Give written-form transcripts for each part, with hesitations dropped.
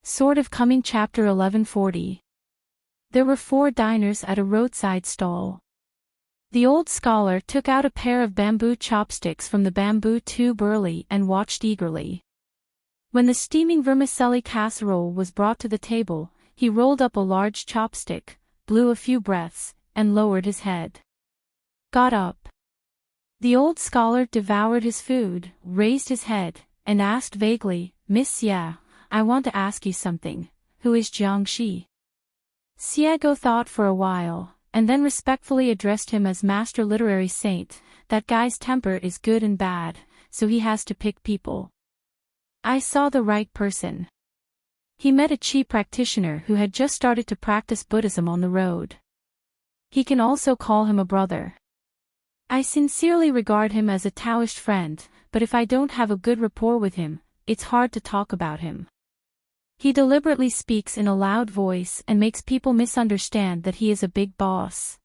Sort of coming Chapter 1140. There were 4 diners at a roadside stall. The old scholar took out a pair of bamboo chopsticks from the bamboo tube early and watched eagerly. When the steaming vermicelli casserole was brought to the table, he rolled up a large chopstick, blew a few breaths, and lowered his head. Got up. The old scholar devoured his food, raised his head, and asked vaguely, "Miss Xia, I want to ask you something. Who is Jiangxi?" Xiago thought for a while, and then respectfully addressed him as Master Literary Saint. That guy's temper is good and bad, so he has to pick people. I saw the right person. He met a Chi practitioner who had just started to practice Buddhism on the road. He can also call him a brother. I sincerely regard him as a Taoist friend, but if I don't have a good rapport with him, it's hard to talk about him. He deliberately speaks in a loud voice and makes people misunderstand that he is a big boss.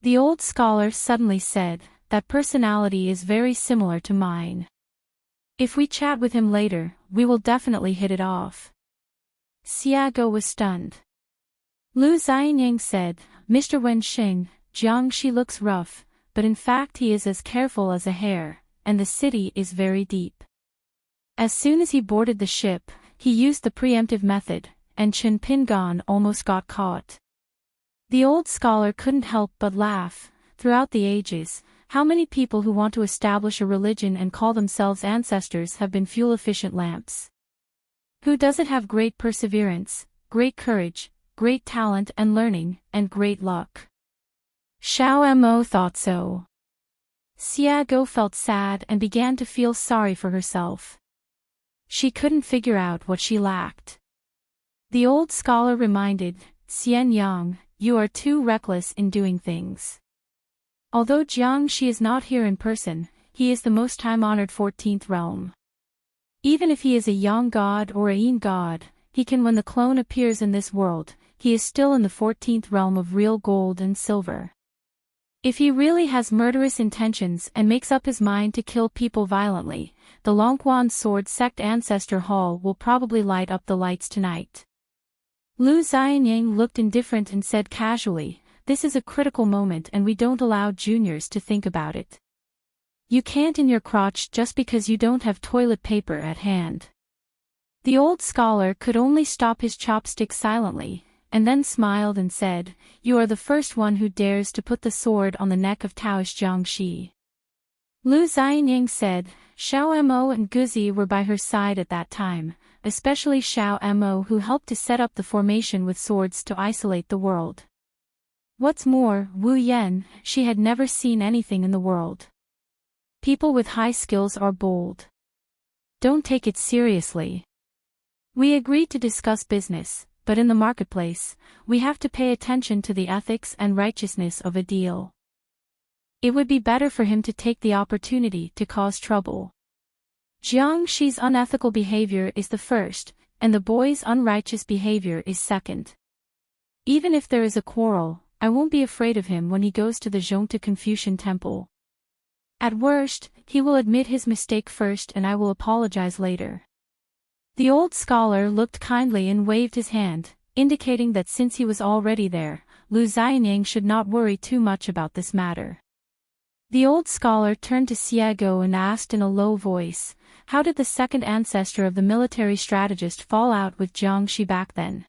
The old scholar suddenly said, "That personality is very similar to mine. If we chat with him later, we will definitely hit it off." Xiago was stunned. Lu Xianying said, "Mr. Wenxing, Jiangxi looks rough, but in fact he is as careful as a hare, and the city is very deep." As soon as he boarded the ship, he used the preemptive method, and Chen Pingan almost got caught. The old scholar couldn't help but laugh. Throughout the ages, how many people who want to establish a religion and call themselves ancestors have been fuel-efficient lamps? Who doesn't have great perseverance, great courage, great talent and learning, and great luck? Xiao Mo thought so. Xiago felt sad and began to feel sorry for herself. She couldn't figure out what she lacked. The old scholar reminded, "Xian Yang, you are too reckless in doing things." Although Jiangxi is not here in person, he is the most time-honored 14th realm. Even if he is a yang god or a yin god, when the clone appears in this world, he is still in the 14th realm of real gold and silver. If he really has murderous intentions and makes up his mind to kill people violently, the Longquan Sword Sect Ancestor Hall will probably light up the lights tonight. Lu Xianying looked indifferent and said casually, "This is a critical moment and we don't allow juniors to think about it. You can't in your crotch just because you don't have toilet paper at hand." The old scholar could only stop his chopstick silently, and then smiled and said, "You are the first one who dares to put the sword on the neck of Taoist Jiangxi." Lu Xianying said, "Xiao Mo and Guzi were by her side at that time, especially Xiao Mo who helped to set up the formation with swords to isolate the world. What's more, Wu Yan, she had never seen anything in the world. People with high skills are bold. Don't take it seriously. We agreed to discuss business, but in the marketplace, we have to pay attention to the ethics and righteousness of a deal. It would be better for him to take the opportunity to cause trouble. Jiangxi's unethical behavior is the first, and the boy's unrighteous behavior is second. Even if there is a quarrel, I won't be afraid of him when he goes to the Zhongta Confucian temple. At worst, he will admit his mistake first and I will apologize later." The old scholar looked kindly and waved his hand, indicating that since he was already there, Lu Xianying should not worry too much about this matter. The old scholar turned to Xiago and asked in a low voice, "How did the second ancestor of the military strategist fall out with Jiangxi back then?"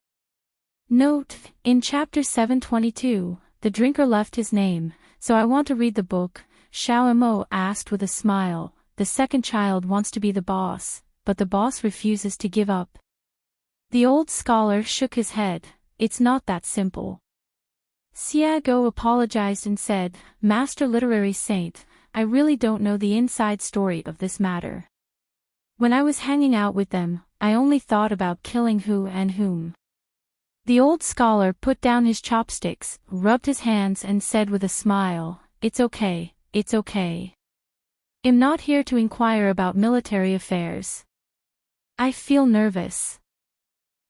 Note: in chapter 722, the drinker left his name, so I want to read the book. Xiao Mo asked with a smile, "The second child wants to be the boss, but the boss refuses to give up." The old scholar shook his head, "It's not that simple." Xiago apologized and said, "Master Literary Saint, I really don't know the inside story of this matter. When I was hanging out with them, I only thought about killing who and whom." The old scholar put down his chopsticks, rubbed his hands and said with a smile, "It's okay, it's okay. I'm not here to inquire about military affairs. I feel nervous.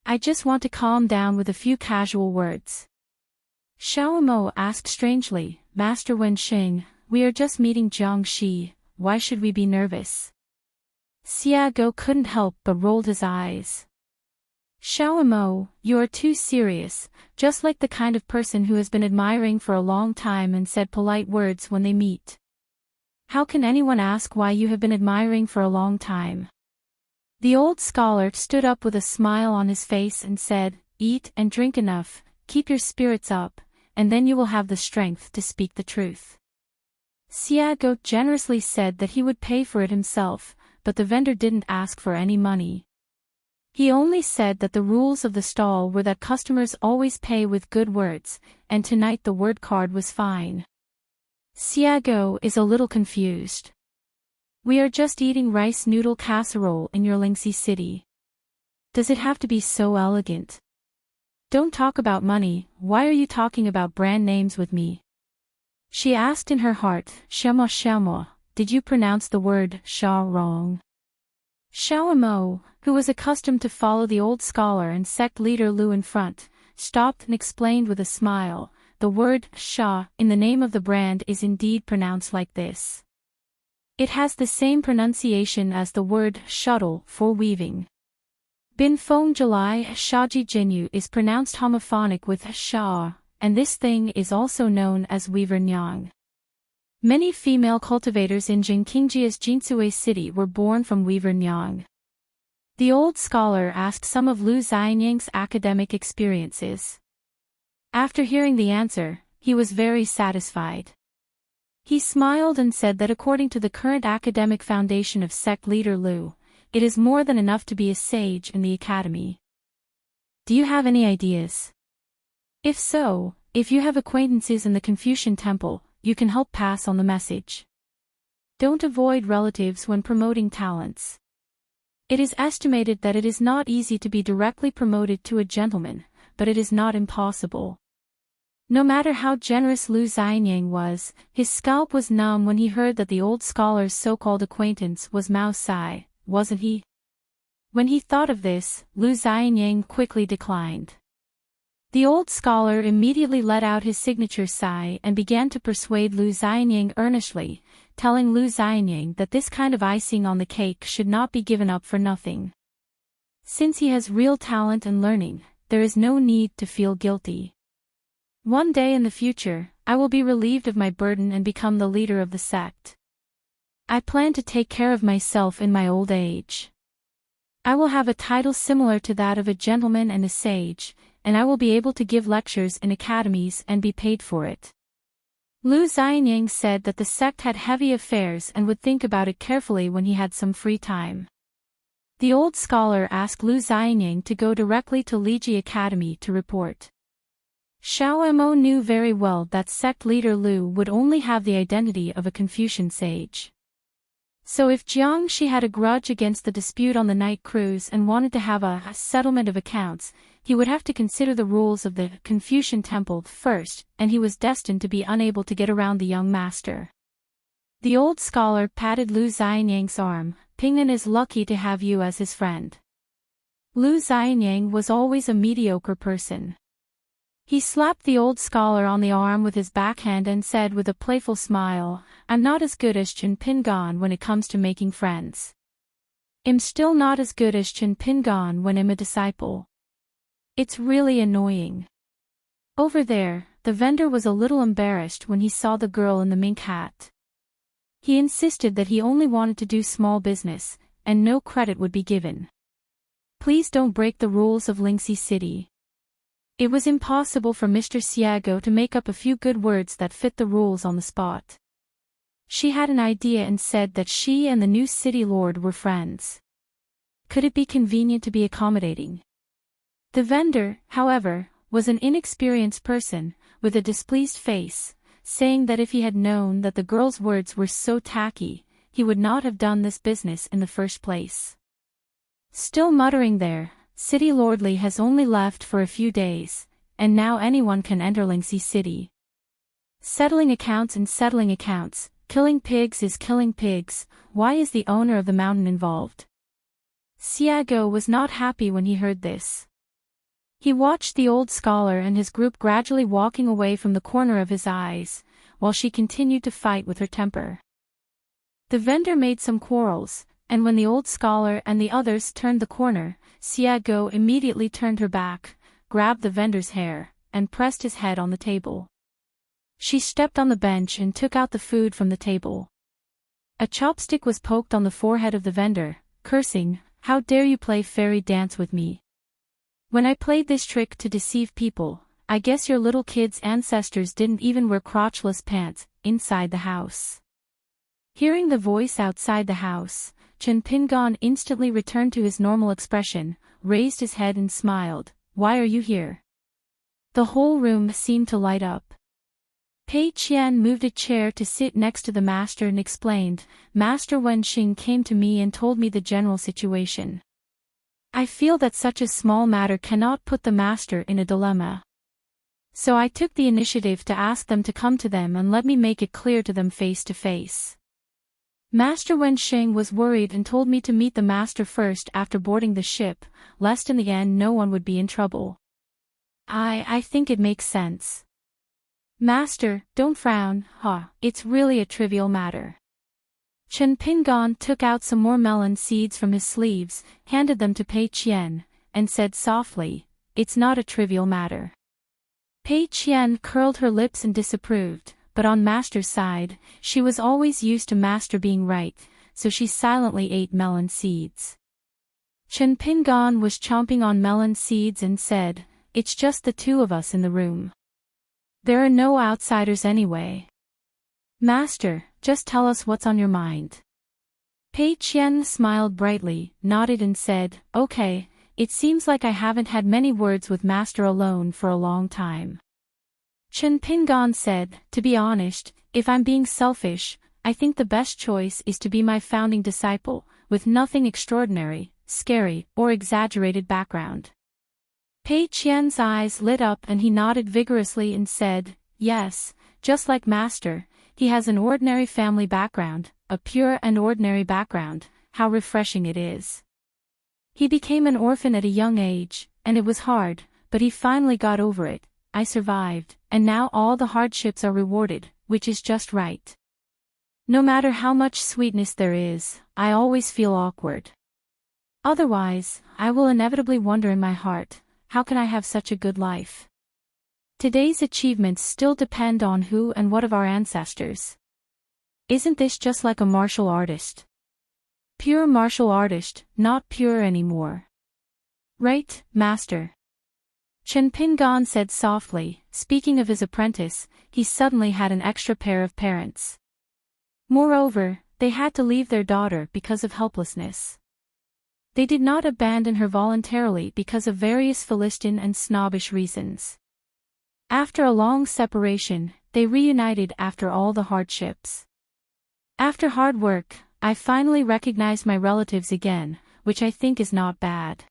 I just want to calm down with a few casual words." Xiao Mo asked strangely, "Master Wenxing, we are just meeting Jiangxi, why should we be nervous?" Xiago couldn't help but rolled his eyes. Xiaomo, you are too serious, just like the kind of person who has been admiring for a long time and said polite words when they meet. How can anyone ask why you have been admiring for a long time? The old scholar stood up with a smile on his face and said, eat and drink enough, keep your spirits up, and then you will have the strength to speak the truth. Xiago generously said that he would pay for it himself, but the vendor didn't ask for any money. He only said that the rules of the stall were that customers always pay with good words, and tonight the word card was fine. Xiago is a little confused. We are just eating rice noodle casserole in your Lingxi city. Does it have to be so elegant? Don't talk about money, why are you talking about brand names with me? She asked in her heart, Shamo, did you pronounce the word sha wrong? Xiaomo, who was accustomed to follow the old scholar and sect leader Lu in front, stopped and explained with a smile, the word sha in the name of the brand is indeed pronounced like this. It has the same pronunciation as the word shuttle for weaving. Bin Feng July Shaji Jinyu is pronounced homophonic with sha, and this thing is also known as weaver nyang. Many female cultivators in Jingqingjia's Jinsui city were born from weaver nyang. The old scholar asked some of Lu Xianyang's academic experiences. After hearing the answer, he was very satisfied. He smiled and said that according to the current academic foundation of sect leader Lu, it is more than enough to be a sage in the academy. Do you have any ideas? If so, if you have acquaintances in the Confucian temple, you can help pass on the message. Don't avoid relatives when promoting talents. It is estimated that it is not easy to be directly promoted to a gentleman, but it is not impossible. No matter how generous Lu Xianyang was, his scalp was numb when he heard that the old scholar's so-called acquaintance was Mao Sai, wasn't he? When he thought of this, Lu Xianyang quickly declined. The old scholar immediately let out his signature sigh and began to persuade Lu Xianyang earnestly, telling Lu Xianyang that this kind of icing on the cake should not be given up for nothing. Since he has real talent and learning, there is no need to feel guilty. One day in the future, I will be relieved of my burden and become the leader of the sect. I plan to take care of myself in my old age. I will have a title similar to that of a gentleman and a sage, and I will be able to give lectures in academies and be paid for it. Lu Xianyang said that the sect had heavy affairs and would think about it carefully when he had some free time. The old scholar asked Lu Xianyang to go directly to Liji Academy to report. Xiao Mo knew very well that sect leader Lu would only have the identity of a Confucian sage. So if Jiang Shi had a grudge against the dispute on the night cruise and wanted to have a settlement of accounts, he would have to consider the rules of the Confucian temple first, and he was destined to be unable to get around the young master. The old scholar patted Lu Xianyang's arm. Pingnan is lucky to have you as his friend. Lu Xianyang was always a mediocre person. He slapped the old scholar on the arm with his backhand and said with a playful smile, I'm not as good as Chen Pingan when it comes to making friends. I'm still not as good as Chen Pingan when I'm a disciple. It's really annoying. Over there, the vendor was a little embarrassed when he saw the girl in the mink hat. He insisted that he only wanted to do small business, and no credit would be given. Please don't break the rules of Lingxi City. It was impossible for Mr. Xiago to make up a few good words that fit the rules on the spot. She had an idea and said that she and the new city lord were friends. Could it be convenient to be accommodating? The vendor, however, was an inexperienced person, with a displeased face, saying that if he had known that the girl's words were so tacky, he would not have done this business in the first place. Still muttering there, City Lordly has only left for a few days, and now anyone can enter Lingxi City. Settling accounts and settling accounts, killing pigs is killing pigs, why is the owner of the mountain involved? Xiago was not happy when he heard this. He watched the old scholar and his group gradually walking away from the corner of his eyes, while she continued to fight with her temper. The vendor made some quarrels, and when the old scholar and the others turned the corner, Xiago immediately turned her back, grabbed the vendor's hair, and pressed his head on the table. She stepped on the bench and took out the food from the table. A chopstick was poked on the forehead of the vendor, cursing, "How dare you play fairy dance with me? When I played this trick to deceive people, I guess your little kid's ancestors didn't even wear crotchless pants inside the house." Hearing the voice outside the house, Chen Pingon instantly returned to his normal expression, raised his head and smiled. "Why are you here?" The whole room seemed to light up. Pei Qian moved a chair to sit next to the master and explained, "Master Wenxing came to me and told me the general situation. I feel that such a small matter cannot put the master in a dilemma. So I took the initiative to ask them to come to them and let me make it clear to them face to face. Master Wenxing was worried and told me to meet the master first after boarding the ship, lest in the end no one would be in trouble. I think it makes sense. Master, don't frown, it's really a trivial matter." Chen Pingon took out some more melon seeds from his sleeves, handed them to Pei Qian, and said softly, "It's not a trivial matter." Pei Qian curled her lips and disapproved, but on Master's side, she was always used to Master being right, so she silently ate melon seeds. Chen Pingon was chomping on melon seeds and said, "It's just the two of us in the room. There are no outsiders anyway. Master, just tell us what's on your mind." Pei Qian smiled brightly, nodded and said, "Okay, it seems like I haven't had many words with Master alone for a long time." Chen Pingon said, "To be honest, if I'm being selfish, I think the best choice is to be my founding disciple, with nothing extraordinary, scary, or exaggerated background." Pei Qian's eyes lit up and he nodded vigorously and said, "Yes, just like Master, he has an ordinary family background, a pure and ordinary background. How refreshing it is. He became an orphan at a young age, and it was hard, but he finally got over it. I survived, and now all the hardships are rewarded, which is just right. No matter how much sweetness there is, I always feel awkward. Otherwise, I will inevitably wonder in my heart, how can I have such a good life? Today's achievements still depend on who and what of our ancestors. Isn't this just like a martial artist? Pure martial artist, not pure anymore. Right, Master?" Chen Pingon said softly. Speaking of his apprentice, he suddenly had an extra pair of parents. Moreover, they had to leave their daughter because of helplessness. They did not abandon her voluntarily because of various Philistine and snobbish reasons. After a long separation, they reunited after all the hardships. After hard work, I finally recognized my relatives again, which I think is not bad.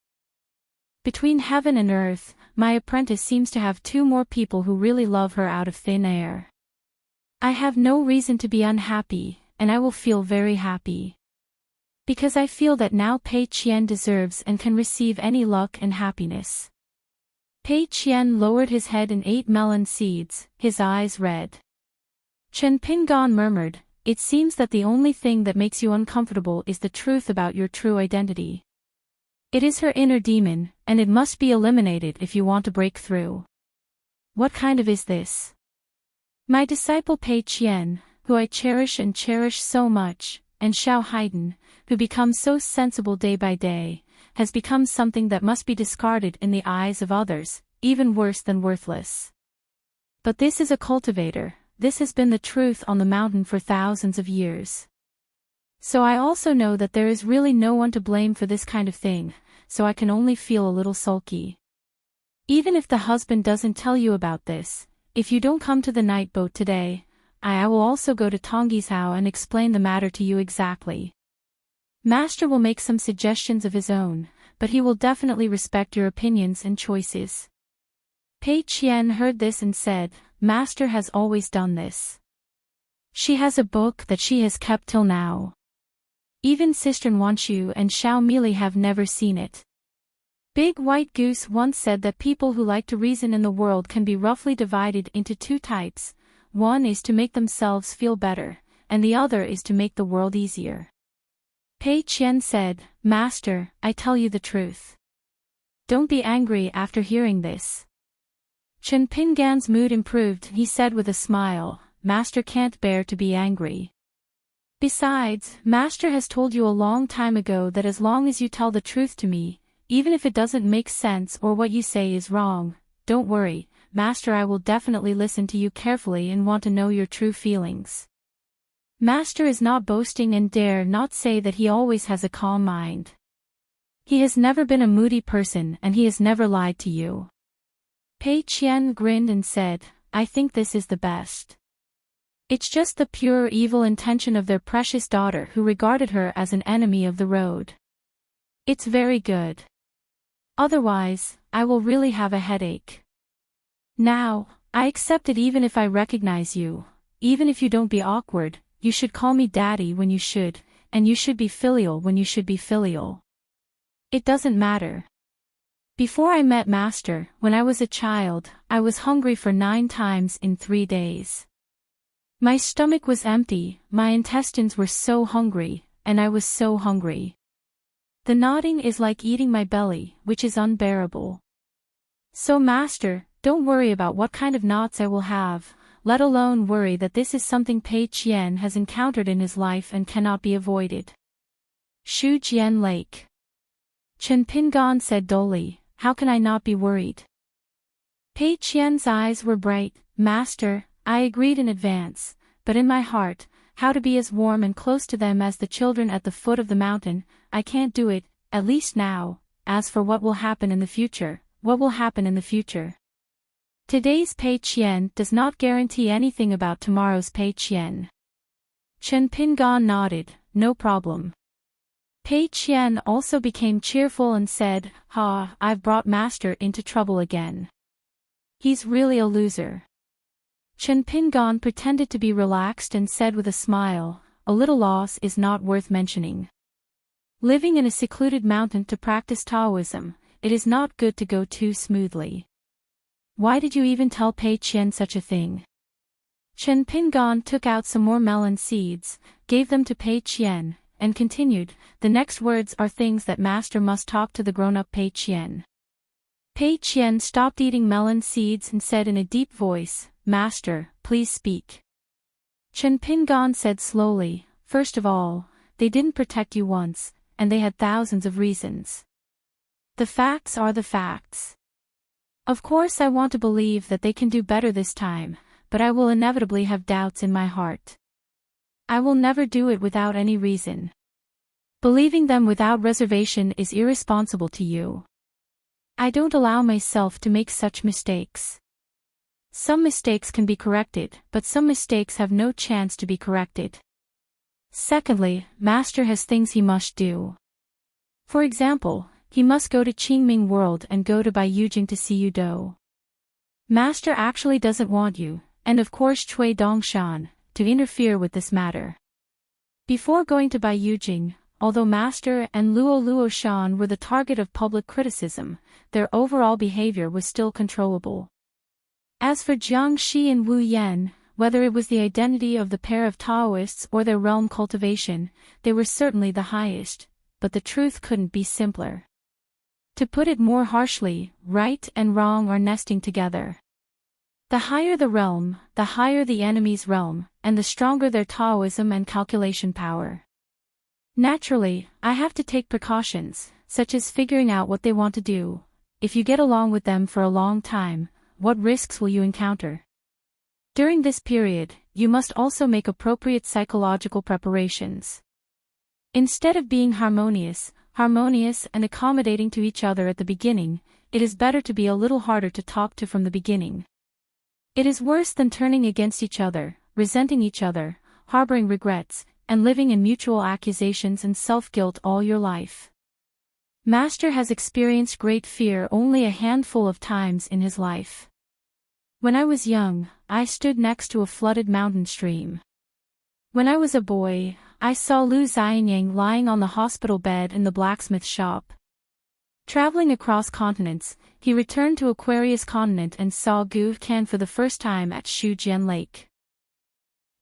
Between heaven and earth, my apprentice seems to have two more people who really love her out of thin air. I have no reason to be unhappy, and I will feel very happy. Because I feel that now Pei Qian deserves and can receive any luck and happiness." Pei Qian lowered his head and ate melon seeds, his eyes red. Chen Pingon murmured, "It seems that the only thing that makes you uncomfortable is the truth about your true identity. It is her inner demon, and it must be eliminated if you want to break through. What kind of is this?" "My disciple Pei Qian, who I cherish and cherish so much, and Xiao Haiden, who becomes so sensible day by day, has become something that must be discarded in the eyes of others, even worse than worthless. But this is a cultivator, this has been the truth on the mountain for thousands of years. So I also know that there is really no one to blame for this kind of thing, so I can only feel a little sulky. Even if the husband doesn't tell you about this, if you don't come to the night boat today, I will also go to Tongisao and explain the matter to you exactly. Master will make some suggestions of his own, but he will definitely respect your opinions and choices." Pei Qian heard this and said, "Master has always done this. She has a book that she has kept till now. Even Sister Wanchu and Xiao Mili have never seen it. Big White Goose once said that people who like to reason in the world can be roughly divided into two types. One is to make themselves feel better, and the other is to make the world easier. Pei Qian said, Master, I tell you the truth. Don't be angry after hearing this. Chen Pingan's mood improved. He said with a smile, Master can't bear to be angry. Besides, Master has told you a long time ago that as long as you tell the truth to me, even if it doesn't make sense or what you say is wrong, don't worry, Master, I will definitely listen to you carefully and want to know your true feelings. Master is not boasting and dare not say that he always has a calm mind. He has never been a moody person and he has never lied to you. Pei Qian grinned and said, I think this is the best. It's just the pure evil intention of their precious daughter who regarded her as an enemy of the road. It's very good. Otherwise, I will really have a headache. Now, I accept it even if I recognize you, even if you don't be awkward, you should call me daddy when you should, and you should be filial when you should be filial. It doesn't matter. Before I met Master, when I was a child, I was hungry for 9 times in 3 days. My stomach was empty, my intestines were so hungry, and I was so hungry. The nodding is like eating my belly, which is unbearable. So Master, don't worry about what kind of knots I will have, let alone worry that this is something Pei Qian has encountered in his life and cannot be avoided. Shu Jian Lake. Chen Pingan said dully, how can I not be worried? Pei Qian's eyes were bright, Master, I agreed in advance, but in my heart, how to be as warm and close to them as the children at the foot of the mountain, I can't do it, at least now. As for what will happen in the future, what will happen in the future? Today's Pei Qian does not guarantee anything about tomorrow's Pei Qian. Chen Pingan nodded, no problem. Pei Qian also became cheerful and said, I've brought Master into trouble again. He's really a loser. Chen Pingan pretended to be relaxed and said with a smile, a little loss is not worth mentioning. Living in a secluded mountain to practice Taoism, it is not good to go too smoothly. Why did you even tell Pei Qian such a thing? Chen Pingan took out some more melon seeds, gave them to Pei Qian, and continued, the next words are things that Master must talk to the grown-up Pei Qian. Pei Qian stopped eating melon seeds and said in a deep voice, Master, please speak. Chen Pingan said slowly, first of all, they didn't protect you once, and they had thousands of reasons. The facts are the facts. Of course I want to believe that they can do better this time, but I will inevitably have doubts in my heart. I will never do it without any reason. Believing them without reservation is irresponsible to you. I don't allow myself to make such mistakes. Some mistakes can be corrected, but some mistakes have no chance to be corrected. Secondly, Master has things he must do. For example, he must go to Qingming World and go to Baiyujing to see Yudo. Master actually doesn't want you, and of course Cui Dongshan, to interfere with this matter. Before going to Baiyujing, although Master and Luo Luoshan were the target of public criticism, their overall behavior was still controllable. As for Jiang Shi and Wu Yan, whether it was the identity of the pair of Taoists or their realm cultivation, they were certainly the highest, but the truth couldn't be simpler. To put it more harshly, right and wrong are nesting together. The higher the realm, the higher the enemy's realm, and the stronger their Taoism and calculation power. Naturally, I have to take precautions, such as figuring out what they want to do. If you get along with them for a long time, what risks will you encounter? During this period, you must also make appropriate psychological preparations. Instead of being harmonious and accommodating to each other at the beginning, it is better to be a little harder to talk to from the beginning. It is worse than turning against each other, resenting each other, harboring regrets, and living in mutual accusations and self-guilt all your life. Master has experienced great fear only a handful of times in his life. When I was young, I stood next to a flooded mountain stream. When I was a boy, I saw Lu Xianyang lying on the hospital bed in the blacksmith shop. Traveling across continents, he returned to Aquarius continent and saw Gu Kan for the first time at Shujian Lake.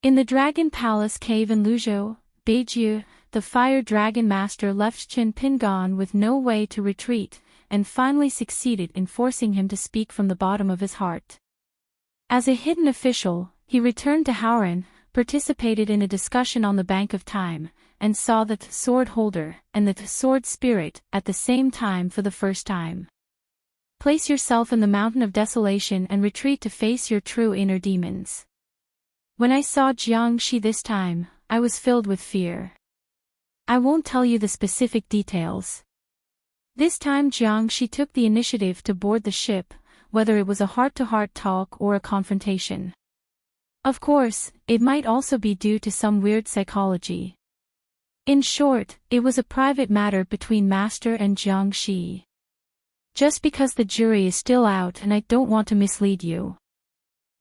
In the Dragon Palace cave in Luzhou, Beijing, the fire dragon master left Chen Pingan with no way to retreat, and finally succeeded in forcing him to speak from the bottom of his heart. As a hidden official, he returned to Howran, participated in a discussion on the Bank of Time, and saw the sword holder and the sword spirit at the same time for the first time. Place yourself in the mountain of desolation and retreat to face your true inner demons. When I saw Jiangxi this time, I was filled with fear. I won't tell you the specific details. This time Jiangxi took the initiative to board the ship, whether it was a heart-to-heart talk or a confrontation. Of course, it might also be due to some weird psychology. In short, it was a private matter between Master and Jiangxi. Just because the jury is still out and I don't want to mislead you.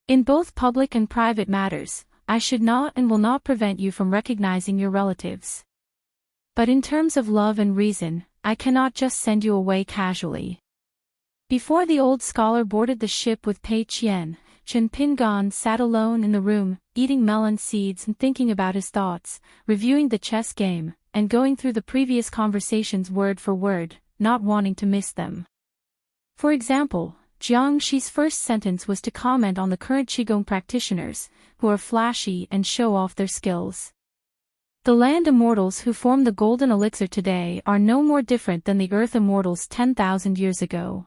In both public and private matters, I should not and will not prevent you from recognizing your relatives. But in terms of love and reason, I cannot just send you away casually. Before the old scholar boarded the ship with Pei Qian, Chen Pingan sat alone in the room, eating melon seeds and thinking about his thoughts, reviewing the chess game, and going through the previous conversations word for word, not wanting to miss them. For example, Jiangxi's first sentence was to comment on the current Qigong practitioners, who are flashy and show off their skills. The land immortals who form the golden elixir today are no more different than the earth immortals 10,000 years ago.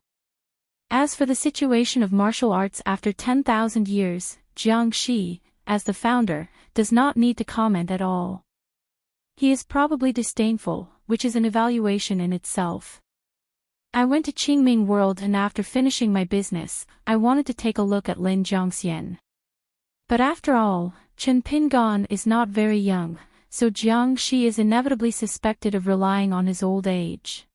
As for the situation of martial arts after 10,000 years, Jiangxi, as the founder, does not need to comment at all. He is probably disdainful, which is an evaluation in itself. I went to Qingming World and after finishing my business, I wanted to take a look at Lin Jiangxian. But after all, Chen Pingan is not very young, so Jiangxi is inevitably suspected of relying on his old age.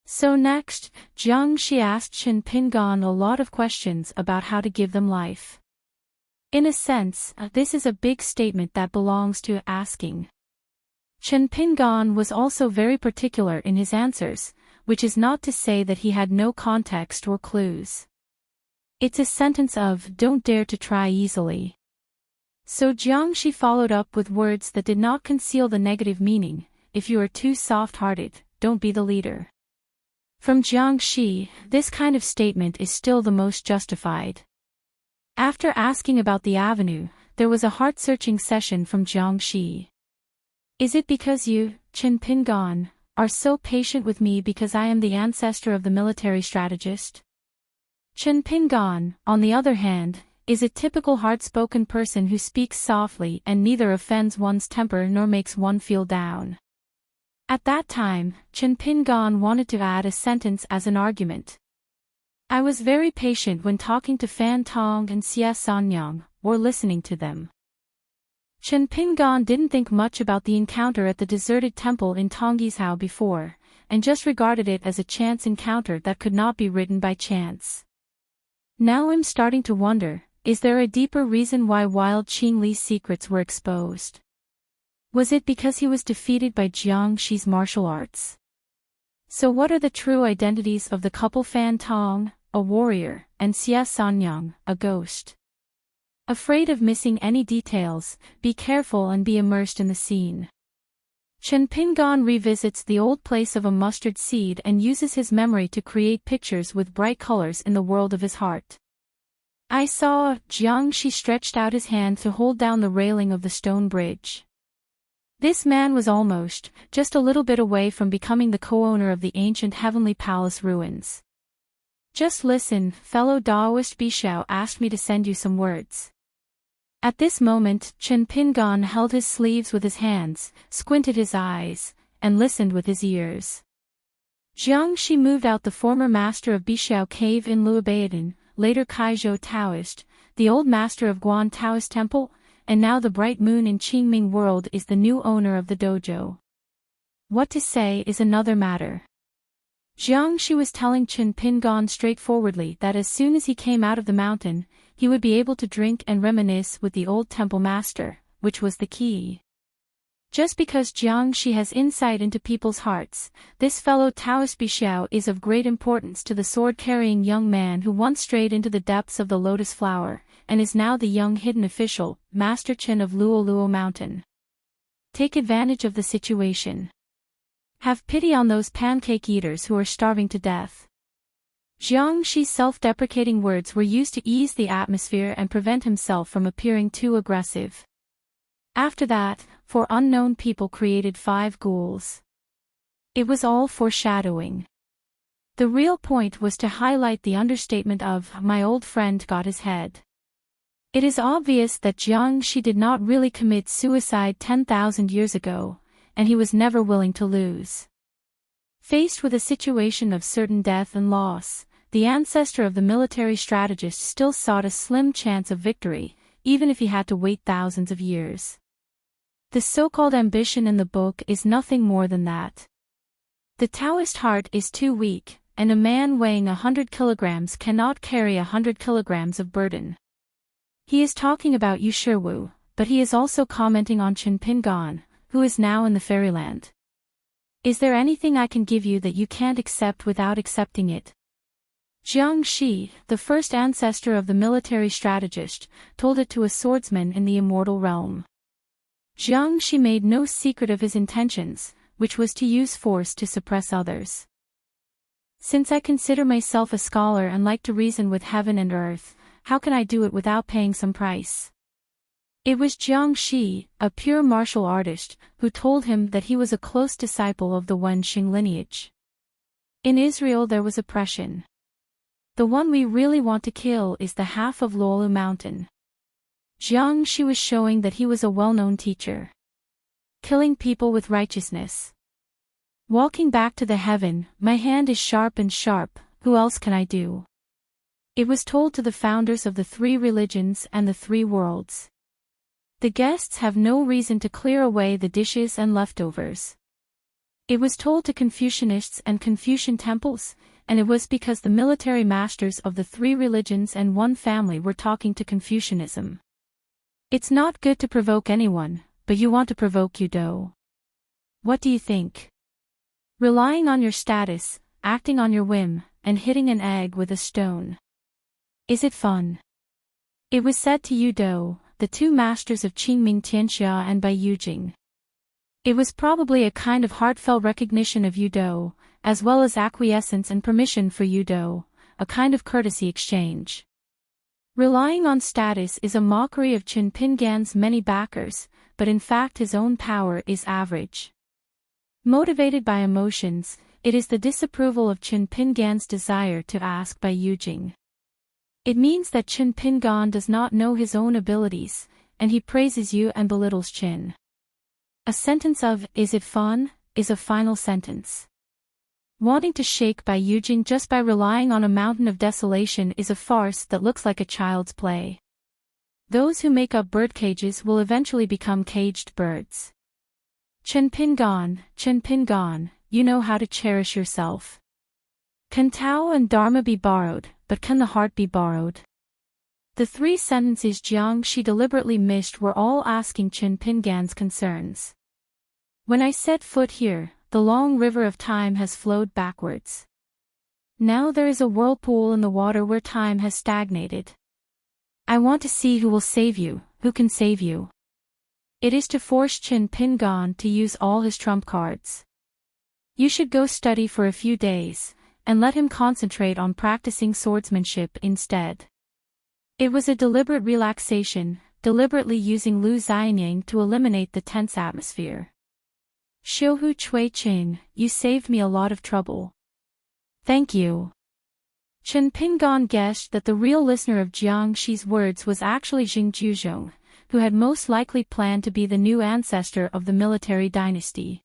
So next, Jiangxi asked Chen Pingan a lot of questions about how to give them life. In a sense, this is a big statement that belongs to asking. Chen Pingan was also very particular in his answers, which is not to say that he had no context or clues. It's a sentence of, don't dare to try easily. So Jiangxi followed up with words that did not conceal the negative meaning, if you are too soft-hearted, don't be the leader. From Jiangxi, this kind of statement is still the most justified. After asking about the avenue, there was a heart-searching session from Jiangxi. Is it because you, Chen Pingan, are so patient with me because I am the ancestor of the military strategist? Chen Pingan, on the other hand, is a typical hard-spoken person who speaks softly and neither offends one's temper nor makes one feel down. At that time, Chen Pingan wanted to add a sentence as an argument. I was very patient when talking to Fan Tong and Xie Sanyang, or listening to them. Chen Pingan didn't think much about the encounter at the deserted temple in Tonggishao before, and just regarded it as a chance encounter that could not be written by chance. Now I'm starting to wonder, is there a deeper reason why Wild Qing Li's secrets were exposed? Was it because he was defeated by Jiangxi's martial arts? So what are the true identities of the couple Fan Tong, a warrior, and Xie Sanyang, a ghost? Afraid of missing any details, be careful and be immersed in the scene. Chen Pingan revisits the old place of a mustard seed and uses his memory to create pictures with bright colors in the world of his heart. I saw Jiangxi stretched out his hand to hold down the railing of the stone bridge. This man was almost, just a little bit away from becoming the co-owner of the ancient heavenly palace ruins. Just listen, fellow Taoist Bishao asked me to send you some words. At this moment, Chen Pingan held his sleeves with his hands, squinted his eyes, and listened with his ears. Jiangxi moved out the former master of Bishao Cave in Luobaiden, later Kaizhou Taoist, the old master of Guan Taoist Temple, and now the bright moon in Qingming World is the new owner of the dojo. What to say is another matter. Jiangxi was telling Chen Pingan straightforwardly that as soon as he came out of the mountain, he would be able to drink and reminisce with the old temple master, which was the key. Just because Jiangxi has insight into people's hearts, this fellow Taoist Bishao is of great importance to the sword-carrying young man who once strayed into the depths of the lotus flower, and is now the young hidden official, Master Chen of Luoluo Mountain. Take advantage of the situation. Have pity on those pancake eaters who are starving to death. Jiang Shi's self-deprecating words were used to ease the atmosphere and prevent himself from appearing too aggressive. After that, 4 unknown people created 5 ghouls. It was all foreshadowing. The real point was to highlight the understatement of, "My old friend got his head." It is obvious that Jiang Shi did not really commit suicide 10,000 years ago, and he was never willing to lose. Faced with a situation of certain death and loss, the ancestor of the military strategist still sought a slim chance of victory, even if he had to wait thousands of years. The so-called ambition in the book is nothing more than that. The Taoist heart is too weak, and a man weighing 100 kilograms cannot carry 100 kilograms of burden. He is talking about Yu Shiwu, but he is also commenting on Chen Pingan, who is now in the fairyland. Is there anything I can give you that you can't accept without accepting it? Jiang Shi, the first ancestor of the military strategist, told it to a swordsman in the immortal realm. Jiang Shi made no secret of his intentions, which was to use force to suppress others. Since I consider myself a scholar and like to reason with heaven and earth, how can I do it without paying some price? It was Jiang Shi, a pure martial artist, who told him that he was a close disciple of the Wenxing lineage. In Israel there was oppression. The one we really want to kill is the half of Lolu mountain. Jiang Shi was showing that he was a well-known teacher. Killing people with righteousness. Walking back to the heaven, my hand is sharp and sharp, who else can I do? It was told to the founders of the 3 religions and the 3 worlds. The guests have no reason to clear away the dishes and leftovers. It was told to Confucianists and Confucian temples, and it was because the military masters of the 3 religions and 1 family were talking to Confucianism. It's not good to provoke anyone, but you want to provoke Yudo. What do you think? Relying on your status, acting on your whim, and hitting an egg with a stone. Is it fun? It was said to Yudo, the 2 masters of Qingming Tianxia and Bai Yujing. It was probably a kind of heartfelt recognition of Yudo, as well as acquiescence and permission for Yudo, a kind of courtesy exchange. Relying on status is a mockery of Chen Pingan's many backers, but in fact his own power is average. Motivated by emotions, it is the disapproval of Chen Pingan's desire to ask Bai Yujing. It means that Chen Pingan does not know his own abilities, and he praises you and belittles Chen. A sentence of, "Is it fun?" is a final sentence. Wanting to shake Bai Yujing just by relying on a mountain of desolation is a farce that looks like a child's play. Those who make up birdcages will eventually become caged birds. Chen Pingan, you know how to cherish yourself. Can Tao and Dharma be borrowed, but can the heart be borrowed? The 3 sentences Jiang Shi deliberately missed were all asking Chen Pingan's concerns. When I set foot here, the long river of time has flowed backwards. Now there is a whirlpool in the water where time has stagnated. I want to see who will save you, who can save you. It is to force Chen Pingan to use all his trump cards. You should go study for a few days, and let him concentrate on practicing swordsmanship instead. It was a deliberate relaxation, deliberately using Lu Xianying to eliminate the tense atmosphere. Xiuhu Chui Qing, you saved me a lot of trouble. Thank you. Chen Pingan guessed that the real listener of Jiang Shi's words was actually Jing Juzhong, who had most likely planned to be the new ancestor of the military dynasty.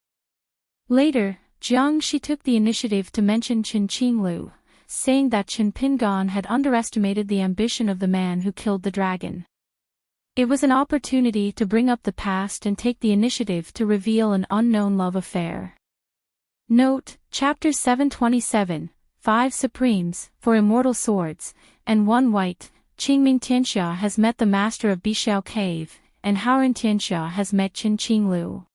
Later, Jiang Shi took the initiative to mention Chen Qinglu, saying that Chen Pingan had underestimated the ambition of the man who killed the dragon. It was an opportunity to bring up the past and take the initiative to reveal an unknown love affair. Note, Chapter 727, 5 Supremes, for Immortal Swords, and 1 White, Qingming Tianxia has met the master of Bishao Cave, and Haoran Tianxia has met Chen Qinglu.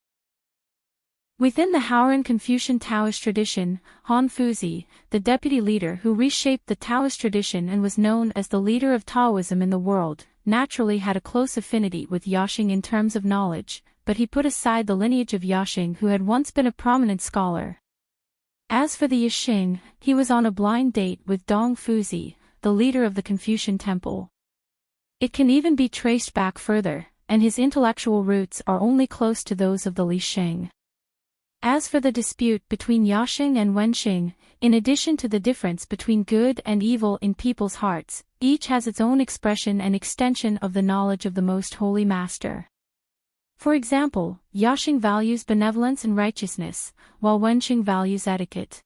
Within the Haoran Confucian Taoist tradition, Han Fuzi, the deputy leader who reshaped the Taoist tradition and was known as the leader of Taoism in the world, naturally had a close affinity with Yaxing in terms of knowledge, but he put aside the lineage of Yaxing, who had once been a prominent scholar. As for the Yixing, he was on a blind date with Dong Fuzi, the leader of the Confucian temple. It can even be traced back further, and his intellectual roots are only close to those of the Lixing. As for the dispute between Yaxing and Wenxing, in addition to the difference between good and evil in people's hearts, each has its own expression and extension of the knowledge of the Most Holy Master. For example, Yaxing values benevolence and righteousness, while Wenxing values etiquette.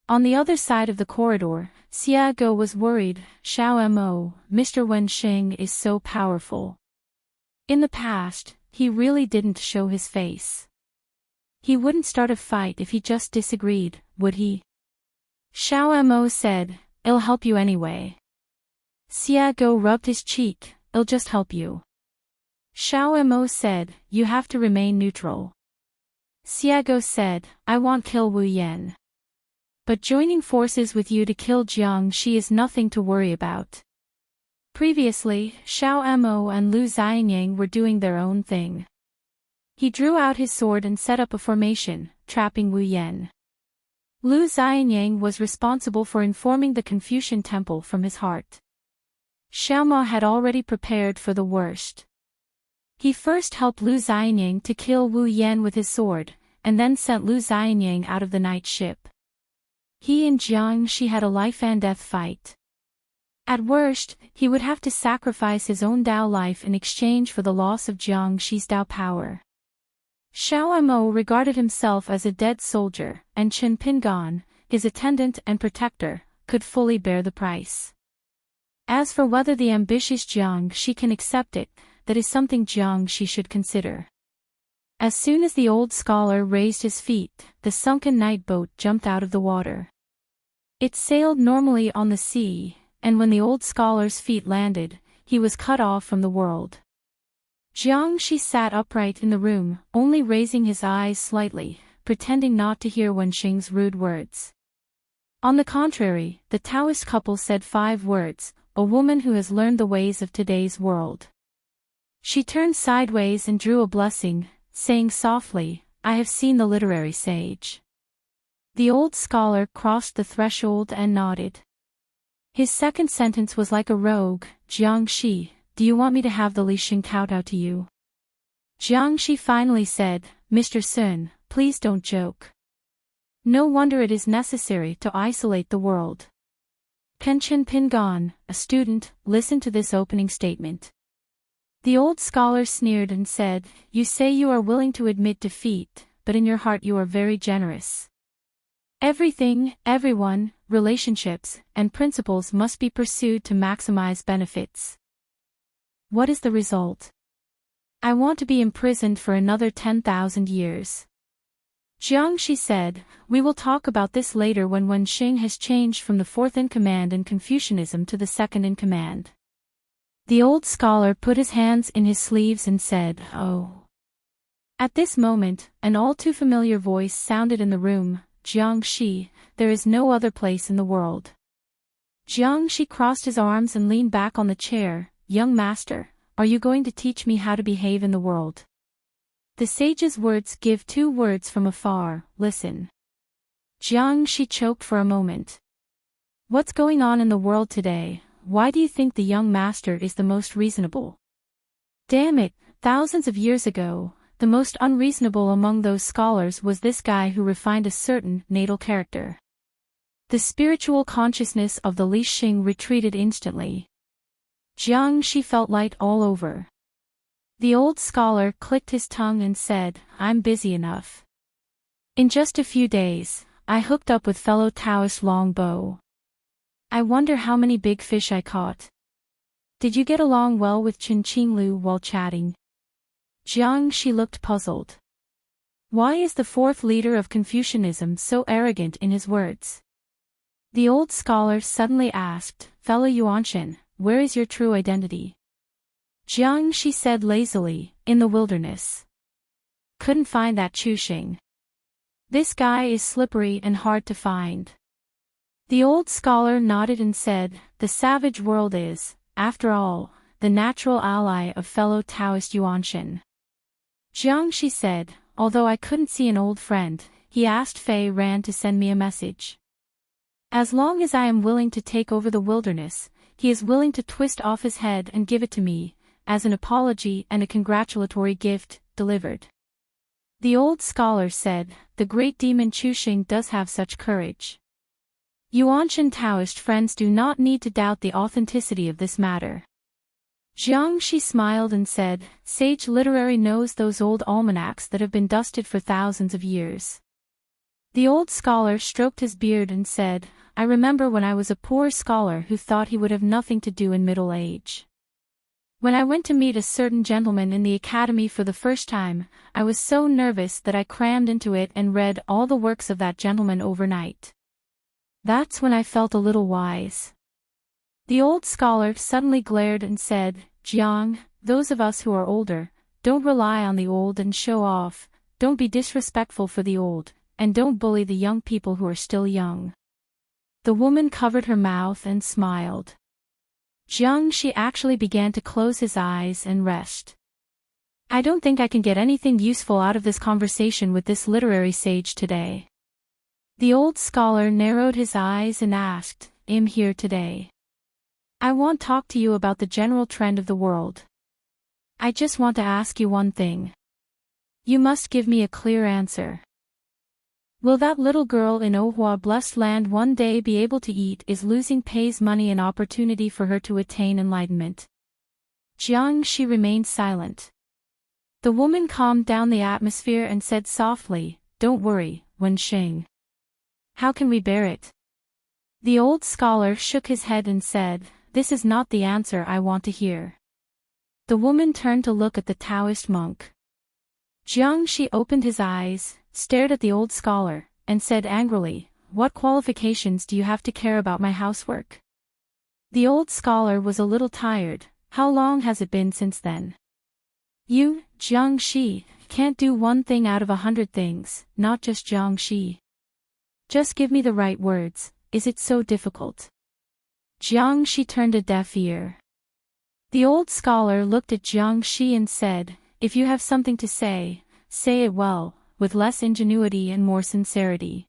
On the other side of the corridor, Xia Go was worried. Xiao Mo, Mr. Wenxing is so powerful. In the past, he really didn't show his face. He wouldn't start a fight if he just disagreed, would he? Xiao Mo said, "It'll help you anyway." Xia Go rubbed his cheek, "It'll just help you." Xiao Mo said, "You have to remain neutral." Xia Go said, "I won't kill Wu Yan. But joining forces with you to kill Jiang Shi is nothing to worry about." Previously, Xiao Mo and Lu Xianyang were doing their own thing. He drew out his sword and set up a formation, trapping Wu Yan. Lu Xianyang was responsible for informing the Confucian temple from his heart. Xiaoma had already prepared for the worst. He first helped Lu Xianyang to kill Wu Yan with his sword, and then sent Lu Xianyang out of the night ship. He and Jiang Shi had a life-and-death fight. At worst, he would have to sacrifice his own Dao life in exchange for the loss of Jiang Shi's Dao power. Xiao Mo regarded himself as a dead soldier, and Chen Pingan, his attendant and protector, could fully bear the price. As for whether the ambitious Jiang Shi can accept it, that is something Jiang Shi should consider. As soon as the old scholar raised his feet, the sunken night boat jumped out of the water. It sailed normally on the sea, and when the old scholar's feet landed, he was cut off from the world. Jiang Shi sat upright in the room, only raising his eyes slightly, pretending not to hear Wenxing's rude words. On the contrary, the Taoist couple said 5 words, "A woman who has learned the ways of today's world." She turned sideways and drew a blessing, saying softly, "I have seen the literary sage." The old scholar crossed the threshold and nodded. His second sentence was like a rogue, "Jiang Shi, do you want me to have the Lixing kowtow to you?" Jiang Shi finally said, "Mr. Sun, please don't joke. No wonder it is necessary to isolate the world." Kenshin Pingan, a student, listened to this opening statement. The old scholar sneered and said, "You say you are willing to admit defeat, but in your heart you are very generous. Everything, everyone, relationships, and principles must be pursued to maximize benefits. What is the result? I want to be imprisoned for another 10,000 years. Jiang Shi said, "We will talk about this later when Wenxing has changed from the 4th in command in Confucianism to the 2nd in command." The old scholar put his hands in his sleeves and said, "Oh." At this moment, an all too familiar voice sounded in the room, "Jiang Shi, there is no other place in the world." Jiang Shi crossed his arms and leaned back on the chair. "Young master, are you going to teach me how to behave in the world?" The sage's words give 2 words from afar, "Listen." Jiang Shi choked for a moment. What's going on in the world today? Why do you think the young master is the most reasonable? Damn it, thousands of years ago, the most unreasonable among those scholars was this guy who refined a certain natal character. The spiritual consciousness of the Lixing retreated instantly. Jiang Shi felt light all over. The old scholar clicked his tongue and said, "I'm busy enough. In just a few days, I hooked up with fellow Taoist Longbow. I wonder how many big fish I caught. Did you get along well with Chen Qinglu while chatting?" Jiang Shi looked puzzled. Why is the 4th leader of Confucianism so arrogant in his words? The old scholar suddenly asked, "Fellow Yuanshan, where is your true identity?" Jiang Shi said lazily, "In the wilderness. Couldn't find that Chuxing. This guy is slippery and hard to find." The old scholar nodded and said, "The savage world is, after all, the natural ally of fellow Taoist Yuanshan. Jiangxi said, although I couldn't see an old friend, he asked Fei Ran to send me a message. As long as I am willing to take over the wilderness, he is willing to twist off his head and give it to me, as an apology and a congratulatory gift, delivered. The old scholar said, the great demon Chuxing does have such courage. Yuanshan Taoist friends do not need to doubt the authenticity of this matter. Jiangxi smiled and said, Sage Literary knows those old almanacs that have been dusted for thousands of years. The old scholar stroked his beard and said, I remember when I was a poor scholar who thought he would have nothing to do in middle age. When I went to meet a certain gentleman in the academy for the first time, I was so nervous that I crammed into it and read all the works of that gentleman overnight. That's when I felt a little wise. The old scholar suddenly glared and said, Jiang, those of us who are older, don't rely on the old and show off, don't be disrespectful for the old, and don't bully the young people who are still young. The woman covered her mouth and smiled. Jiangxi actually began to close his eyes and rest. I don't think I can get anything useful out of this conversation with this literary sage today. The old scholar narrowed his eyes and asked, I'm here today. I want to talk to you about the general trend of the world. I just want to ask you one thing. You must give me a clear answer. Will that little girl in Ohua blessed land one day be able to eat? Is losing Pei's money an opportunity for her to attain enlightenment? Jiangxi remained silent. The woman calmed down the atmosphere and said softly, Don't worry, Wenxing. How can we bear it? The old scholar shook his head and said, This is not the answer I want to hear. The woman turned to look at the Taoist monk. Jiangxi opened his eyes, stared at the old scholar, and said angrily, What qualifications do you have to care about my housework? The old scholar was a little tired. How long has it been since then? You, Jiangxi, can't do one thing out of 100 things, not just Jiangxi. Just give me the right words, is it so difficult? Jiangxi turned a deaf ear. The old scholar looked at Jiangxi and said, If you have something to say it well, with less ingenuity and more sincerity.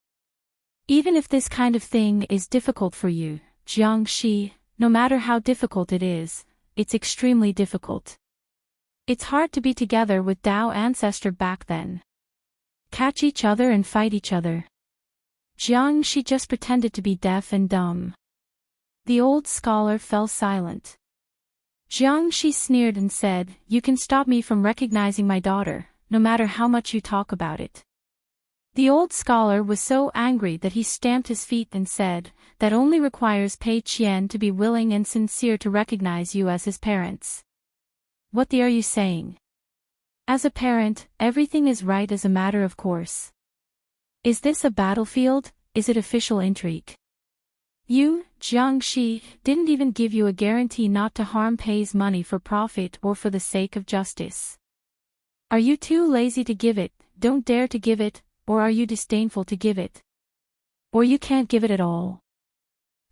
Even if this kind of thing is difficult for you, Jiangxi, no matter how difficult it is, it's extremely difficult. It's hard to be together with Tao ancestor back then. Catch each other and fight each other. Jiangxi just pretended to be deaf and dumb. The old scholar fell silent. Jiangxi sneered and said, You can stop me from recognizing my daughter, no matter how much you talk about it. The old scholar was so angry that he stamped his feet and said, That only requires Pei Qian to be willing and sincere to recognize you as his parents. What are you saying? As a parent, everything is right as a matter of course. Is this a battlefield? Is it official intrigue? You, Jiangxi, didn't even give you a guarantee not to harm Pei's money for profit or for the sake of justice. Are you too lazy to give it, don't dare to give it, or are you disdainful to give it? Or you can't give it at all?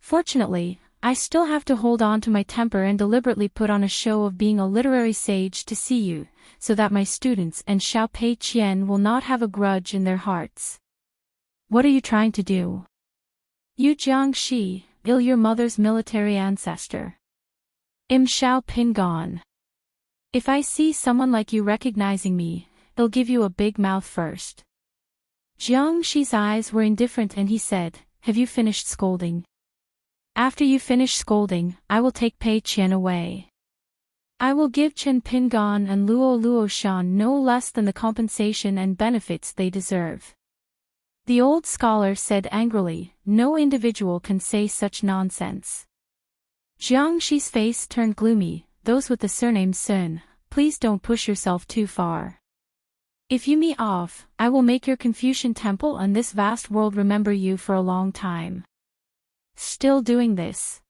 Fortunately, I still have to hold on to my temper and deliberately put on a show of being a literary sage to see you, so that my students and Xiao Pei Qian will not have a grudge in their hearts. What are you trying to do? You Jiangxi, your mother's military ancestor. Xiao Pingon. If I see someone like you recognizing me, he'll give you a big mouth first. Jiangxi's eyes were indifferent and he said, Have you finished scolding? After you finish scolding, I will take Pei Qian away. I will give Chen Pingon and Luo Shan no less than the compensation and benefits they deserve. The old scholar said angrily, No individual can say such nonsense. Jiangxi's face turned gloomy. Those with the surname Sun, please don't push yourself too far. If you me off, I will make your Confucian temple and this vast world remember you for a long time. Still doing this?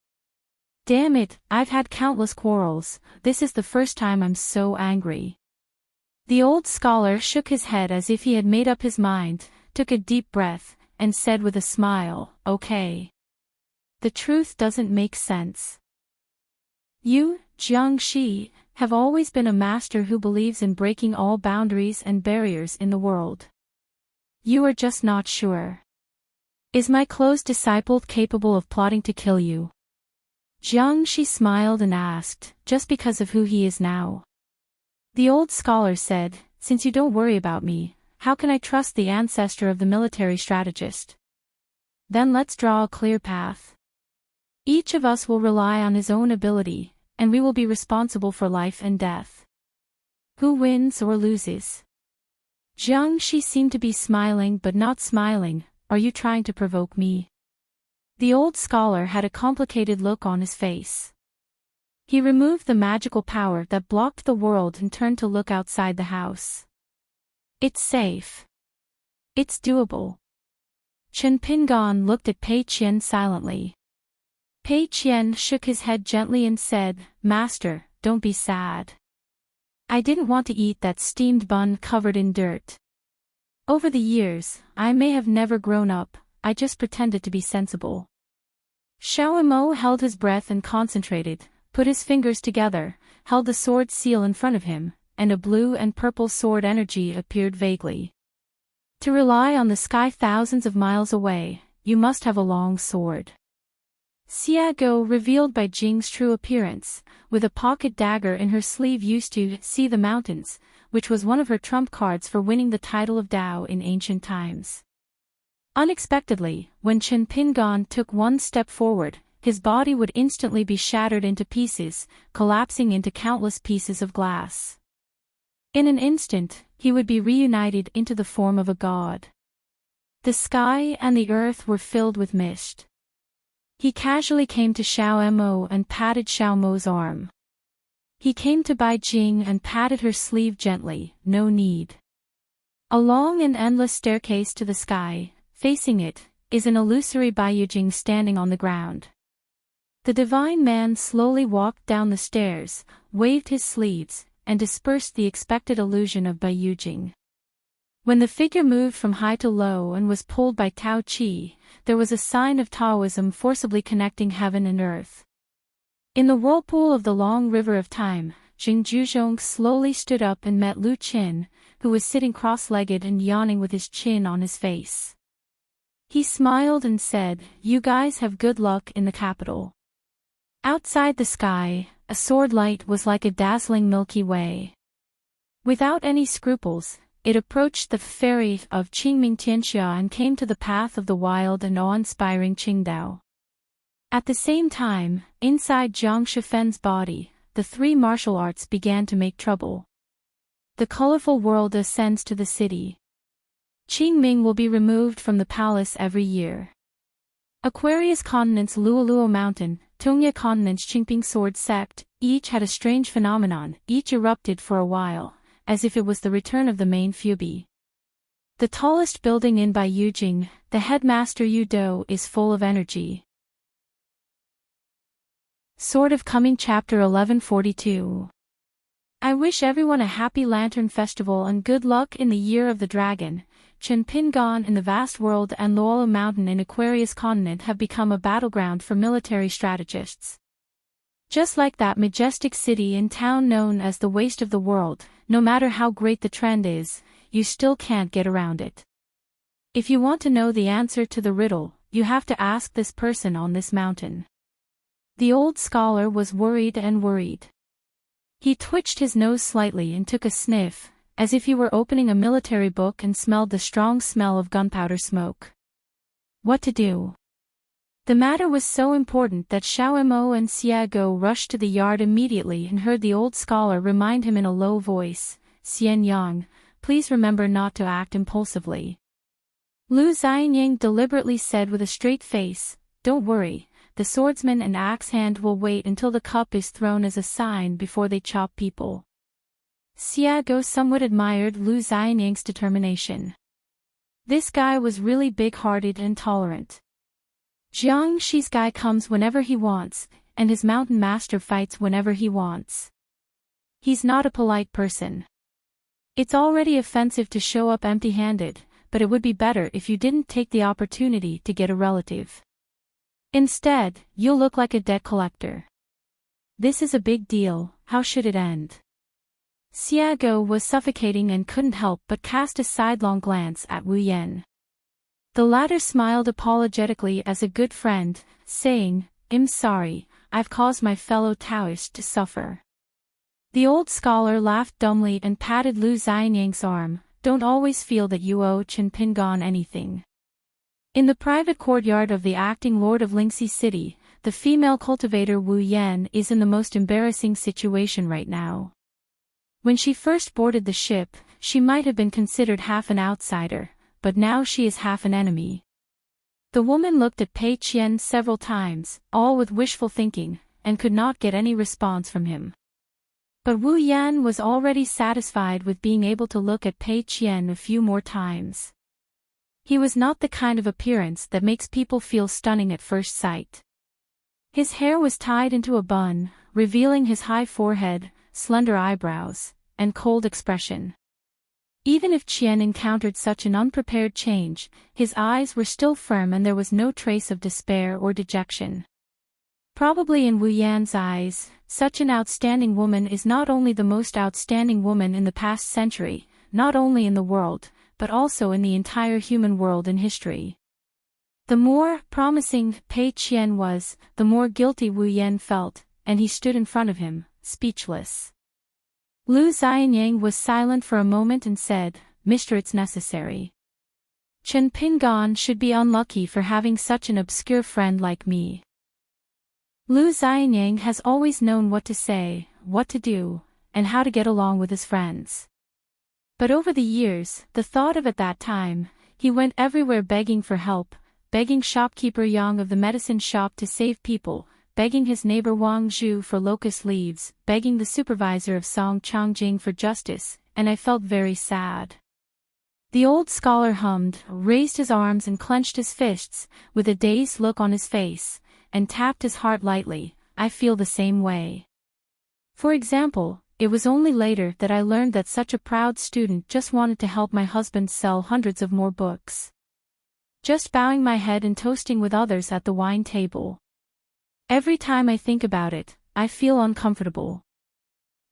Damn it, I've had countless quarrels, this is the first time I'm so angry. The old scholar shook his head as if he had made up his mind, took a deep breath, and said with a smile, Okay. The truth doesn't make sense. You, Jiangxi, have always been a master who believes in breaking all boundaries and barriers in the world. You are just not sure. Is my close disciple capable of plotting to kill you? Jiang Shi smiled and asked, just because of who he is now. The old scholar said, since you don't worry about me, how can I trust the ancestor of the military strategist? Then let's draw a clear path. Each of us will rely on his own ability, and we will be responsible for life and death. Who wins or loses? Jiang Shi seemed to be smiling but not smiling. Are you trying to provoke me? The old scholar had a complicated look on his face. He removed the magical power that blocked the world and turned to look outside the house. It's safe. It's doable. Chen Pingan looked at Pei Qian silently. Pei Qian shook his head gently and said, Master, don't be sad. I didn't want to eat that steamed bun covered in dirt. Over the years, I may have never grown up, I just pretended to be sensible. Xiao Mo held his breath and concentrated, put his fingers together, held the sword seal in front of him, and a blue and purple sword energy appeared vaguely. To rely on the sky thousands of miles away, you must have a long sword. Xiago revealed by Jing's true appearance, with a pocket dagger in her sleeve used to see the mountains, which was one of her trump cards for winning the title of Dao in ancient times. Unexpectedly, when Chen Pingan took one step forward, his body would instantly be shattered into pieces, collapsing into countless pieces of glass. In an instant, he would be reunited into the form of a god. The sky and the earth were filled with mist. He casually came to Xiao Mo and patted Xiao Mo's arm. He came to Bai Jing and patted her sleeve gently, no need. A long and endless staircase to the sky, facing it, is an illusory Bai Jing standing on the ground. The divine man slowly walked down the stairs, waved his sleeves, and dispersed the expected illusion of Bai Jing. When the figure moved from high to low and was pulled by Tao Qi, there was a sign of Taoism forcibly connecting heaven and earth. In the whirlpool of the long river of time, Jing Juzhong slowly stood up and met Lu Qin, who was sitting cross-legged and yawning with his chin on his face. He smiled and said, You guys have good luck in the capital. Outside the sky, a sword light was like a dazzling Milky Way. Without any scruples, it approached the ferry of Qingming Tianxia and came to the path of the wild and awe-inspiring Qingdao. At the same time, inside Jiang Shifen's body, the three martial arts began to make trouble. The colorful world ascends to the city. Qingming will be removed from the palace every year. Aquarius Continent's Luoluo Mountain, Tongya Continent's Qingping Sword Sect, each had a strange phenomenon, each erupted for a while, as if it was the return of the main Fubi. The tallest building in Baiyujing, the headmaster Yu Do, is full of energy. Sword of Coming Chapter 1142. I wish everyone a happy Lantern Festival and good luck in the Year of the Dragon. Chen Pingan in the vast world and Luoluo Mountain in Aquarius Continent have become a battleground for military strategists. Just like that majestic city and town known as the waste of the world, no matter how great the trend is, you still can't get around it. If you want to know the answer to the riddle, you have to ask this person on this mountain. The old scholar was worried and worried. He twitched his nose slightly and took a sniff, as if he were opening a military book and smelled the strong smell of gunpowder smoke. What to do? The matter was so important that Xiao Mo and Xiago rushed to the yard immediately and heard the old scholar remind him in a low voice, Xian Yang, please remember not to act impulsively. Lu Xianying deliberately said with a straight face, don't worry, the swordsman and axe hand will wait until the cup is thrown as a sign before they chop people. Xiago somewhat admired Lu Xianying's determination. This guy was really big-hearted and tolerant. Jiang Shi's guy comes whenever he wants, and his mountain master fights whenever he wants. He's not a polite person. It's already offensive to show up empty-handed, but it would be better if you didn't take the opportunity to get a relative. Instead, you'll look like a debt collector. This is a big deal, how should it end? Xiago was suffocating and couldn't help but cast a sidelong glance at Wu Yan. The latter smiled apologetically as a good friend, saying, "I'm sorry, I've caused my fellow Taoist to suffer." The old scholar laughed dumbly and patted Lu Xianyang's arm. "Don't always feel that you owe Chen Pingon anything." In the private courtyard of the acting lord of Lingxi City, the female cultivator Wu Yan is in the most embarrassing situation right now. When she first boarded the ship, she might have been considered half an outsider, but now she is half an enemy. The woman looked at Pei Qian several times, all with wishful thinking, and could not get any response from him. But Wu Yan was already satisfied with being able to look at Pei Qian a few more times. He was not the kind of appearance that makes people feel stunning at first sight. His hair was tied into a bun, revealing his high forehead, slender eyebrows, and cold expression. Even if Qian encountered such an unprepared change, his eyes were still firm and there was no trace of despair or dejection. Probably in Wu Yan's eyes, such an outstanding woman is not only the most outstanding woman in the past century, not only in the world, but also in the entire human world in history. The more promising Pei Qian was, the more guilty Wu Yan felt, and he stood in front of him, speechless. Lu Xianyang was silent for a moment and said, "Mister, it's necessary. Chen Pingon should be unlucky for having such an obscure friend like me." Lu Xianyang has always known what to say, what to do, and how to get along with his friends. But over the years, the thought of at that time, he went everywhere begging for help, begging shopkeeper Yang of the medicine shop to save people, begging his neighbor Wang Zhu for locust leaves, begging the supervisor of Song Changjing for justice, and I felt very sad. The old scholar hummed, raised his arms and clenched his fists, with a dazed look on his face, and tapped his heart lightly. "I feel the same way." For example, it was only later that I learned that such a proud student just wanted to help my husband sell hundreds of more books. Just bowing my head and toasting with others at the wine table. Every time I think about it, I feel uncomfortable.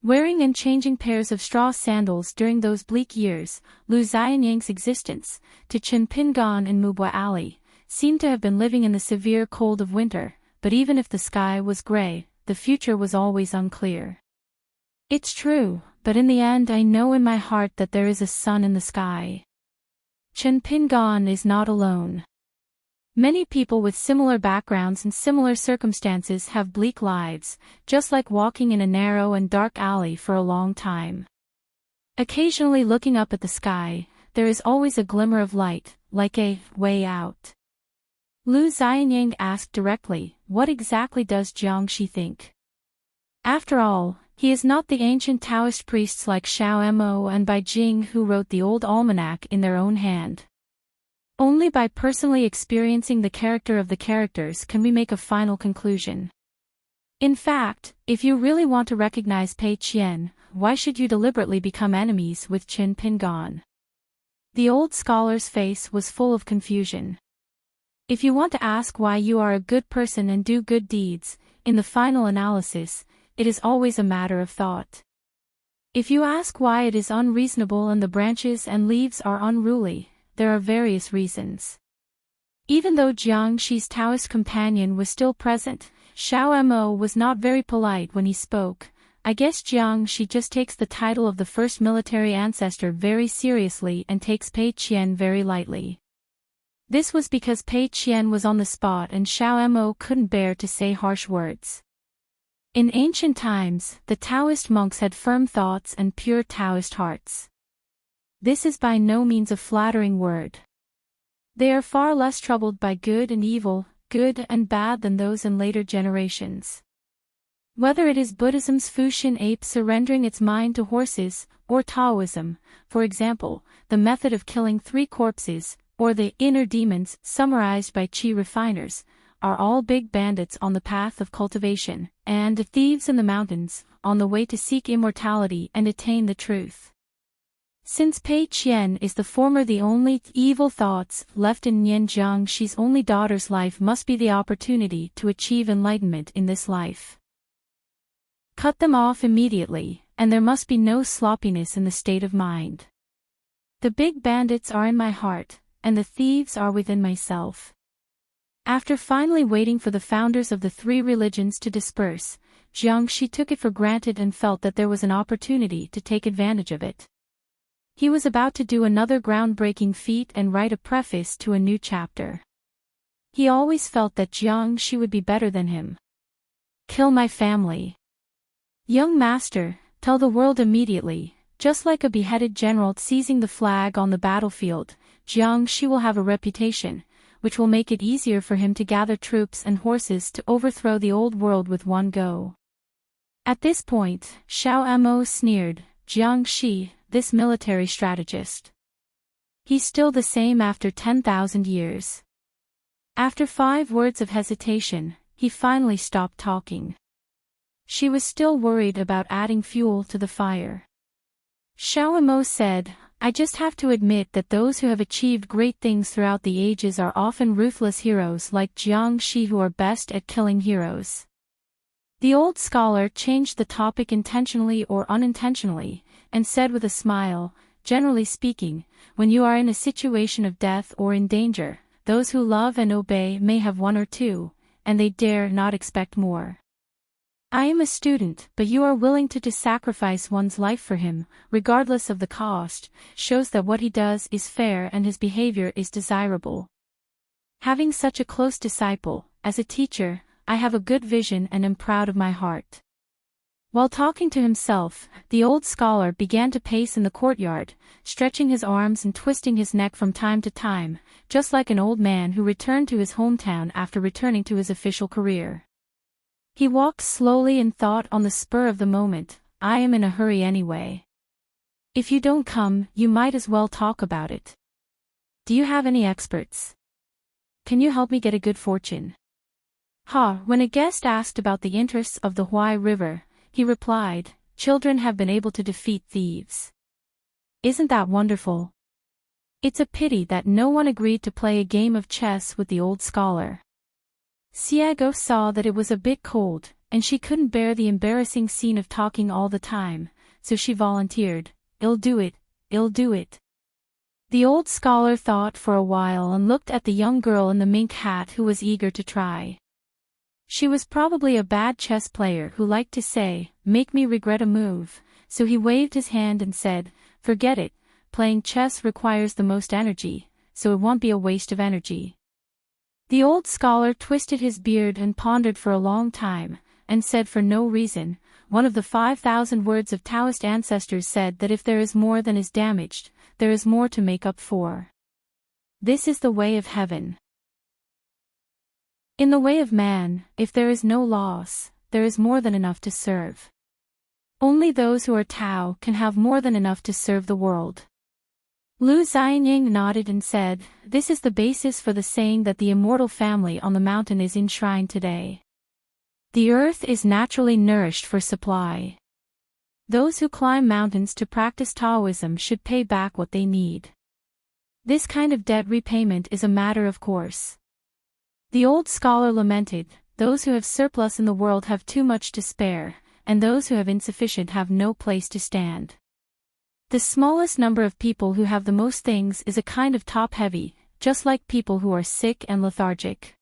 Wearing and changing pairs of straw sandals during those bleak years, Lu Xianyang's existence, to Chen Pingon in Mubwa Alley, seemed to have been living in the severe cold of winter, but even if the sky was gray, the future was always unclear. It's true, but in the end I know in my heart that there is a sun in the sky. Chen Pingon is not alone. Many people with similar backgrounds and similar circumstances have bleak lives, just like walking in a narrow and dark alley for a long time. Occasionally looking up at the sky, there is always a glimmer of light, like a way out. Lu Xianyang asked directly, "What exactly does Jiangxi think?" After all, he is not the ancient Taoist priests like Xiao Mo and Bai Jing who wrote the old almanac in their own hand. Only by personally experiencing the character of the characters can we make a final conclusion. In fact, if you really want to recognize Pei Qian, why should you deliberately become enemies with Chen Pingon? The old scholar's face was full of confusion. If you want to ask why you are a good person and do good deeds, in the final analysis, it is always a matter of thought. If you ask why it is unreasonable and the branches and leaves are unruly, there are various reasons. Even though Jiangxi's Taoist companion was still present, Xiao Mo was not very polite when he spoke. I guess Jiangxi just takes the title of the first military ancestor very seriously and takes Pei Qian very lightly. This was because Pei Qian was on the spot and Xiao Mo couldn't bear to say harsh words. In ancient times, the Taoist monks had firm thoughts and pure Taoist hearts. This is by no means a flattering word. They are far less troubled by good and evil, good and bad than those in later generations. Whether it is Buddhism's Fuxian ape surrendering its mind to horses, or Taoism, for example, the method of killing 3 corpses, or the inner demons summarized by Qi refiners, are all big bandits on the path of cultivation, and thieves in the mountains, on the way to seek immortality and attain the truth. Since Pei Qian is the former the only evil thoughts left in Nian Jiangxi's only daughter's life must be the opportunity to achieve enlightenment in this life. Cut them off immediately, and there must be no sloppiness in the state of mind. The big bandits are in my heart, and the thieves are within myself. After finally waiting for the founders of the three religions to disperse, Jiangxi took it for granted and felt that there was an opportunity to take advantage of it. He was about to do another groundbreaking feat and write a preface to a new chapter. He always felt that Jiangxi would be better than him. Kill my family. Young master, tell the world immediately, just like a beheaded general seizing the flag on the battlefield, Jiangxi will have a reputation, which will make it easier for him to gather troops and horses to overthrow the old world with one go. At this point, Xiao Mo sneered, Jiangxi, this military strategist. He's still the same after 10,000 years. After 5 words of hesitation, he finally stopped talking. She was still worried about adding fuel to the fire. Xiao Mo said, I just have to admit that those who have achieved great things throughout the ages are often ruthless heroes like Jiangxi who are best at killing heroes. The old scholar changed the topic intentionally or unintentionally, and said with a smile, generally speaking, when you are in a situation of death or in danger, those who love and obey may have 1 or 2, and they dare not expect more. I am a student, but you are willing to sacrifice one's life for him, regardless of the cost, shows that what he does is fair and his behavior is desirable. Having such a close disciple, as a teacher, I have a good vision and am proud of my heart. While talking to himself, the old scholar began to pace in the courtyard, stretching his arms and twisting his neck from time to time, just like an old man who returned to his hometown after returning to his official career. He walked slowly and thought on the spur of the moment, I am in a hurry anyway. If you don't come, you might as well talk about it. Do you have any experts? Can you help me get a good fortune? When a guest asked about the interests of the Huai River, he replied, children have been able to defeat thieves. Isn't that wonderful? It's a pity that no one agreed to play a game of chess with the old scholar. Xiago saw that it was a bit cold, and she couldn't bear the embarrassing scene of talking all the time, so she volunteered, I'll do it. The old scholar thought for a while and looked at the young girl in the mink hat who was eager to try. She was probably a bad chess player who liked to say, make me regret a move, so he waved his hand and said, forget it, playing chess requires the most energy, so it won't be a waste of energy. The old scholar twisted his beard and pondered for a long time, and said for no reason, one of the 5,000 words of Taoist ancestors said that if there is more than is damaged, there is more to make up for. This is the way of heaven. In the way of man, if there is no loss, there is more than enough to serve. Only those who are Tao can have more than enough to serve the world. Lu Xianying nodded and said, this is the basis for the saying that the immortal family on the mountain is enshrined today. The earth is naturally nourished for supply. Those who climb mountains to practice Taoism should pay back what they need. This kind of debt repayment is a matter of course. The old scholar lamented, those who have surplus in the world have too much to spare, and those who have insufficient have no place to stand. The smallest number of people who have the most things is a kind of top-heavy, just like people who are sick and lethargic.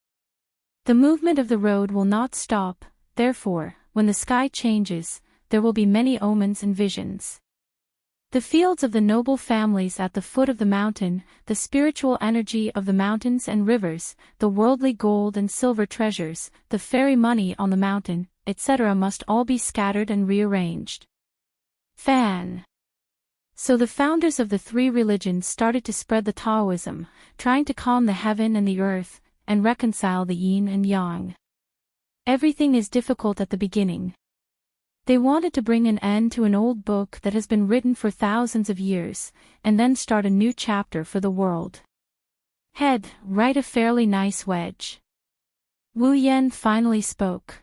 The movement of the road will not stop, therefore, when the sky changes, there will be many omens and visions. The fields of the noble families at the foot of the mountain, the spiritual energy of the mountains and rivers, the worldly gold and silver treasures, the fairy money on the mountain, etc. must all be scattered and rearranged. Fan. So the founders of the three religions started to spread the Taoism, trying to calm the heaven and the earth, and reconcile the yin and yang. Everything is difficult at the beginning. They wanted to bring an end to an old book that has been written for thousands of years, and then start a new chapter for the world. Head, write a fairly nice wedge. Wu Yan finally spoke.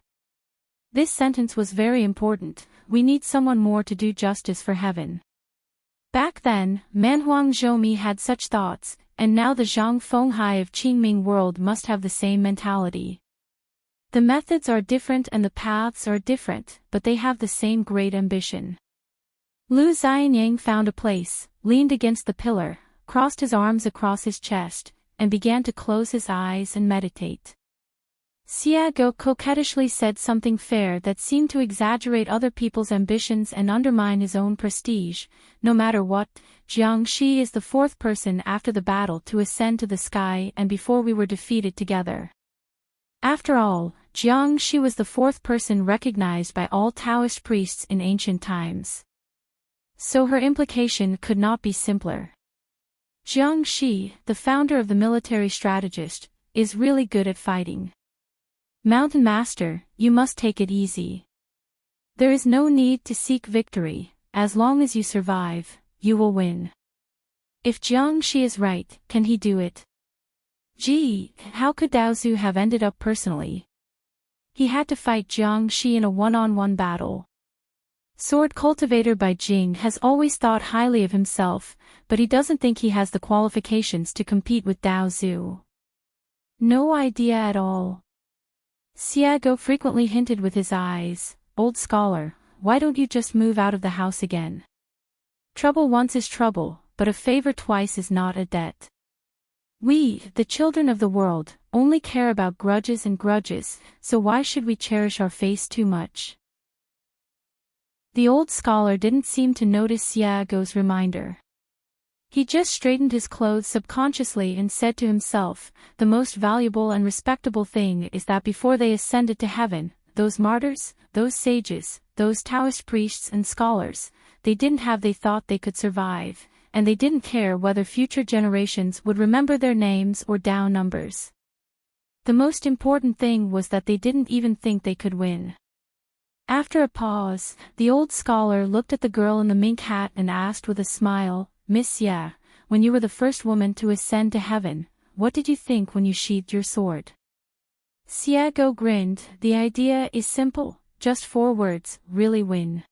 This sentence was very important, we need someone more to do justice for heaven. Back then, Manhuang Zhoumi had such thoughts, and now the Zhang Fenghai of Qingming world must have the same mentality. The methods are different and the paths are different, but they have the same great ambition. Lu Xianyang found a place, leaned against the pillar, crossed his arms across his chest, and began to close his eyes and meditate. Xia Go coquettishly said something fair that seemed to exaggerate other people's ambitions and undermine his own prestige. No matter what, Jiang Shi is the fourth person after the battle to ascend to the sky and before we were defeated together. After all, Jiang Shi was the fourth person recognized by all Taoist priests in ancient times. So her implication could not be simpler. Jiang Shi, the founder of the military strategist, is really good at fighting. Mountain Master, you must take it easy. There is no need to seek victory. As long as you survive, you will win. If Jiang Shi is right, can he do it? Gee, how could Dao Zhu have ended up personally? He had to fight Jiang Shi in a one-on-one battle. Sword cultivator Bai Jing has always thought highly of himself, but he doesn't think he has the qualifications to compete with Dao Zhu. No idea at all. Xia Go frequently hinted with his eyes, "Old scholar, why don't you just move out of the house again? Trouble once is trouble, but a favor twice is not a debt. We, the children of the world, only care about grudges and grudges, so why should we cherish our face too much?" The old scholar didn't seem to notice Xia Go's reminder. He just straightened his clothes subconsciously and said to himself, "The most valuable and respectable thing is that before they ascended to heaven, those martyrs, those sages, those Taoist priests and scholars, they didn't have they thought they could survive, and they didn't care whether future generations would remember their names or Dao numbers. The most important thing was that they didn't even think they could win." After a pause, the old scholar looked at the girl in the mink hat and asked with a smile, "Miss Xia, when you were the first woman to ascend to heaven, what did you think when you sheathed your sword?" Xia Go grinned. "The idea is simple, just 4 words, really win."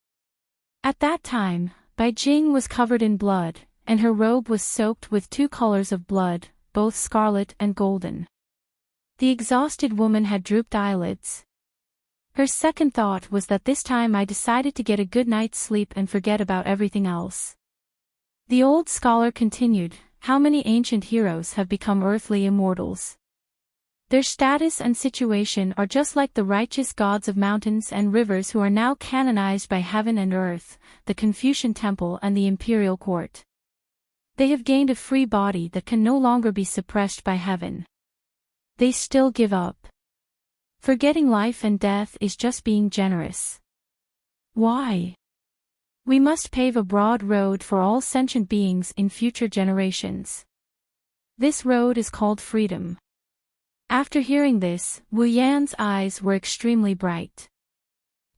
At that time, Bai Jing was covered in blood, and her robe was soaked with 2 colors of blood, both scarlet and golden. The exhausted woman had drooped eyelids. Her second thought was that this time I decided to get a good night's sleep and forget about everything else. The old scholar continued, "How many ancient heroes have become earthly immortals? Their status and situation are just like the righteous gods of mountains and rivers who are now canonized by heaven and earth, the Confucian temple and the imperial court. They have gained a free body that can no longer be suppressed by heaven. They still give up. Forgetting life and death is just being generous. Why? We must pave a broad road for all sentient beings in future generations. This road is called freedom." After hearing this, Wu Yan's eyes were extremely bright.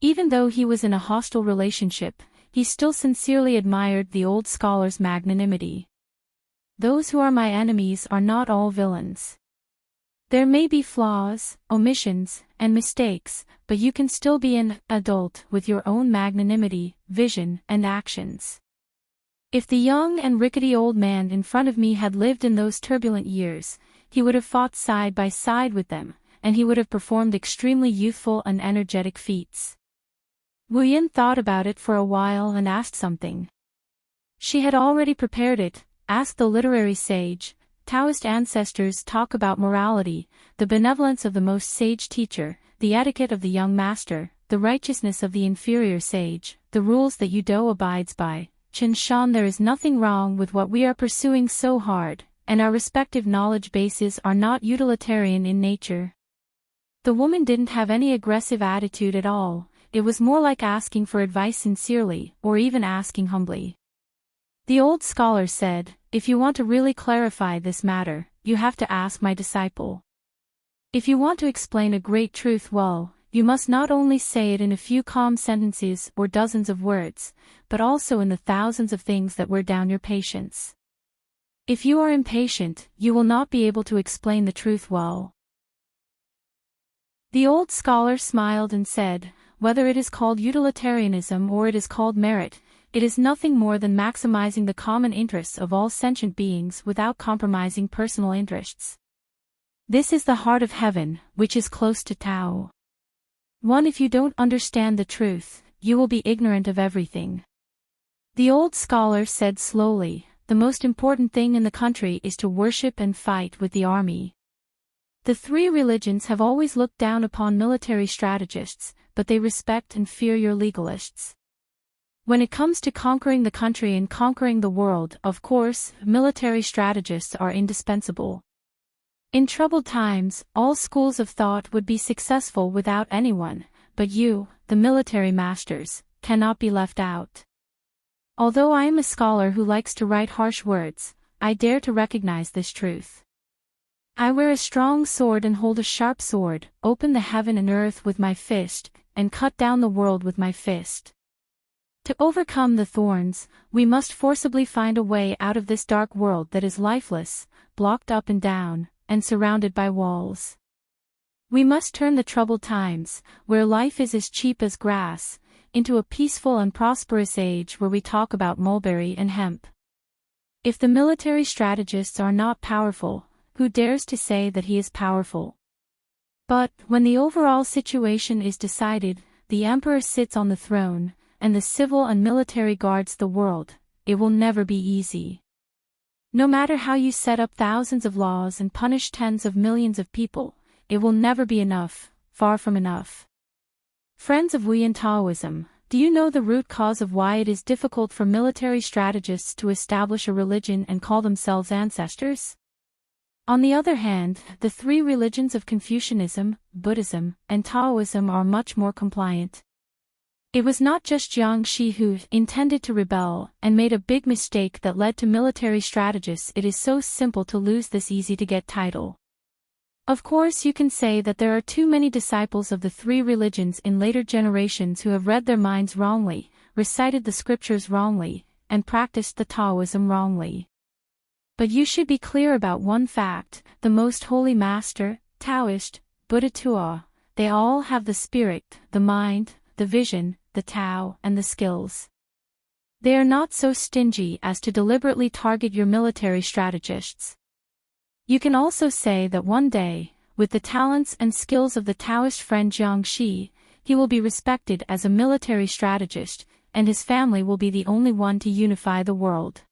Even though he was in a hostile relationship, he still sincerely admired the old scholar's magnanimity. "Those who are my enemies are not all villains. There may be flaws, omissions, and mistakes, but you can still be an adult with your own magnanimity, vision, and actions." If the young and rickety old man in front of me had lived in those turbulent years, he would have fought side by side with them, and he would have performed extremely youthful and energetic feats. Wu Yan thought about it for a while and asked something. She had already prepared it. Asked the literary sage. Taoist ancestors talk about morality, the benevolence of the most sage teacher, the etiquette of the young master, the righteousness of the inferior sage, the rules that Yudo abides by. Chen Shan, there is nothing wrong with what we are pursuing so hard, and our respective knowledge bases are not utilitarian in nature. The woman didn't have any aggressive attitude at all, it was more like asking for advice sincerely, or even asking humbly. The old scholar said, "If you want to really clarify this matter, you have to ask my disciple. If you want to explain a great truth well, you must not only say it in a few calm sentences or dozens of words, but also in the thousands of things that wear down your patience. If you are impatient, you will not be able to explain the truth well." The old scholar smiled and said, "Whether it is called utilitarianism or it is called merit, it is nothing more than maximizing the common interests of all sentient beings without compromising personal interests. This is the heart of heaven, which is close to Tao. 1. If you don't understand the truth, you will be ignorant of everything. The old scholar said slowly, the most important thing in the country is to worship and fight with the army. The three religions have always looked down upon military strategists, but they respect and fear your legalists. When it comes to conquering the country and conquering the world, of course, military strategists are indispensable. In troubled times, all schools of thought would be successful without anyone, but you, the military masters, cannot be left out. Although I am a scholar who likes to write harsh words, I dare to recognize this truth. I wear a strong sword and hold a sharp sword, open the heaven and earth with my fist, and cut down the world with my fist. To overcome the thorns, we must forcibly find a way out of this dark world that is lifeless, blocked up and down, and surrounded by walls. We must turn the troubled times, where life is as cheap as grass, into a peaceful and prosperous age where we talk about mulberry and hemp. If the military strategists are not powerful, who dares to say that he is powerful? But, when the overall situation is decided, the emperor sits on the throne, and the civil and military guards the world, it will never be easy. No matter how you set up thousands of laws and punish tens of millions of people, it will never be enough, far from enough. Friends of Wuyan Taoism, do you know the root cause of why it is difficult for military strategists to establish a religion and call themselves ancestors? On the other hand, the three religions of Confucianism, Buddhism, and Taoism are much more compliant. It was not just Jiang Shi who intended to rebel and made a big mistake that led to military strategists. It is so simple to lose this easy-to-get title. Of course, you can say that there are too many disciples of the three religions in later generations who have read their minds wrongly, recited the scriptures wrongly, and practiced the Taoism wrongly. But you should be clear about one fact: the most holy master, Taoist, Buddha Tua, they all have the spirit, the mind, the vision, the Tao, and the skills. They are not so stingy as to deliberately target your military strategists. You can also say that one day, with the talents and skills of the Taoist friend Jiang Shi, he will be respected as a military strategist, and his family will be the only one to unify the world.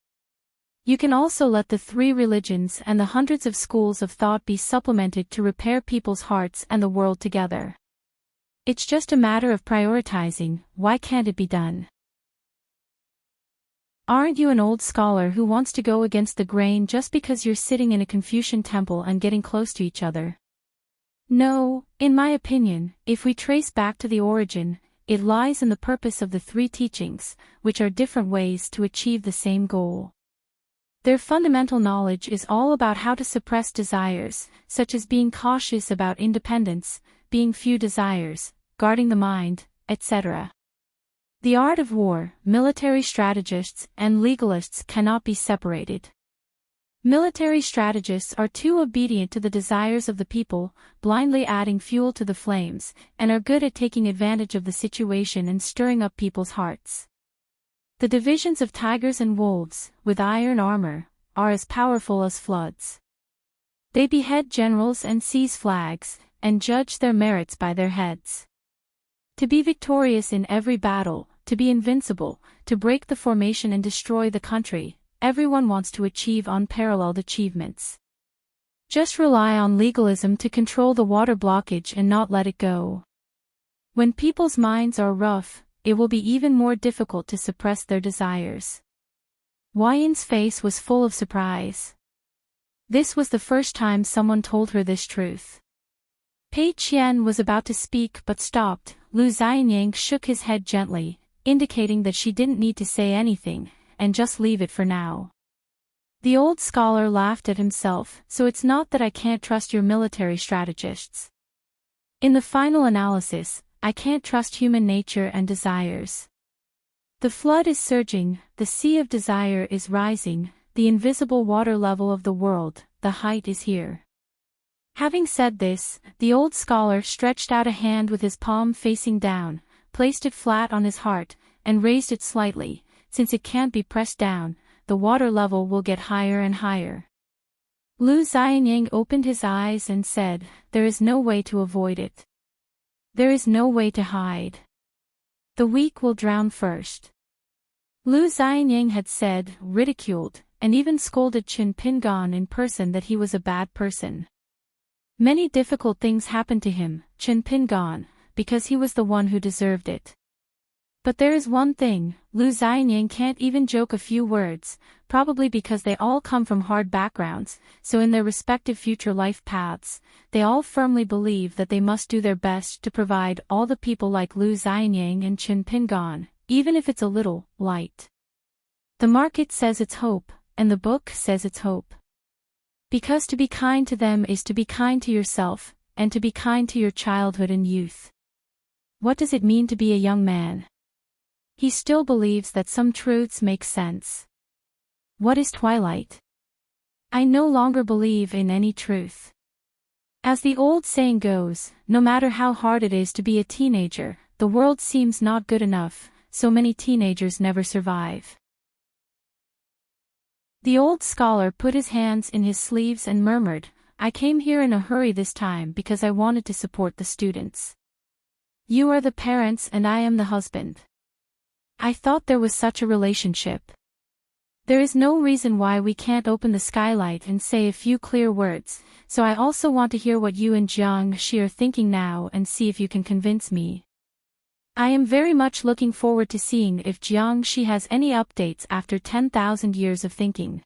You can also let the three religions and the hundreds of schools of thought be supplemented to repair people's hearts and the world together. It's just a matter of prioritizing. Why can't it be done? Aren't you an old scholar who wants to go against the grain just because you're sitting in a Confucian temple and getting close to each other? No, in my opinion, if we trace back to the origin, it lies in the purpose of the three teachings, which are different ways to achieve the same goal. Their fundamental knowledge is all about how to suppress desires, such as being cautious about independence, being few desires, guarding the mind, etc. The art of war, military strategists, and legalists cannot be separated. Military strategists are too obedient to the desires of the people, blindly adding fuel to the flames, and are good at taking advantage of the situation and stirring up people's hearts. The divisions of tigers and wolves, with iron armor, are as powerful as floods. They behead generals and seize flags, and judge their merits by their heads. To be victorious in every battle, to be invincible, to break the formation and destroy the country, everyone wants to achieve unparalleled achievements. Just rely on legalism to control the water blockage and not let it go. When people's minds are rough, it will be even more difficult to suppress their desires. Huayan's face was full of surprise. This was the first time someone told her this truth. Pei Qian was about to speak but stopped. Lu Xianyang shook his head gently, indicating that she didn't need to say anything, and just leave it for now. The old scholar laughed at himself. So it's not that I can't trust your military strategists. In the final analysis, I can't trust human nature and desires. The flood is surging, the sea of desire is rising, the invisible water level of the world, the height is here. Having said this, the old scholar stretched out a hand with his palm facing down, placed it flat on his heart, and raised it slightly. Since it can't be pressed down, the water level will get higher and higher. Lu Xianying opened his eyes and said, "There is no way to avoid it. There is no way to hide. The weak will drown first." Lu Xianying had said, ridiculed, and even scolded Qin Pingan in person that he was a bad person. Many difficult things happened to him, Qin Pingan, because he was the one who deserved it. But there is one thing, Lu Xianying can't even joke a few words, probably because they all come from hard backgrounds, so in their respective future life paths, they all firmly believe that they must do their best to provide all the people like Lu Xianying and Qin Pingan, even if it's a little, light. The market says it's hope, and the book says it's hope. Because to be kind to them is to be kind to yourself, and to be kind to your childhood and youth. What does it mean to be a young man? He still believes that some truths make sense. What is twilight? I no longer believe in any truth. As the old saying goes, no matter how hard it is to be a teenager, the world seems not good enough, so many teenagers never survive. The old scholar put his hands in his sleeves and murmured, "I came here in a hurry this time because I wanted to support the students. You are the parents and I am the husband. I thought there was such a relationship. There is no reason why we can't open the skylight and say a few clear words, so I also want to hear what you and Jiang Shi are thinking now and see if you can convince me. I am very much looking forward to seeing if Jiang Shi has any updates after 10,000 years of thinking.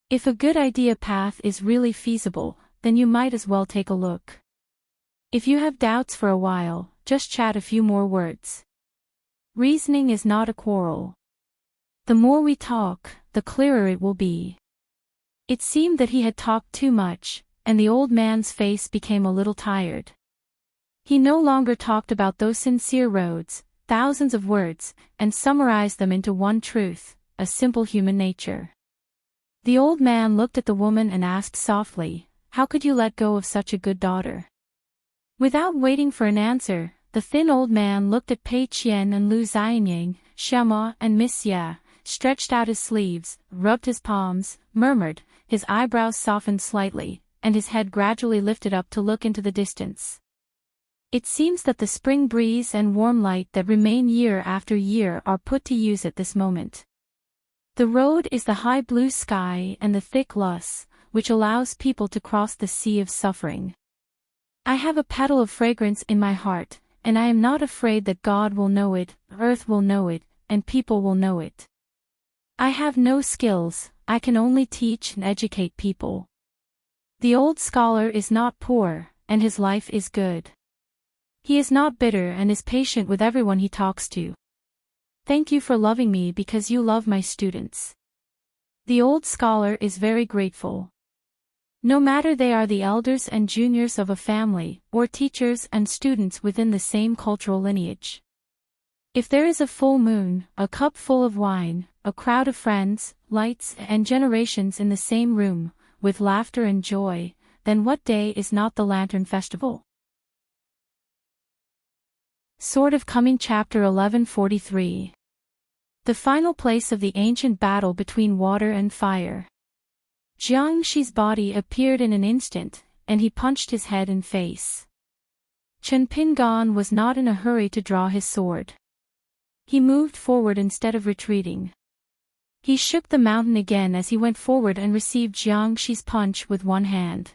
If a good idea path is really feasible, then you might as well take a look. If you have doubts for a while, just chat a few more words. Reasoning is not a quarrel. The more we talk, the clearer it will be." It seemed that he had talked too much, and the old man's face became a little tired. He no longer talked about those sincere roads, thousands of words, and summarized them into one truth, a simple human nature. The old man looked at the woman and asked softly, "How could you let go of such a good daughter?" Without waiting for an answer, the thin old man looked at Pei Qian and Lu Xianying, Xiaoma and Miss Xia, stretched out his sleeves, rubbed his palms, murmured, his eyebrows softened slightly, and his head gradually lifted up to look into the distance. It seems that the spring breeze and warm light that remain year after year are put to use at this moment. The road is the high blue sky and the thick lush, which allows people to cross the sea of suffering. I have a petal of fragrance in my heart, and I am not afraid that God will know it, earth will know it, and people will know it. I have no skills, I can only teach and educate people. The old scholar is not poor, and his life is good. He is not bitter and is patient with everyone he talks to. Thank you for loving me because you love my students. The old scholar is very grateful. No matter they are the elders and juniors of a family, or teachers and students within the same cultural lineage. If there is a full moon, a cup full of wine, a crowd of friends, lights and generations in the same room, with laughter and joy, then what day is not the Lantern Festival? Sword of Coming Chapter 1143. The final place of the ancient battle between water and fire. Jiang Shi's body appeared in an instant, and he punched his head and face. Qin Pingan was not in a hurry to draw his sword. He moved forward instead of retreating. He shook the mountain again as he went forward and received Jiang Shi's punch with one hand.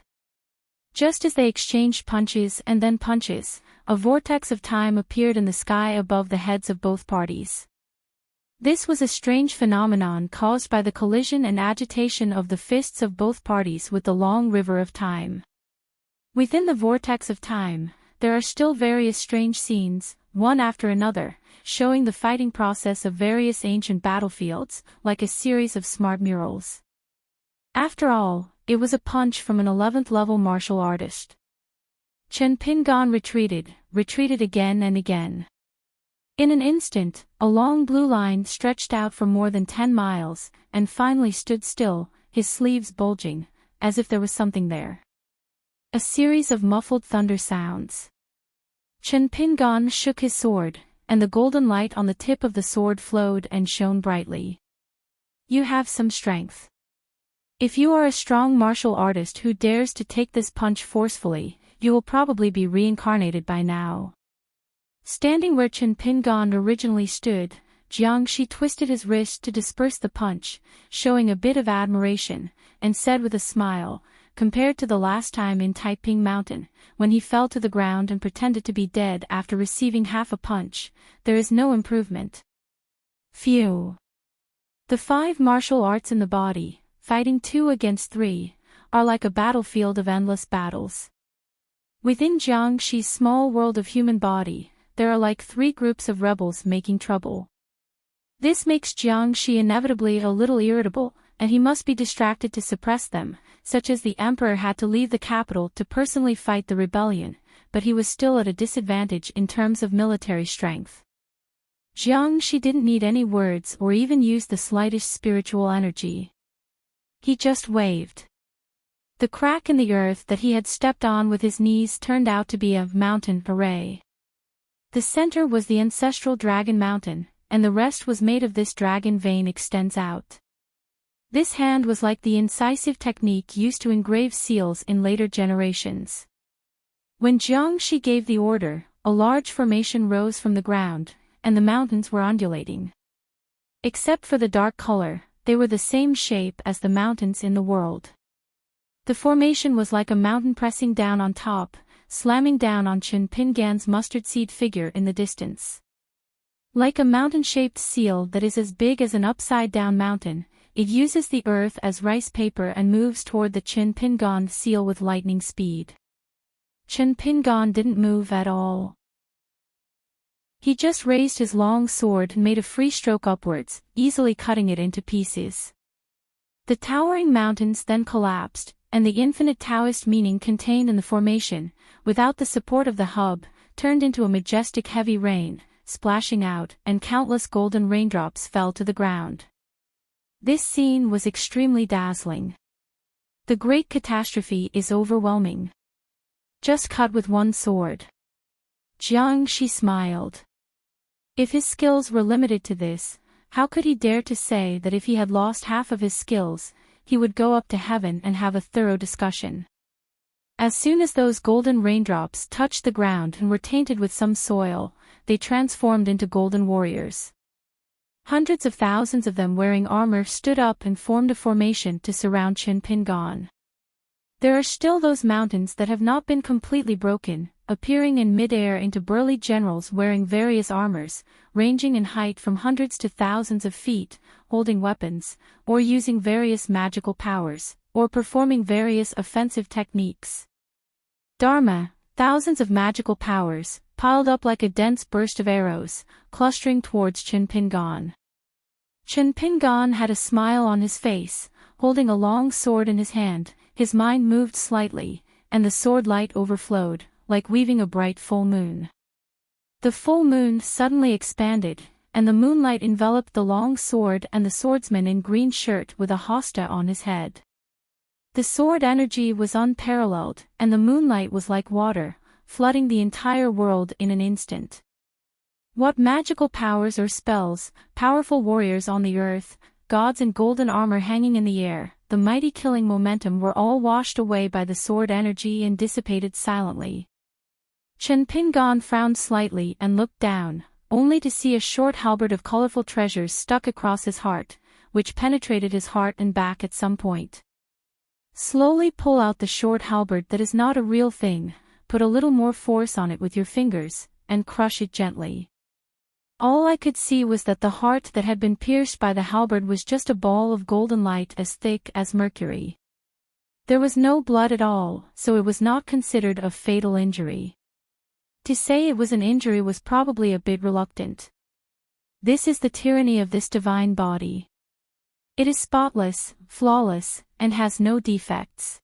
Just as they exchanged punches and then punches, a vortex of time appeared in the sky above the heads of both parties. This was a strange phenomenon caused by the collision and agitation of the fists of both parties with the long river of time. Within the vortex of time, there are still various strange scenes, one after another, showing the fighting process of various ancient battlefields, like a series of smart murals. After all, it was a punch from an 11th level martial artist. Qin Pingan retreated again and again. In an instant, a long blue line stretched out for more than 10 miles, and finally stood still, his sleeves bulging, as if there was something there. A series of muffled thunder sounds. Qin Pingan shook his sword, and the golden light on the tip of the sword flowed and shone brightly. You have some strength. If you are a strong martial artist who dares to take this punch forcefully, you will probably be reincarnated by now. Standing where Chen Pingan originally stood, Jiangxi twisted his wrist to disperse the punch, showing a bit of admiration, and said with a smile, compared to the last time in Taiping Mountain, when he fell to the ground and pretended to be dead after receiving half a punch, there is no improvement. Phew. The 5 martial arts in the body, fighting 2 against 3, are like a battlefield of endless battles. Within Jiangxi's small world of human body, there are like 3 groups of rebels making trouble. This makes Jiangxi inevitably a little irritable, and he must be distracted to suppress them, such as the emperor had to leave the capital to personally fight the rebellion, but he was still at a disadvantage in terms of military strength. Jiangxi didn't need any words or even use the slightest spiritual energy. He just waved. The crack in the earth that he had stepped on with his knees turned out to be a mountain array. The center was the ancestral dragon mountain, and the rest was made of this dragon vein extends out. This hand was like the incisive technique used to engrave seals in later generations. When Jiangxi gave the order, a large formation rose from the ground, and the mountains were undulating. Except for the dark color, they were the same shape as the mountains in the world. The formation was like a mountain pressing down on top, slamming down on Chen Pingan's mustard seed figure in the distance. Like a mountain-shaped seal that is as big as an upside-down mountain, it uses the earth as rice paper and moves toward the Chen Pingan seal with lightning speed. Chen Pingan didn't move at all. He just raised his long sword and made a free stroke upwards, easily cutting it into pieces. The towering mountains then collapsed, and the infinite Taoist meaning contained in the formation, without the support of the hub, turned into a majestic heavy rain, splashing out, and countless golden raindrops fell to the ground. This scene was extremely dazzling. The great catastrophe is overwhelming. Just cut with one sword. Jiangxi smiled. If his skills were limited to this, how could he dare to say that if he had lost half of his skills, he would go up to heaven and have a thorough discussion? As soon as those golden raindrops touched the ground and were tainted with some soil, they transformed into golden warriors. Hundreds of thousands of them wearing armor stood up and formed a formation to surround Chen Pingan. There are still those mountains that have not been completely broken, appearing in mid-air into burly generals wearing various armors, ranging in height from hundreds to thousands of feet, holding weapons, or using various magical powers, or performing various offensive techniques. Dharma, thousands of magical powers, piled up like a dense burst of arrows, clustering towards Chen Pingan. Chen Pingan had a smile on his face, holding a long sword in his hand. His mind moved slightly, and the sword light overflowed, like weaving a bright full moon. The full moon suddenly expanded, and the moonlight enveloped the long sword and the swordsman in green shirt with a hosta on his head. The sword energy was unparalleled, and the moonlight was like water, flooding the entire world in an instant. What magical powers or spells, powerful warriors on the earth, gods in golden armor hanging in the air, the mighty killing momentum were all washed away by the sword energy and dissipated silently. Chen Pingan frowned slightly and looked down, only to see a short halberd of colorful treasures stuck across his heart, which penetrated his heart and back at some point. Slowly pull out the short halberd that is not a real thing, put a little more force on it with your fingers, and crush it gently. All I could see was that the heart that had been pierced by the halberd was just a ball of golden light as thick as mercury. There was no blood at all, so it was not considered a fatal injury. To say it was an injury was probably a bit reluctant. This is the tyranny of this divine body. It is spotless, flawless, and has no defects.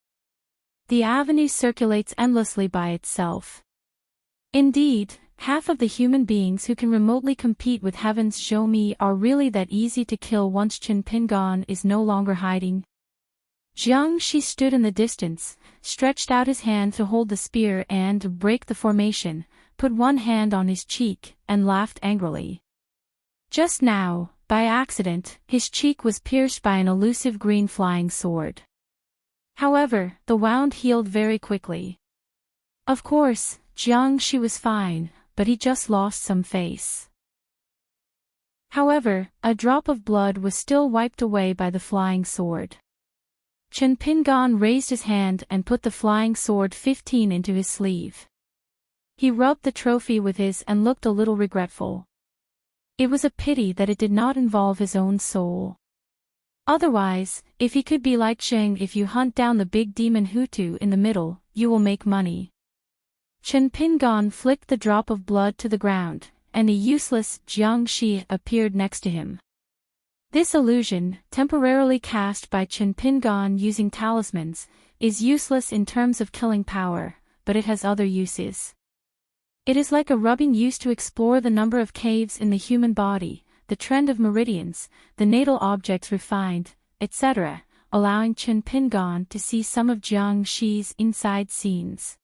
The avenue circulates endlessly by itself. Indeed, half of the human beings who can remotely compete with heaven's Zhou are really that easy to kill once Chen Pingan is no longer hiding. Jiangxi stood in the distance, stretched out his hand to hold the spear and to break the formation, put one hand on his cheek, and laughed angrily. Just now, by accident, his cheek was pierced by an elusive green flying sword. However, the wound healed very quickly. Of course, Jiangshi was fine, but he just lost some face. However, a drop of blood was still wiped away by the flying sword. Chen Pingan raised his hand and put the flying sword 15 into his sleeve. He rubbed the trophy with his and looked a little regretful. It was a pity that it did not involve his own soul. Otherwise, if he could be like Cheng, if you hunt down the big demon Hutu in the middle, you will make money. Chen Pingan flicked the drop of blood to the ground, and a useless Jiangshi appeared next to him. This illusion, temporarily cast by Chen Pingan using talismans, is useless in terms of killing power, but it has other uses. It is like a rubbing used to explore the number of caves in the human body, the trend of meridians, the natal objects refined, etc., allowing Chen Pingan to see some of Jiangshi's inside scenes.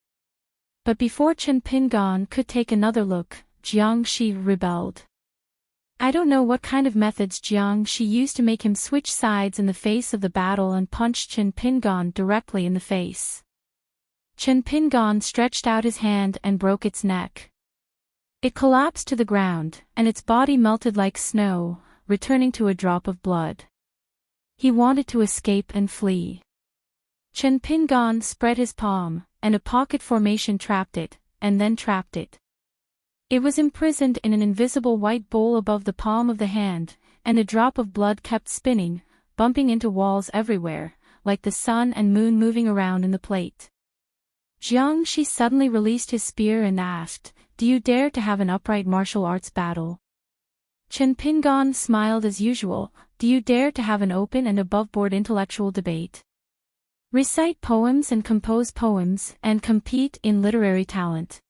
But before Chen Pingan could take another look, Jiangshi rebelled. I don't know what kind of methods Jiangshi used to make him switch sides in the face of the battle and punch Chen Pingan directly in the face. Chen Pingan stretched out his hand and broke its neck. It collapsed to the ground, and its body melted like snow, returning to a drop of blood. He wanted to escape and flee. Chen Pingan spread his palm, and a pocket formation trapped it, and then trapped it. It was imprisoned in an invisible white bowl above the palm of the hand, and a drop of blood kept spinning, bumping into walls everywhere, like the sun and moon moving around in the plate. Jiangshi suddenly released his spear and asked, "Do you dare to have an upright martial arts battle?" Chen Pingan smiled as usual, "Do you dare to have an open and above-board intellectual debate? Recite poems and compose poems and compete in literary talent."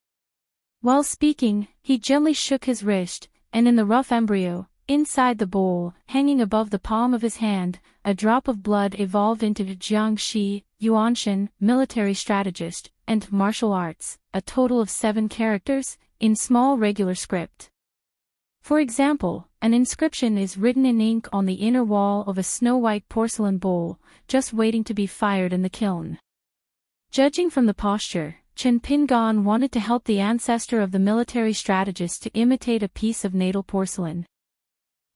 While speaking, he gently shook his wrist, and in the rough embryo, inside the bowl, hanging above the palm of his hand, a drop of blood evolved into Jiangshi, Yuanshan, military strategist, and martial arts, a total of 7 characters, in small regular script. For example, an inscription is written in ink on the inner wall of a snow-white porcelain bowl, just waiting to be fired in the kiln. Judging from the posture, Chen Pingan wanted to help the ancestor of the military strategist to imitate a piece of natal porcelain.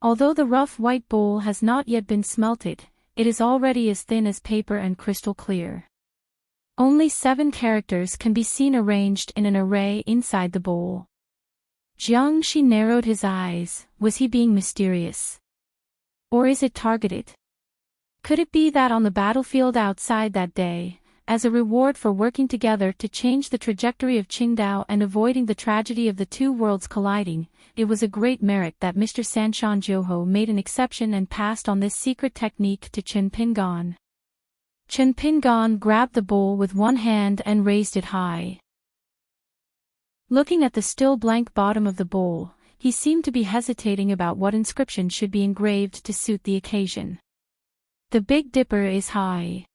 Although the rough white bowl has not yet been smelted, it is already as thin as paper and crystal clear. Only 7 characters can be seen arranged in an array inside the bowl. Jiangshi narrowed his eyes. Was he being mysterious? Or is it targeted? Could it be that on the battlefield outside that day, as a reward for working together to change the trajectory of Qingdao and avoiding the tragedy of the 2 worlds colliding, it was a great merit that Mr. Sanshan Joho made an exception and passed on this secret technique to Chen Pingan. Chen Pingan grabbed the bowl with one hand and raised it high. Looking at the still blank bottom of the bowl, he seemed to be hesitating about what inscription should be engraved to suit the occasion. "The Big Dipper is high."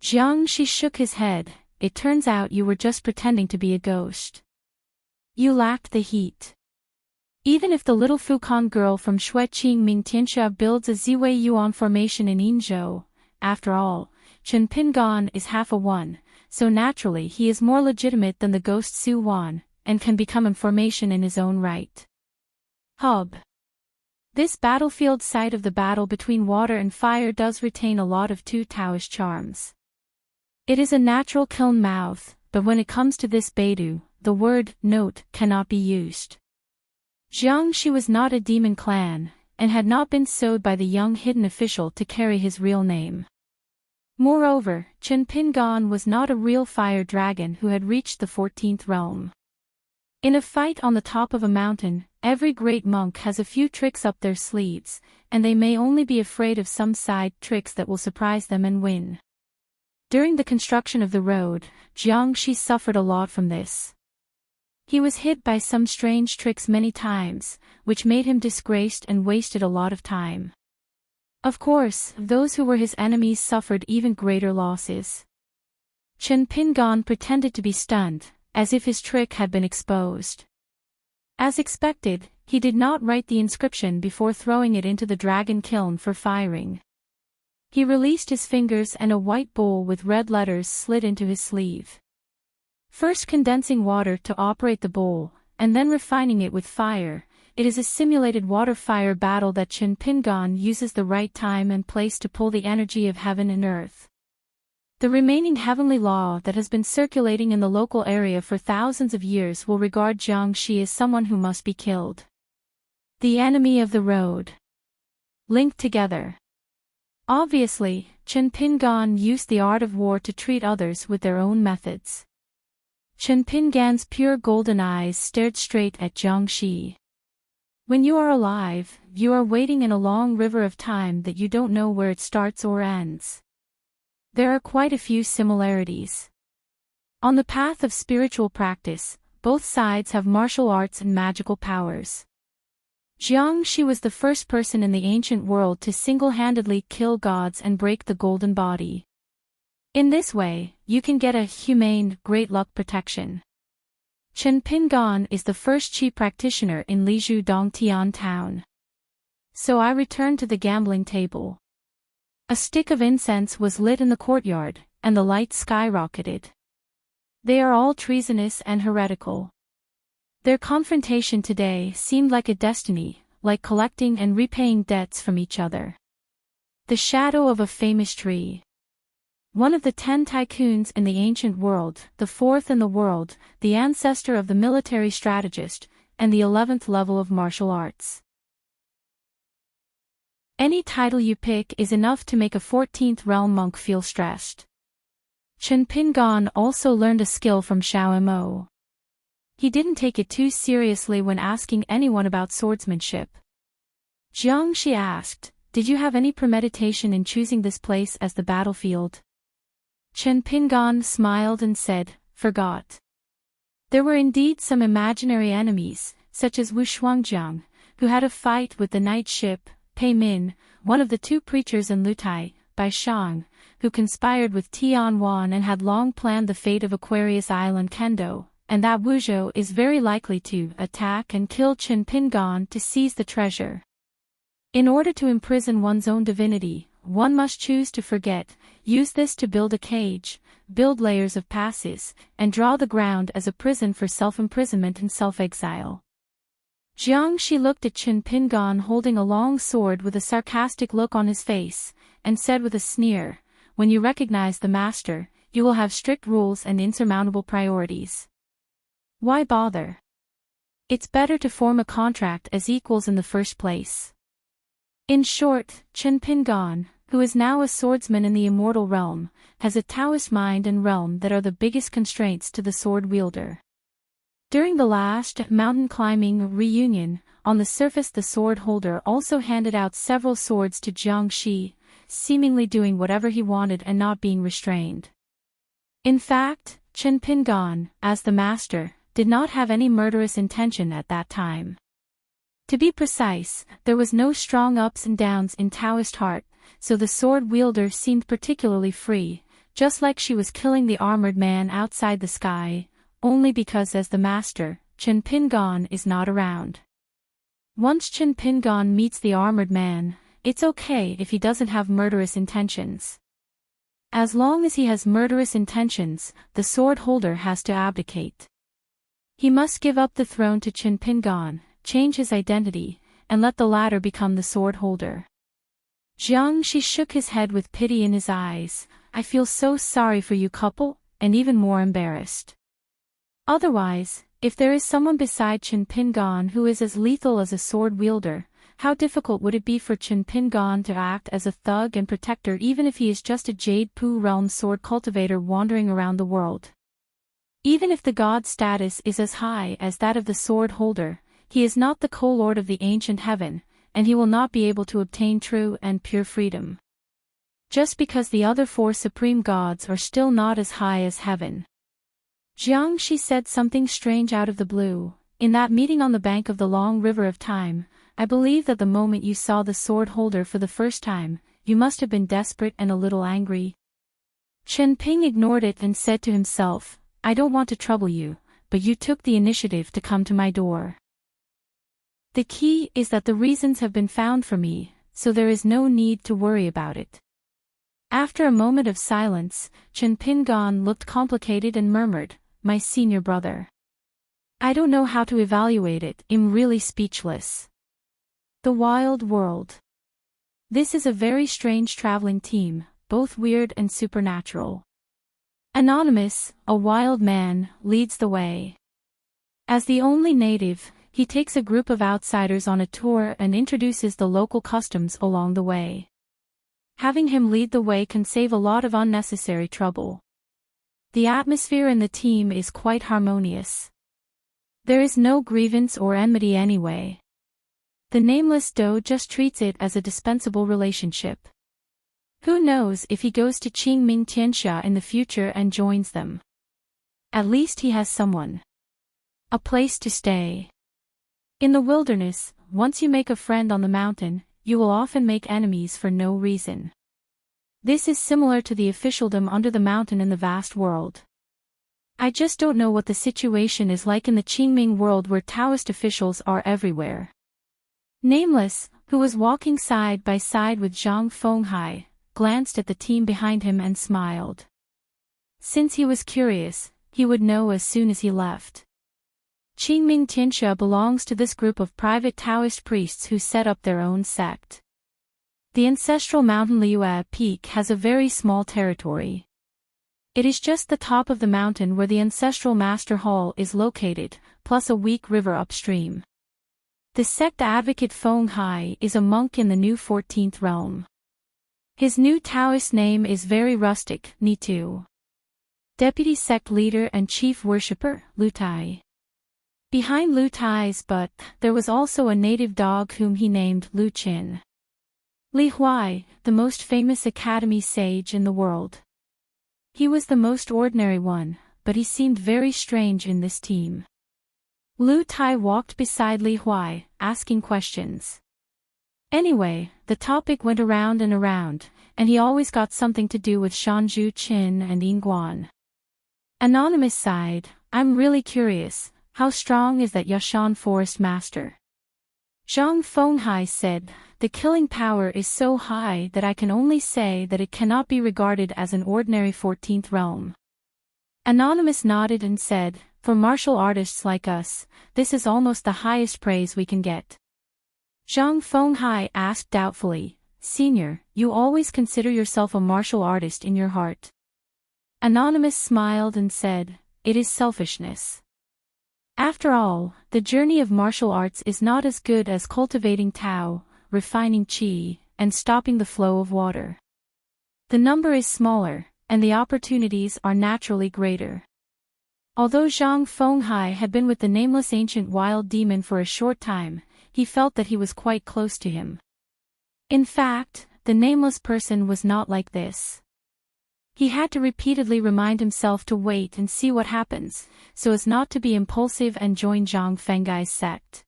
Jiangshi shook his head. "It turns out you were just pretending to be a ghost. You lacked the heat. Even if the little Fukan girl from Shueqing Mingtiansha builds a Ziwei Yuan formation in Yinzhou, after all, Chen Pingan is half a one, so naturally he is more legitimate than the ghost Su Wan, and can become a formation in his own right." Hub. This battlefield site of the battle between water and fire does retain a lot of two Taoish charms. It is a natural kiln mouth, but when it comes to this Beidou, the word note cannot be used. Jiangshi was not a demon clan, and had not been sewed by the young hidden official to carry his real name. Moreover, Chen Pingan was not a real fire dragon who had reached the 14th realm. In a fight on the top of a mountain, every great monk has a few tricks up their sleeves, and they may only be afraid of some side tricks that will surprise them and win. During the construction of the road, Jiangshi suffered a lot from this. He was hit by some strange tricks many times, which made him disgraced and wasted a lot of time. Of course, those who were his enemies suffered even greater losses. Chen Pingan pretended to be stunned, as if his trick had been exposed. As expected, he did not write the inscription before throwing it into the dragon kiln for firing. He released his fingers and a white bowl with red letters slid into his sleeve. First condensing water to operate the bowl, and then refining it with fire. It is a simulated water-fire battle that Chen Pingan uses the right time and place to pull the energy of heaven and earth. The remaining heavenly law that has been circulating in the local area for thousands of years will regard Jiangxi as someone who must be killed. The enemy of the road. Linked together. Obviously, Chen Pingan used the art of war to treat others with their own methods. Chen Pingan's pure golden eyes stared straight at Jiangxi. When you are alive, you are wading in a long river of time that you don't know where it starts or ends. There are quite a few similarities. On the path of spiritual practice, both sides have martial arts and magical powers. Jiangxi was the first person in the ancient world to single-handedly kill gods and break the golden body. In this way, you can get a humane, great luck protection. Chen Pingan is the first chi practitioner in Lizhu Dongtian town. So I returned to the gambling table. A stick of incense was lit in the courtyard, and the lights skyrocketed. They are all treasonous and heretical. Their confrontation today seemed like a destiny, like collecting and repaying debts from each other. The shadow of a famous tree. One of the 10 tycoons in the ancient world, the fourth in the world, the ancestor of the military strategist, and the 11th level of martial arts. Any title you pick is enough to make a 14th realm monk feel stressed. Chen Pingan also learned a skill from Xiao Mo. He didn't take it too seriously when asking anyone about swordsmanship. Jiangxi asked, "Did you have any premeditation in choosing this place as the battlefield?" Chen Pingan smiled and said, "Forgot." There were indeed some imaginary enemies, such as Wu Shuangjiang, who had a fight with the night ship, Pei Min, one of the 2 preachers in Lutai, Bai Shang, who conspired with Tianwan and had long planned the fate of Aquarius Island Kendo, and that Wuzhou is very likely to attack and kill Chen Pingan to seize the treasure. In order to imprison one's own divinity, one must choose to forget, use this to build a cage, build layers of passes, and draw the ground as a prison for self-imprisonment and self-exile. Jiangxi looked at Chen Pingan holding a long sword with a sarcastic look on his face, and said with a sneer, "When you recognize the master, you will have strict rules and insurmountable priorities. Why bother? It's better to form a contract as equals in the first place." In short, Chen Pingan, who is now a swordsman in the immortal realm, has a Taoist mind and realm that are the biggest constraints to the sword wielder. During the last mountain climbing reunion, on the surface the sword holder also handed out several swords to Jiangxi, seemingly doing whatever he wanted and not being restrained. In fact, Chen Pingan, as the master, did not have any murderous intention at that time. To be precise, there was no strong ups and downs in Taoist heart, so the sword wielder seemed particularly free, just like she was killing the armored man outside the sky, only because as the master, Chen Pingan is not around. Once Chen Pingan meets the armored man, it's okay if he doesn't have murderous intentions. As long as he has murderous intentions, the sword holder has to abdicate. He must give up the throne to Chen Pingan, change his identity, and let the latter become the sword holder. Jiangxi shook his head with pity in his eyes. "I feel so sorry for you couple, and even more embarrassed. Otherwise, if there is someone beside Chen Pingan who is as lethal as a sword wielder, how difficult would it be for Chen Pingan to act as a thug and protector even if he is just a Jade Pu realm sword cultivator wandering around the world? Even if the god status is as high as that of the sword holder, he is not the co-lord of the ancient heaven, and he will not be able to obtain true and pure freedom. Just because the other 4 supreme gods are still not as high as heaven." Jiangxi said something strange out of the blue. "In that meeting on the bank of the long river of time, I believe that the moment you saw the sword holder for the first time, you must have been desperate and a little angry." Chen Ping ignored it and said to himself, "I don't want to trouble you, but you took the initiative to come to my door." The key is that the reasons have been found for me, so there is no need to worry about it. After a moment of silence, Chen Pingon looked complicated and murmured, "My senior brother. I don't know how to evaluate it, I'm really speechless." The wild world. This is a very strange traveling team, both weird and supernatural. Anonymous, a wild man, leads the way. As the only native, he takes a group of outsiders on a tour and introduces the local customs along the way. Having him lead the way can save a lot of unnecessary trouble. The atmosphere in the team is quite harmonious. There is no grievance or enmity anyway. The nameless Do just treats it as a dispensable relationship. Who knows if he goes to Qingming Tianxia in the future and joins them. At least he has someone. A place to stay. In the wilderness, once you make a friend on the mountain, you will often make enemies for no reason. This is similar to the officialdom under the mountain in the vast world. I just don't know what the situation is like in the Qingming world where Taoist officials are everywhere. Nameless, who was walking side by side with Zhang Fenghai, glanced at the team behind him and smiled. Since he was curious, he would know as soon as he left. Qingming Tianxia belongs to this group of private Taoist priests who set up their own sect. The ancestral mountain Liu'e Peak has a very small territory. It is just the top of the mountain where the ancestral master hall is located, plus a weak river upstream. The sect advocate Fenghai is a monk in the new 14th realm. His new Taoist name is very rustic, Nitu. Deputy sect leader and chief worshipper, Lu Tai. Behind Lu Tai's butt, there was also a native dog whom he named Lu Qin. Li Huai, the most famous academy sage in the world. He was the most ordinary one, but he seemed very strange in this team. Lu Tai walked beside Li Huai, asking questions. Anyway, the topic went around, and he always got something to do with Shanzhu Qin and Yingguan. Anonymous sighed, "I'm really curious, how strong is that Yashan forest master?" Zhang Fenghai said, "The killing power is so high that I can only say that it cannot be regarded as an ordinary 14th realm." Anonymous nodded and said, "For martial artists like us, this is almost the highest praise we can get." Zhang Fenghai asked doubtfully, "Senior, you always consider yourself a martial artist in your heart?" Anonymous smiled and said, "It is selfishness. After all, the journey of martial arts is not as good as cultivating Tao, refining Qi, and stopping the flow of water. The number is smaller, and the opportunities are naturally greater." Although Zhang Fenghai had been with the nameless ancient wild demon for a short time, he felt that he was quite close to him. In fact, the nameless person was not like this. He had to repeatedly remind himself to wait and see what happens, so as not to be impulsive and join Zhang Fenghai's sect.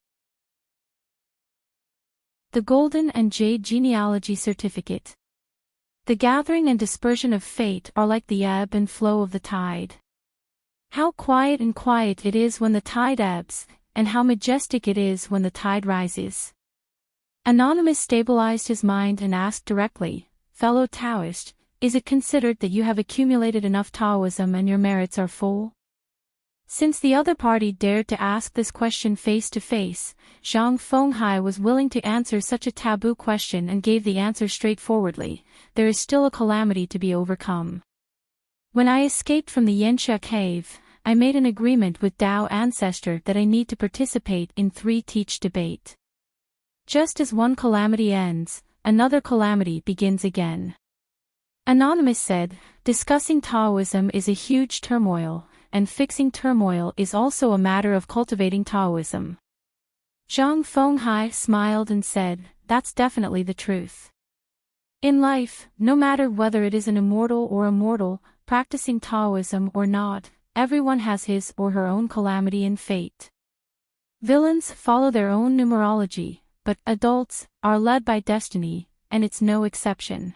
The Golden and Jade Genealogy Certificate. The gathering and dispersion of fate are like the ebb and flow of the tide. How quiet it is when the tide ebbs, and how majestic it is when the tide rises. Anonymous stabilized his mind and asked directly, "Fellow Taoist, is it considered that you have accumulated enough Taoism and your merits are full?" Since the other party dared to ask this question face to face, Zhang Fenghai was willing to answer such a taboo question and gave the answer straightforwardly: "There is still a calamity to be overcome. When I escaped from the Yanxia cave, I made an agreement with Tao Ancestor that I need to participate in 3-teach debate. Just as one calamity ends, another calamity begins again." Anonymous said, "Discussing Taoism is a huge turmoil, and fixing turmoil is also a matter of cultivating Taoism." Zhang Fenghai smiled and said, "That's definitely the truth. In life, no matter whether it is an immortal or a mortal, practicing Taoism or not, everyone has his or her own calamity and fate. Villains follow their own numerology, but adults are led by destiny, and it's no exception.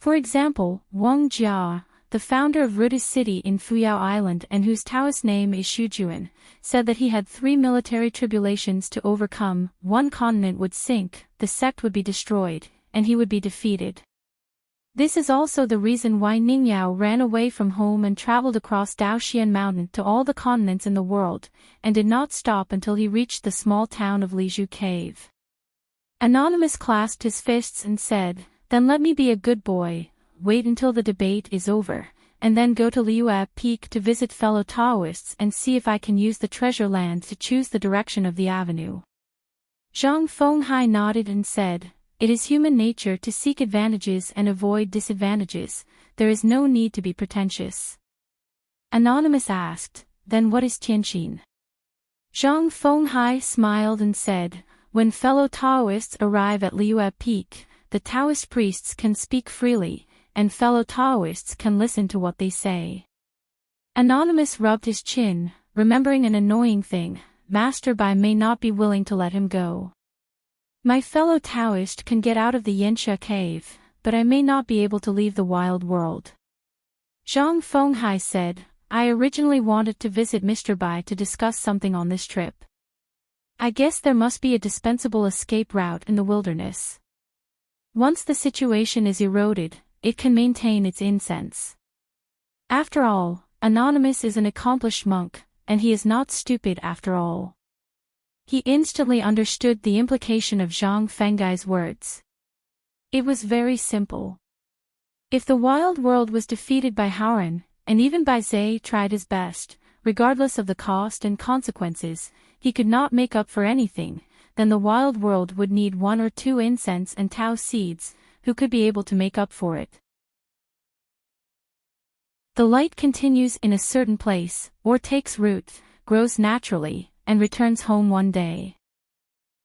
For example, Wang Jia, the founder of Ruda's city in Fuyao Island and whose Taoist name is Shujuan, said that he had 3 military tribulations to overcome: 1 continent would sink, the sect would be destroyed, and he would be defeated. This is also the reason why Ningyao ran away from home and traveled across Daoxian Mountain to all the continents in the world, and did not stop until he reached the small town of Lizhu Cave. Anonymous clasped his fists and said, "Then let me be a good boy, wait until the debate is over, and then go to Liu'e Peak to visit fellow Taoists and see if I can use the treasure land to choose the direction of the avenue." Zhang Fenghai nodded and said, "It is human nature to seek advantages and avoid disadvantages, there is no need to be pretentious." Anonymous asked, "Then what is Tianqin?" Zhang Fenghai smiled and said, "When fellow Taoists arrive at Liu'e Peak, the Taoist priests can speak freely, and fellow Taoists can listen to what they say." Anonymous rubbed his chin, remembering an annoying thing: Master Bai may not be willing to let him go. "My fellow Taoist can get out of the Yensha cave, but I may not be able to leave the wild world." Zhang Fenghai said, "I originally wanted to visit Mr. Bai to discuss something on this trip. I guess there must be a dispensable escape route in the wilderness. Once the situation is eroded, it can maintain its incense. After all, Anonymous is an accomplished monk, and he is not stupid after all." He instantly understood the implication of Zhang Fenghai's words. It was very simple. If the wild world was defeated by Hauran, and even Bai Zhe tried his best, regardless of the cost and consequences, he could not make up for anything, then the wild world would need 1 or 2 incense and Tao seeds, who could be able to make up for it. The light continues in a certain place, or takes root, grows naturally, and returns home one day.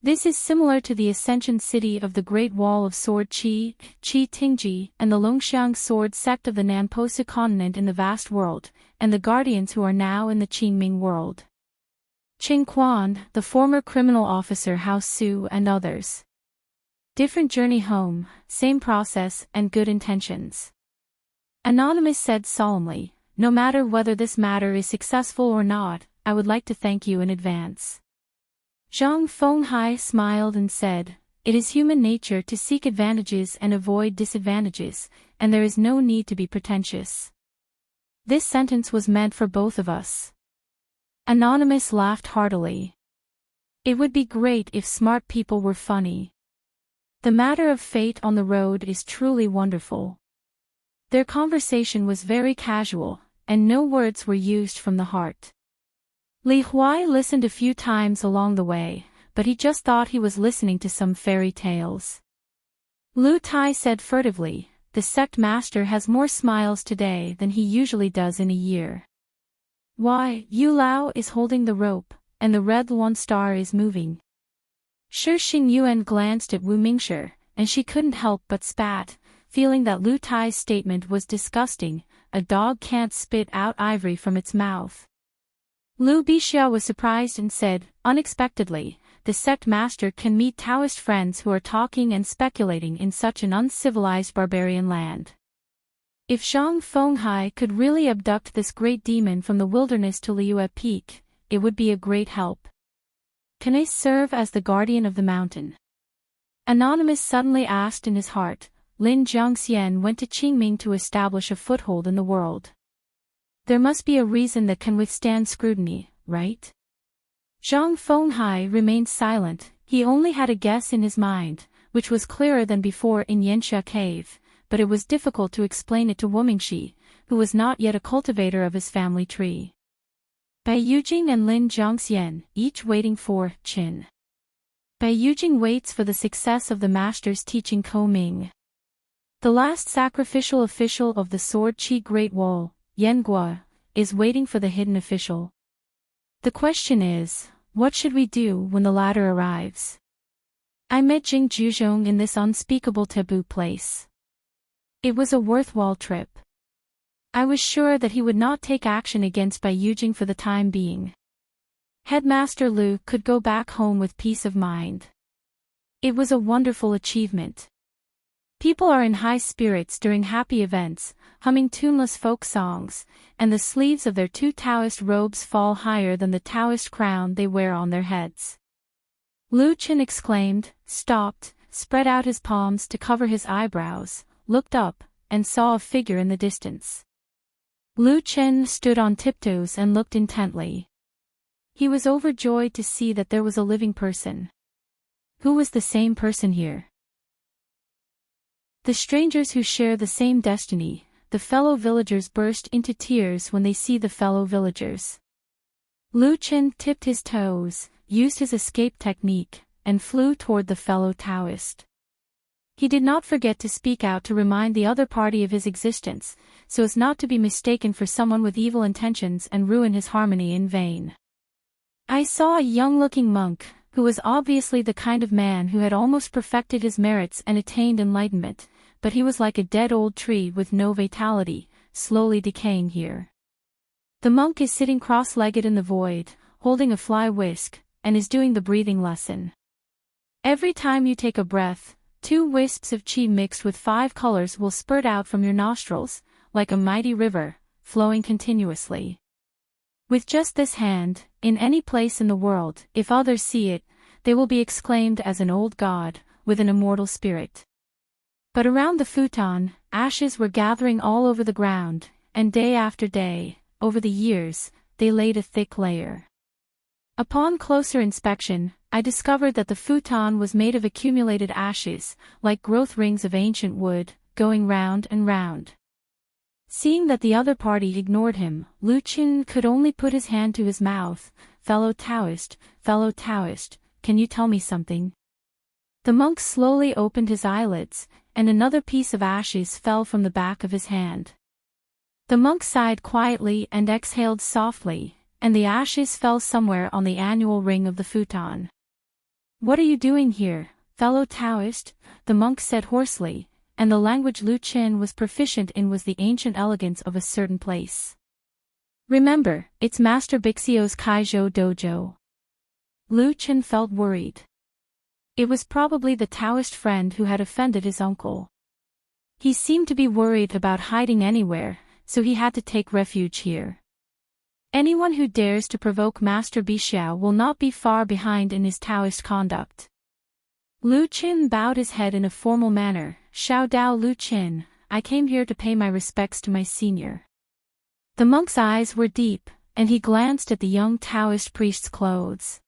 This is similar to the ascension city of the Great Wall of Sword Qi Tingji, and the Longxiang Sword sect of the Nanposu continent in the vast world, and the guardians who are now in the Qingming world. Qing Quan, the former criminal officer House Su and others. Different journey home, same process and good intentions. Anonymous said solemnly, "No matter whether this matter is successful or not, I would like to thank you in advance." Zhang Fenghai smiled and said, "It is human nature to seek advantages and avoid disadvantages, and there is no need to be pretentious." This sentence was meant for both of us. Anonymous laughed heartily. It would be great if smart people were funny. The matter of fate on the road is truly wonderful. Their conversation was very casual, and no words were used from the heart. Li Huai listened a few times along the way, but he just thought he was listening to some fairy tales. Lu Tai said furtively, "The sect master has more smiles today than he usually does in a year. Why, Yu Lao is holding the rope, and the red Luan star is moving." Shi Xingyuan glanced at Wu Mingshi, and she couldn't help but spat, feeling that Lu Tai's statement was disgusting: a dog can't spit out ivory from its mouth. Lu Bixia was surprised and said, unexpectedly, "The sect master can meet Taoist friends who are talking and speculating in such an uncivilized barbarian land. If Zhang Fenghai could really abduct this great demon from the wilderness to Liu'e Peak, it would be a great help. Can I serve as the guardian of the mountain?" Anonymous suddenly asked in his heart. Lin Jiangxian went to Qingming to establish a foothold in the world. There must be a reason that can withstand scrutiny, right? Zhang Fenghai remained silent. He only had a guess in his mind, which was clearer than before in Yensha Cave, but it was difficult to explain it to Wu Mingshi, who was not yet a cultivator of his family tree. Bai Yujing and Lin Jiangxian, each waiting for Qin. Bai Yujing waits for the success of the master's teaching Koming. The last sacrificial official of the Sword Qi Great Wall, Yengua, is waiting for the hidden official. The question is, what should we do when the latter arrives? I met Jing Juzhong in this unspeakable taboo place. It was a worthwhile trip. I was sure that he would not take action against Bai Yujing for the time being. Headmaster Lu could go back home with peace of mind. It was a wonderful achievement. People are in high spirits during happy events, humming tuneless folk songs, and the sleeves of their two Taoist robes fall higher than the Taoist crown they wear on their heads. Lu Qin exclaimed, stopped, spread out his palms to cover his eyebrows, looked up, and saw a figure in the distance. Lu Qin stood on tiptoes and looked intently. He was overjoyed to see that there was a living person. Who was the same person here? The strangers who share the same destiny, the fellow villagers burst into tears when they see the fellow villagers. Lu Qin tipped his toes, used his escape technique, and flew toward the fellow Taoist. He did not forget to speak out to remind the other party of his existence, so as not to be mistaken for someone with evil intentions and ruin his harmony in vain. I saw a young-looking monk, who was obviously the kind of man who had almost perfected his merits and attained enlightenment, but he was like a dead old tree with no vitality, slowly decaying here. The monk is sitting cross-legged in the void, holding a fly whisk, and is doing the breathing lesson. Every time you take a breath, 2 wisps of qi mixed with 5 colors will spurt out from your nostrils, like a mighty river, flowing continuously. With just this hand, in any place in the world, if others see it, they will be exclaimed as an old god, with an immortal spirit. But around the futon, ashes were gathering all over the ground, and day after day, over the years, they laid a thick layer. Upon closer inspection, I discovered that the futon was made of accumulated ashes, like growth rings of ancient wood, going round and round. Seeing that the other party ignored him, Lu Qin could only put his hand to his mouth. Fellow Taoist, can you tell me something? The monk slowly opened his eyelids, and another piece of ashes fell from the back of his hand. The monk sighed quietly and exhaled softly, and the ashes fell somewhere on the annual ring of the futon. What are you doing here, fellow Taoist? The monk said hoarsely, and the language Lu Qin was proficient in was the ancient elegance of a certain place. Remember, it's Master Bixio's Kaizhou dojo. Lu Qin felt worried. It was probably the Taoist friend who had offended his uncle. He seemed to be worried about hiding anywhere, so he had to take refuge here. Anyone who dares to provoke Master Bixiao will not be far behind in his Taoist conduct. Lu Qin bowed his head in a formal manner. Xiao Dao Lu Qin, I came here to pay my respects to my senior. The monk's eyes were deep, and he glanced at the young Taoist priest's clothes.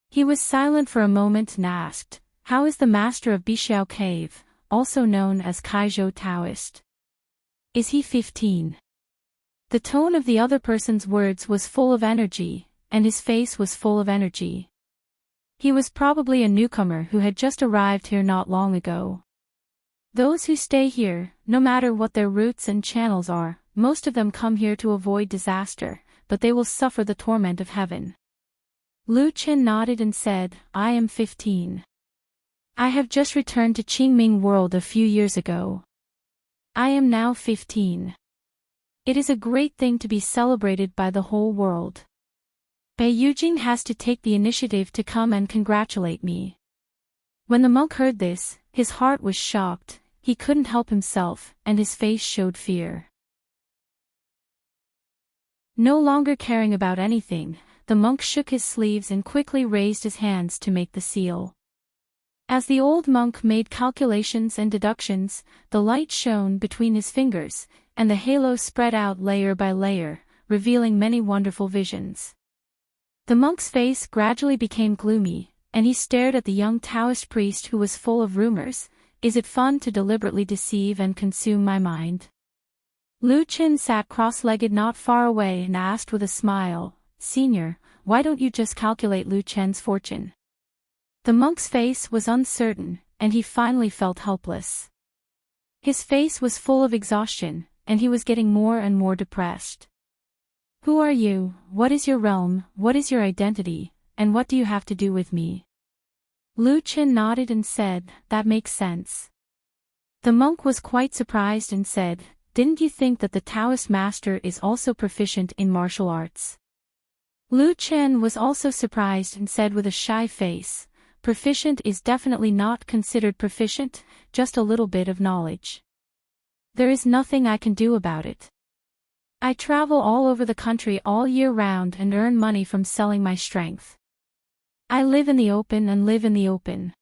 He was silent for a moment and asked, how is the master of Bixiao Cave, also known as Kaizhou Taoist? Is he 15? The tone of the other person's words was full of energy, and his face was full of energy. He was probably a newcomer who had just arrived here not long ago. Those who stay here, no matter what their roots and channels are, most of them come here to avoid disaster, but they will suffer the torment of heaven. Lu Qin nodded and said, I am 15. I have just returned to Qingming World a few years ago. I am now 15. It is a great thing to be celebrated by the whole world. Bei Yujing has to take the initiative to come and congratulate me. When the monk heard this, his heart was shocked, he couldn't help himself, and his face showed fear. No longer caring about anything, the monk shook his sleeves and quickly raised his hands to make the seal. As the old monk made calculations and deductions, the light shone between his fingers, and the halo spread out layer by layer, revealing many wonderful visions. The monk's face gradually became gloomy, and he stared at the young Taoist priest who was full of rumors. Is it fun to deliberately deceive and consume my mind? Lu Qin sat cross-legged not far away and asked with a smile, Senior, why don't you just calculate Lu Chen's fortune? The monk's face was uncertain, and he finally felt helpless. His face was full of exhaustion, and he was getting more and more depressed. Who are you, what is your realm, what is your identity, and what do you have to do with me? Lu Qin nodded and said, that makes sense. The monk was quite surprised and said, didn't you think that the Taoist master is also proficient in martial arts? Lu Qin was also surprised and said with a shy face, proficient is definitely not considered proficient, just a little bit of knowledge. There is nothing I can do about it. I travel all over the country all year round and earn money from selling my strength. I live in the open and live in the open.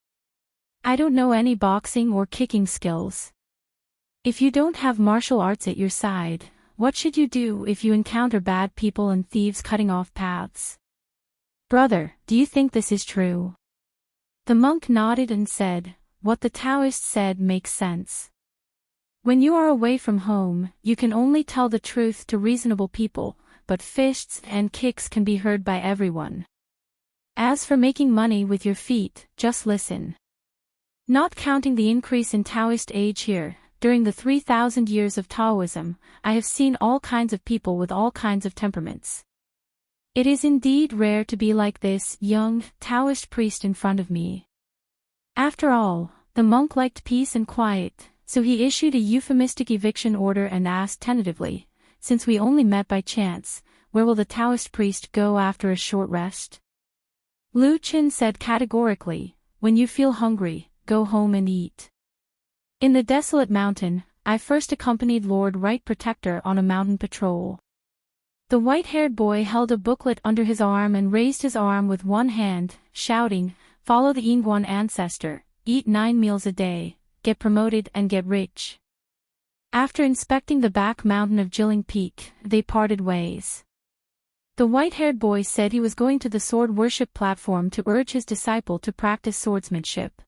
I don't know any boxing or kicking skills. If you don't have martial arts at your side, what should you do if you encounter bad people and thieves cutting off paths? Brother, do you think this is true? The monk nodded and said, what the Taoist said makes sense. When you are away from home, you can only tell the truth to reasonable people, but fists and kicks can be heard by everyone. As for making money with your feet, just listen. Not counting the increase in Taoist age here, during the 3,000 years of Taoism, I have seen all kinds of people with all kinds of temperaments. It is indeed rare to be like this young, Taoist priest in front of me. After all, the monk liked peace and quiet, so he issued a euphemistic eviction order and asked tentatively, since we only met by chance, where will the Taoist priest go after a short rest? Lu Qin said categorically, when you feel hungry, go home and eat. In the desolate mountain, I first accompanied Lord Right Protector on a mountain patrol. The white-haired boy held a booklet under his arm and raised his arm with one hand, shouting, follow the Yinguan ancestor, eat 9 meals a day, get promoted and get rich. After inspecting the back mountain of Jilling Peak, they parted ways. The white-haired boy said he was going to the sword worship platform to urge his disciple to practice swordsmanship.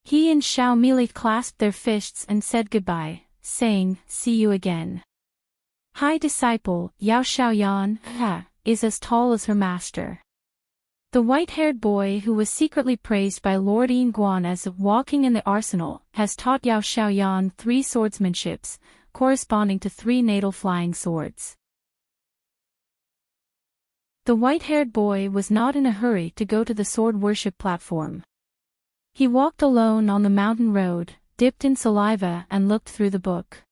He and Xiao Mili clasped their fists and said goodbye, saying, see you again. Hi disciple, Yao Xiaoyan, is as tall as her master. The white-haired boy who was secretly praised by Lord Yinguan as walking in the arsenal, has taught Yao Xiaoyan 3 swordsmanships, corresponding to 3 natal flying swords. The white-haired boy was not in a hurry to go to the sword worship platform. He walked alone on the mountain road, dipped in saliva and looked through the book.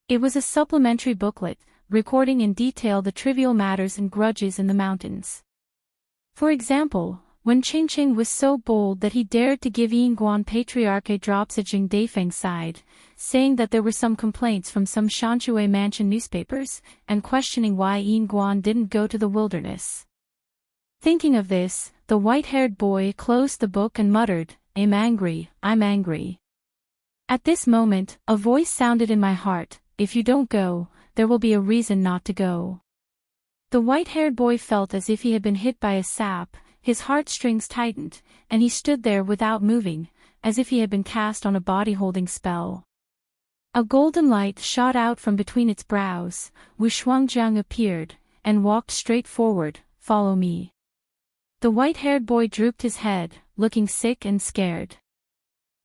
It was a supplementary booklet, recording in detail the trivial matters and grudges in the mountains. For example, when Qingqing was so bold that he dared to give Yinguan Patriarch a drops at Jing Daifeng's side, saying that there were some complaints from some Shanshui mansion newspapers, and questioning why Yinguan didn't go to the wilderness. Thinking of this, the white-haired boy closed the book and muttered, I'm angry, I'm angry. At this moment, a voice sounded in my heart, if you don't go, there will be a reason not to go. The white-haired boy felt as if he had been hit by a sap, his heartstrings tightened, and he stood there without moving, as if he had been cast on a body-holding spell. A golden light shot out from between its brows, Wu Shuangjiang appeared, and walked straight forward, follow me. The white-haired boy drooped his head, looking sick and scared.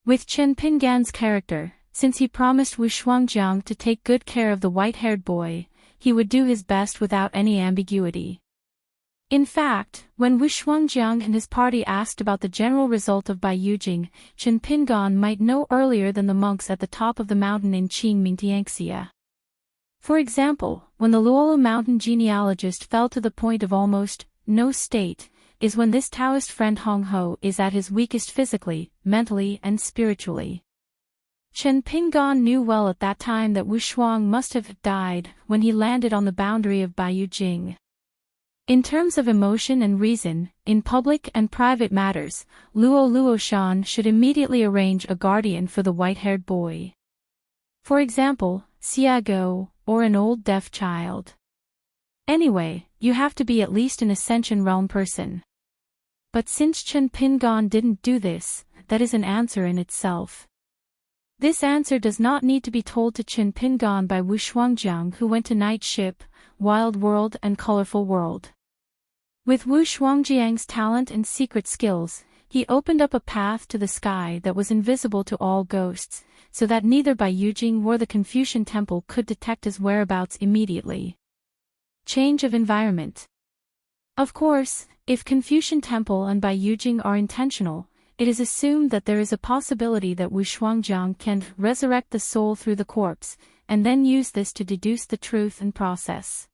With Chen Pingan's character, since he promised Wu Shuangjiang to take good care of the white-haired boy, he would do his best without any ambiguity. In fact, when Wu Shuangjiang and his party asked about the general result of Bai Yujing, Chen Pingan might know earlier than the monks at the top of the mountain in Qingmingtiangxia. For example, when the Luolu mountain genealogist fell to the point of almost no state, is when this Taoist friend Hong Ho is at his weakest physically, mentally and spiritually. Chen Pingan knew well at that time that Wu Shuang must have died when he landed on the boundary of Bai Yujing. In terms of emotion and reason, in public and private matters, Luo Luoshan should immediately arrange a guardian for the white-haired boy. For example, Xiago, or an old deaf child. Anyway, you have to be at least an Ascension Realm person. But since Chen Pingan didn't do this, that is an answer in itself. This answer does not need to be told to Chen Pingan by Wu Shuangjiang, who went to Night Ship, Wild World and Colorful World. With Wu Shuangjiang's talent and secret skills, he opened up a path to the sky that was invisible to all ghosts, so that neither Bai Yujing nor the Confucian Temple could detect his whereabouts immediately. Change of environment. Of course, if Confucian Temple and Bai Yujing are intentional, it is assumed that there is a possibility that Wu Shuangjiang can resurrect the soul through the corpse, and then use this to deduce the truth and process.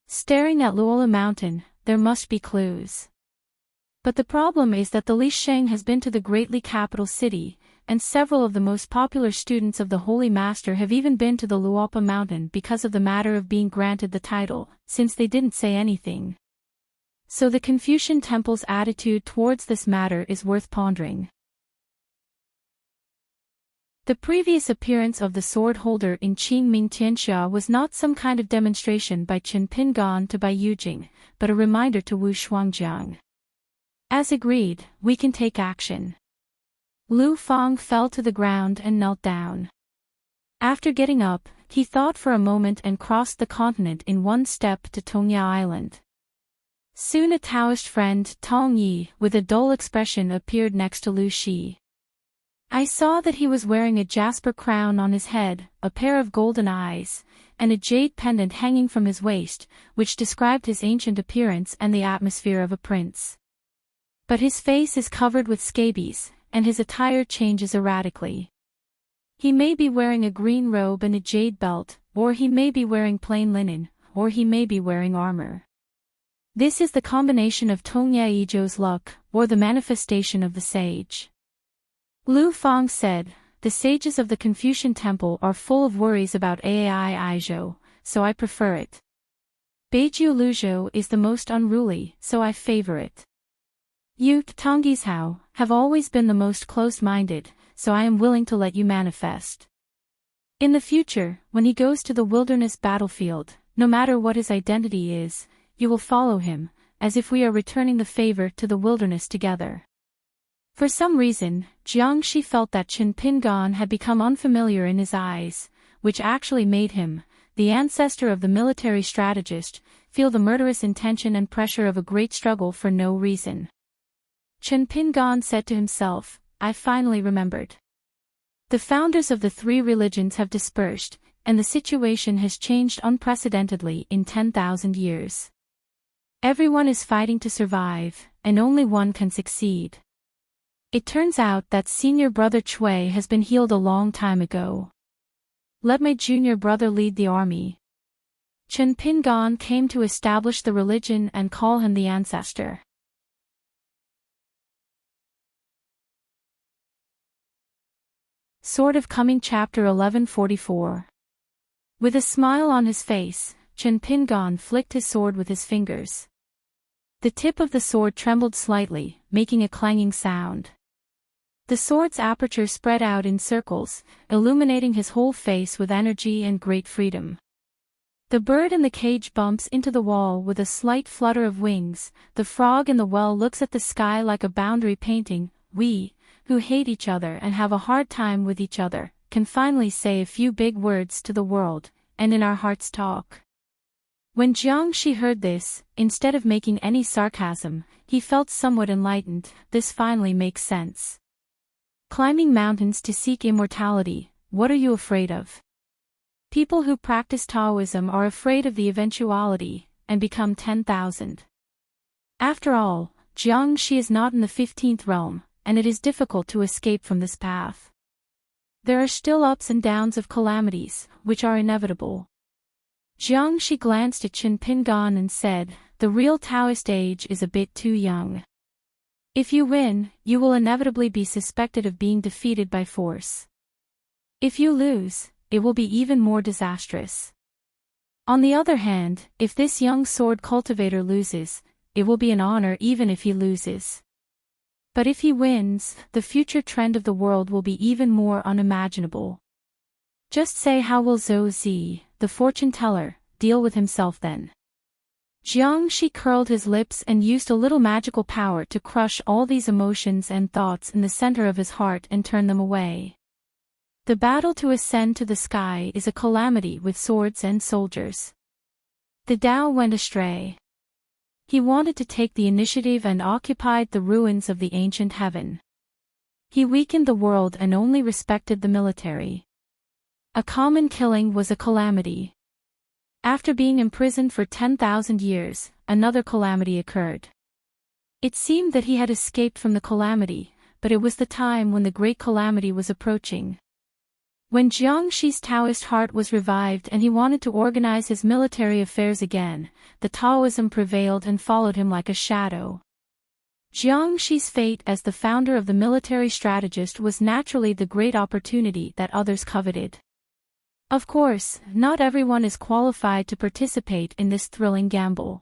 Staring at Luola Mountain, there must be clues. But the problem is that the Li Sheng has been to the great Li capital city, and several of the most popular students of the Holy Master have even been to the Luopa mountain because of the matter of being granted the title, since they didn't say anything. So the Confucian temple's attitude towards this matter is worth pondering. The previous appearance of the sword holder in Qingming Tianxia was not some kind of demonstration by Chen Pingan to Bai Yujing, but a reminder to Wu Shuangjiang. As agreed, we can take action. Lu Fang fell to the ground and knelt down. After getting up, he thought for a moment and crossed the continent in one step to Tongya Island. Soon a Taoist friend, Tong Yi, with a dull expression appeared next to Lu Shi. I saw that he was wearing a jasper crown on his head, a pair of golden eyes, and a jade pendant hanging from his waist, which described his ancient appearance and the atmosphere of a prince. But his face is covered with scabies, and his attire changes erratically. He may be wearing a green robe and a jade belt, or he may be wearing plain linen, or he may be wearing armor. This is the combination of Tongya Yizhou's luck, or the manifestation of the sage. Lu Fang said, the sages of the Confucian temple are full of worries about Ai Aizhou, so I prefer it. Beijiu Luzhou is the most unruly, so I favor it. You, Tonggishao, have always been the most close-minded, so I am willing to let you manifest. In the future, when he goes to the wilderness battlefield, no matter what his identity is, you will follow him, as if we are returning the favor to the wilderness together. For some reason, Jiang Shi felt that Chen Pingan had become unfamiliar in his eyes, which actually made him, the ancestor of the military strategist, feel the murderous intention and pressure of a great struggle for no reason. Chen Pingan said to himself, I finally remembered. The founders of the three religions have dispersed, and the situation has changed unprecedentedly in 10,000 years. Everyone is fighting to survive, and only one can succeed. It turns out that senior brother Chui has been healed a long time ago. Let my junior brother lead the army. Chen Pingan came to establish the religion and call him the ancestor. Sword of Coming Chapter 1144. With a smile on his face, Chen Pingan flicked his sword with his fingers. The tip of the sword trembled slightly, making a clanging sound. The sword's aperture spread out in circles, illuminating his whole face with energy and great freedom. The bird in the cage bumps into the wall with a slight flutter of wings, the frog in the well looks at the sky like a boundary painting. We, who hate each other and have a hard time with each other, can finally say a few big words to the world, and in our hearts talk. When Jiang Shi heard this, instead of making any sarcasm, he felt somewhat enlightened. This finally makes sense. Climbing mountains to seek immortality, what are you afraid of? People who practice Taoism are afraid of the eventuality, and become 10,000. After all, Jiang Shi is not in the 15th realm, and it is difficult to escape from this path. There are still ups and downs of calamities, which are inevitable. Jiang Shi glanced at Chen Pingan and said, the real Taoist age is a bit too young. If you win, you will inevitably be suspected of being defeated by force. If you lose, it will be even more disastrous. On the other hand, if this young sword cultivator loses, it will be an honor even if he loses. But if he wins, the future trend of the world will be even more unimaginable. Just say how will Zhou Zi, the fortune teller, deal with himself then? Jiang Shi curled his lips and used a little magical power to crush all these emotions and thoughts in the center of his heart and turn them away. The battle to ascend to the sky is a calamity with swords and soldiers. The Tao went astray. He wanted to take the initiative and occupied the ruins of the ancient heaven. He weakened the world and only respected the military. A common killing was a calamity. After being imprisoned for 10,000 years, another calamity occurred. It seemed that he had escaped from the calamity, but it was the time when the great calamity was approaching. When Jiang Shi's Taoist heart was revived and he wanted to organize his military affairs again, the Taoism prevailed and followed him like a shadow. Jiang Shi's fate as the founder of the military strategist was naturally the great opportunity that others coveted. Of course, not everyone is qualified to participate in this thrilling gamble.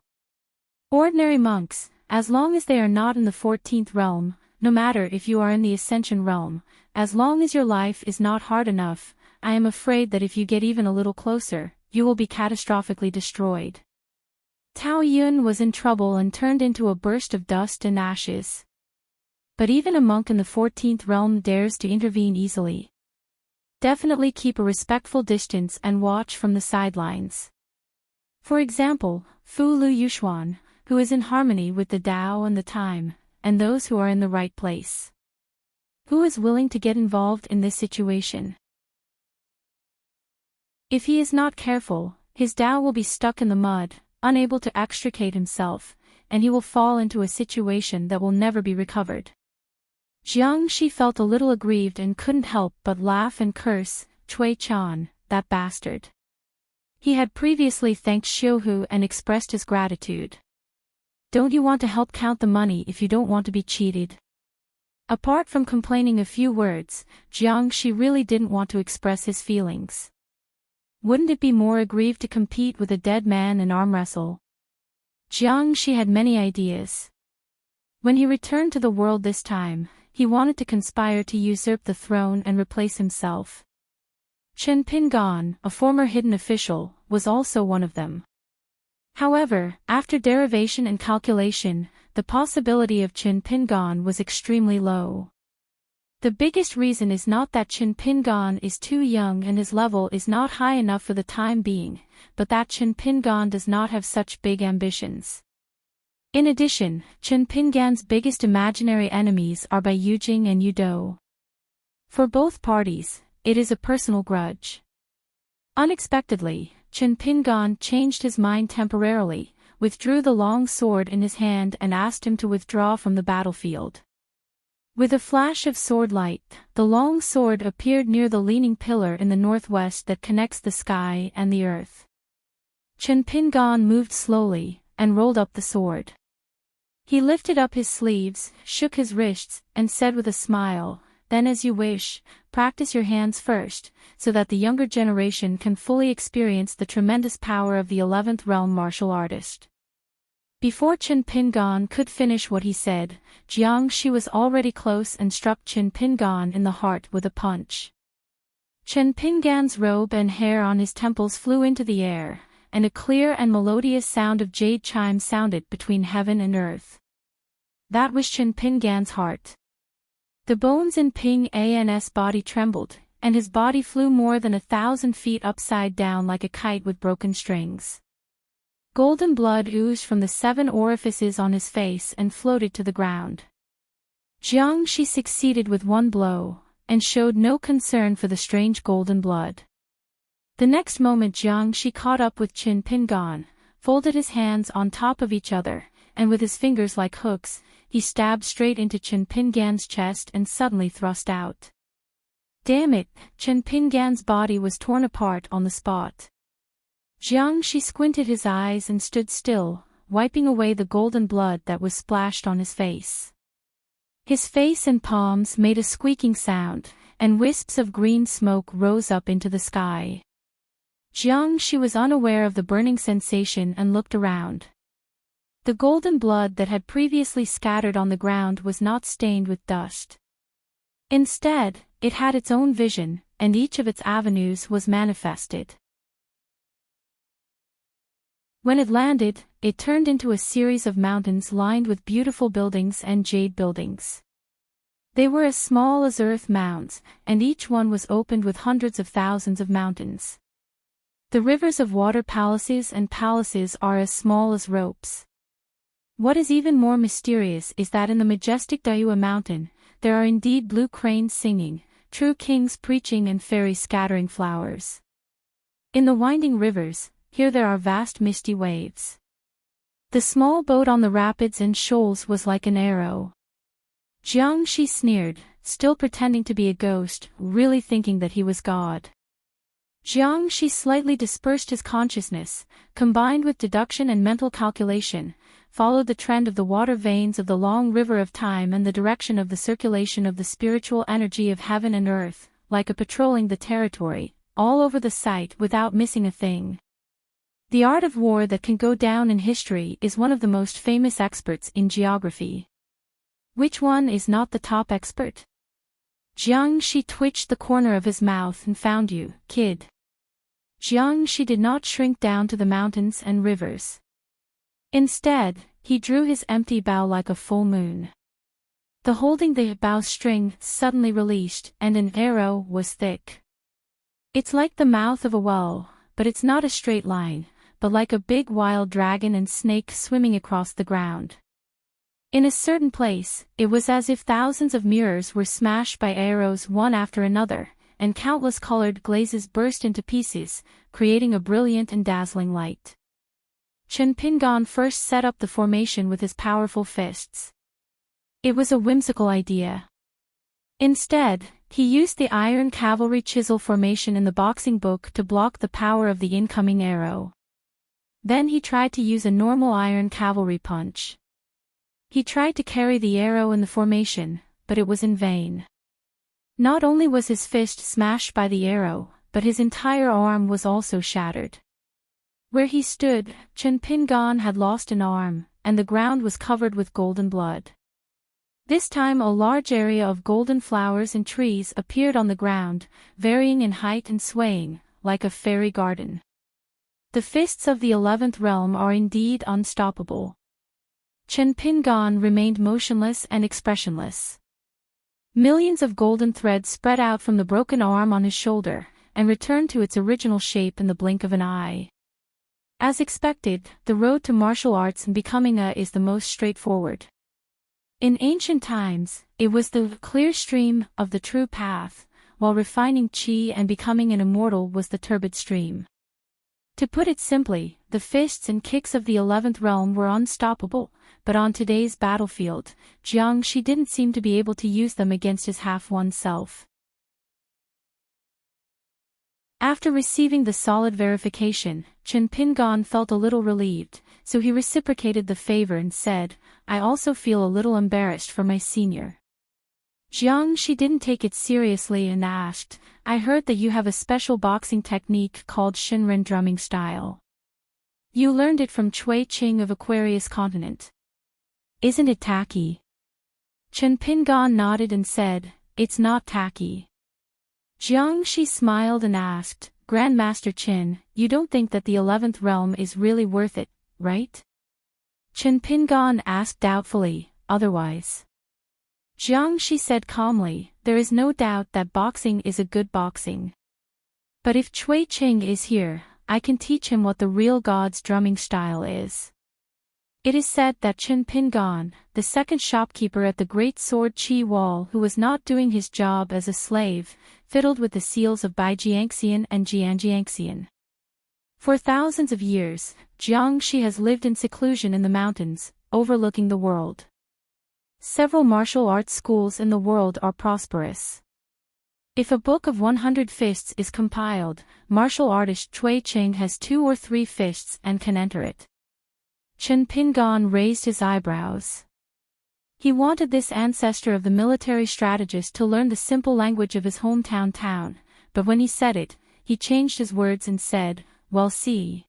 Ordinary monks, as long as they are not in the 14th realm, no matter if you are in the Ascension realm, as long as your life is not hard enough, I am afraid that if you get even a little closer, you will be catastrophically destroyed. Tao Yun was in trouble and turned into a burst of dust and ashes. But even a monk in the 14th realm dares to intervene easily. Definitely keep a respectful distance and watch from the sidelines. For example, Fu Lu Yuxuan, who is in harmony with the Tao and the time, and those who are in the right place. Who is willing to get involved in this situation? If he is not careful, his Tao will be stuck in the mud, unable to extricate himself, and he will fall into a situation that will never be recovered. Jiang Shi felt a little aggrieved and couldn't help but laugh and curse, Cui Chan, that bastard. He had previously thanked Xiuhu and expressed his gratitude. Don't you want to help count the money if you don't want to be cheated? Apart from complaining a few words, Jiang Shi really didn't want to express his feelings. Wouldn't it be more aggrieved to compete with a dead man and arm wrestle? Jiang Shi had many ideas. When he returned to the world this time, he wanted to conspire to usurp the throne and replace himself. Chen Pingan, a former hidden official, was also one of them. However, after derivation and calculation, the possibility of Chen Pingan was extremely low. The biggest reason is not that Chen Pingan is too young and his level is not high enough for the time being, but that Chen Pingan does not have such big ambitions. In addition, Chen Pingan's biggest imaginary enemies are Bai Yujing and Yudo. For both parties, it is a personal grudge. Unexpectedly, Chen Pingan changed his mind temporarily, withdrew the long sword in his hand and asked him to withdraw from the battlefield. With a flash of sword light, the long sword appeared near the leaning pillar in the northwest that connects the sky and the earth. Chen Pingan moved slowly, and rolled up the sword. He lifted up his sleeves, shook his wrists, and said with a smile, "Then as you wish, practice your hands first, so that the younger generation can fully experience the tremendous power of the 11th realm martial artist." Before Chen Pingan could finish what he said, Jiang Shi was already close and struck Chen Pingan in the heart with a punch. Chen Pingan's robe and hair on his temples flew into the air, and a clear and melodious sound of jade chimes sounded between heaven and earth. That was Chen Pingan's heart. The bones in Ping An's body trembled, and his body flew more than 1,000 feet upside down like a kite with broken strings. Golden blood oozed from the 7 orifices on his face and floated to the ground. Jiang Shi succeeded with one blow, and showed no concern for the strange golden blood. The next moment Jiang Shi caught up with Chen Pingan, folded his hands on top of each other, and with his fingers like hooks, he stabbed straight into Chen Pingan's chest and suddenly thrust out. Damn it, Chen Pingan's body was torn apart on the spot. Jiang Shi squinted his eyes and stood still, wiping away the golden blood that was splashed on his face. His face and palms made a squeaking sound, and wisps of green smoke rose up into the sky. Jiang Shi was unaware of the burning sensation and looked around. The golden blood that had previously scattered on the ground was not stained with dust. Instead, it had its own vision, and each of its avenues was manifested. When it landed, it turned into a series of mountains lined with beautiful buildings and jade buildings. They were as small as earth mounds, and each one was opened with hundreds of thousands of mountains. The rivers of water palaces and palaces are as small as ropes. What is even more mysterious is that in the majestic Dayua mountain, there are indeed blue cranes singing, true kings preaching and fairies scattering flowers. In the winding rivers, here there are vast misty waves. The small boat on the rapids and shoals was like an arrow. Jiang Shi sneered, still pretending to be a ghost, really thinking that he was God. Jiang Shi slightly dispersed his consciousness, combined with deduction and mental calculation, followed the trend of the water veins of the long river of time and the direction of the circulation of the spiritual energy of heaven and earth, like a patrolling the territory, all over the site without missing a thing. The art of war that can go down in history is one of the most famous experts in geography. Which one is not the top expert? Jiangshi twitched the corner of his mouth and found you, kid. Jiangshi did not shrink down to the mountains and rivers. Instead, he drew his empty bow like a full moon. The holding the bowstring suddenly released, and an arrow was thick. It's like the mouth of a well, but it's not a straight line, but like a big wild dragon and snake swimming across the ground. In a certain place, it was as if thousands of mirrors were smashed by arrows one after another, and countless colored glazes burst into pieces, creating a brilliant and dazzling light. Chen Pingon first set up the formation with his powerful fists. It was a whimsical idea. Instead, he used the iron cavalry chisel formation in the boxing book to block the power of the incoming arrow. Then he tried to use a normal iron cavalry punch. He tried to carry the arrow in the formation, but it was in vain. Not only was his fist smashed by the arrow, but his entire arm was also shattered. Where he stood, Chen Pingon had lost an arm, and the ground was covered with golden blood. This time a large area of golden flowers and trees appeared on the ground, varying in height and swaying, like a fairy garden. The fists of the 11th realm are indeed unstoppable. Chen Pingon remained motionless and expressionless. Millions of golden threads spread out from the broken arm on his shoulder, and returned to its original shape in the blink of an eye. As expected, the road to martial arts and becoming a is the most straightforward. In ancient times, it was the clear stream of the true path, while refining qi and becoming an immortal was the turbid stream. To put it simply, the fists and kicks of the 11th realm were unstoppable, but on today's battlefield, Jiangshi didn't seem to be able to use them against his half-won self. After receiving the solid verification, Chen Pingon felt a little relieved, so he reciprocated the favor and said, I also feel a little embarrassed for my senior. Jiangshi didn't take it seriously and asked, I heard that you have a special boxing technique called Shinren drumming style. You learned it from Cui Qing of Aquarius continent. Isn't it tacky? Chen Pingon nodded and said, it's not tacky. Jiangshi smiled and asked, Grandmaster Qin, you don't think that the 11th realm is really worth it, right? Chen Pingon asked doubtfully, otherwise. Jiangshi said calmly, there is no doubt that boxing is a good boxing. But if Cui Qing is here, I can teach him what the real god's drumming style is. It is said that Chen Pingon, the second shopkeeper at the Great Sword Qi Wall who was not doing his job as a slave, fiddled with the seals of Baijiangxian and Jianjiangxian. For thousands of years, Jiangshi has lived in seclusion in the mountains, overlooking the world. Several martial arts schools in the world are prosperous. If a book of 100 fists is compiled, martial artist Cui Qing has 2 or 3 fists and can enter it. Chen Pingon raised his eyebrows. He wanted this ancestor of the military strategist to learn the simple language of his hometown town, but when he said it, he changed his words and said, well see.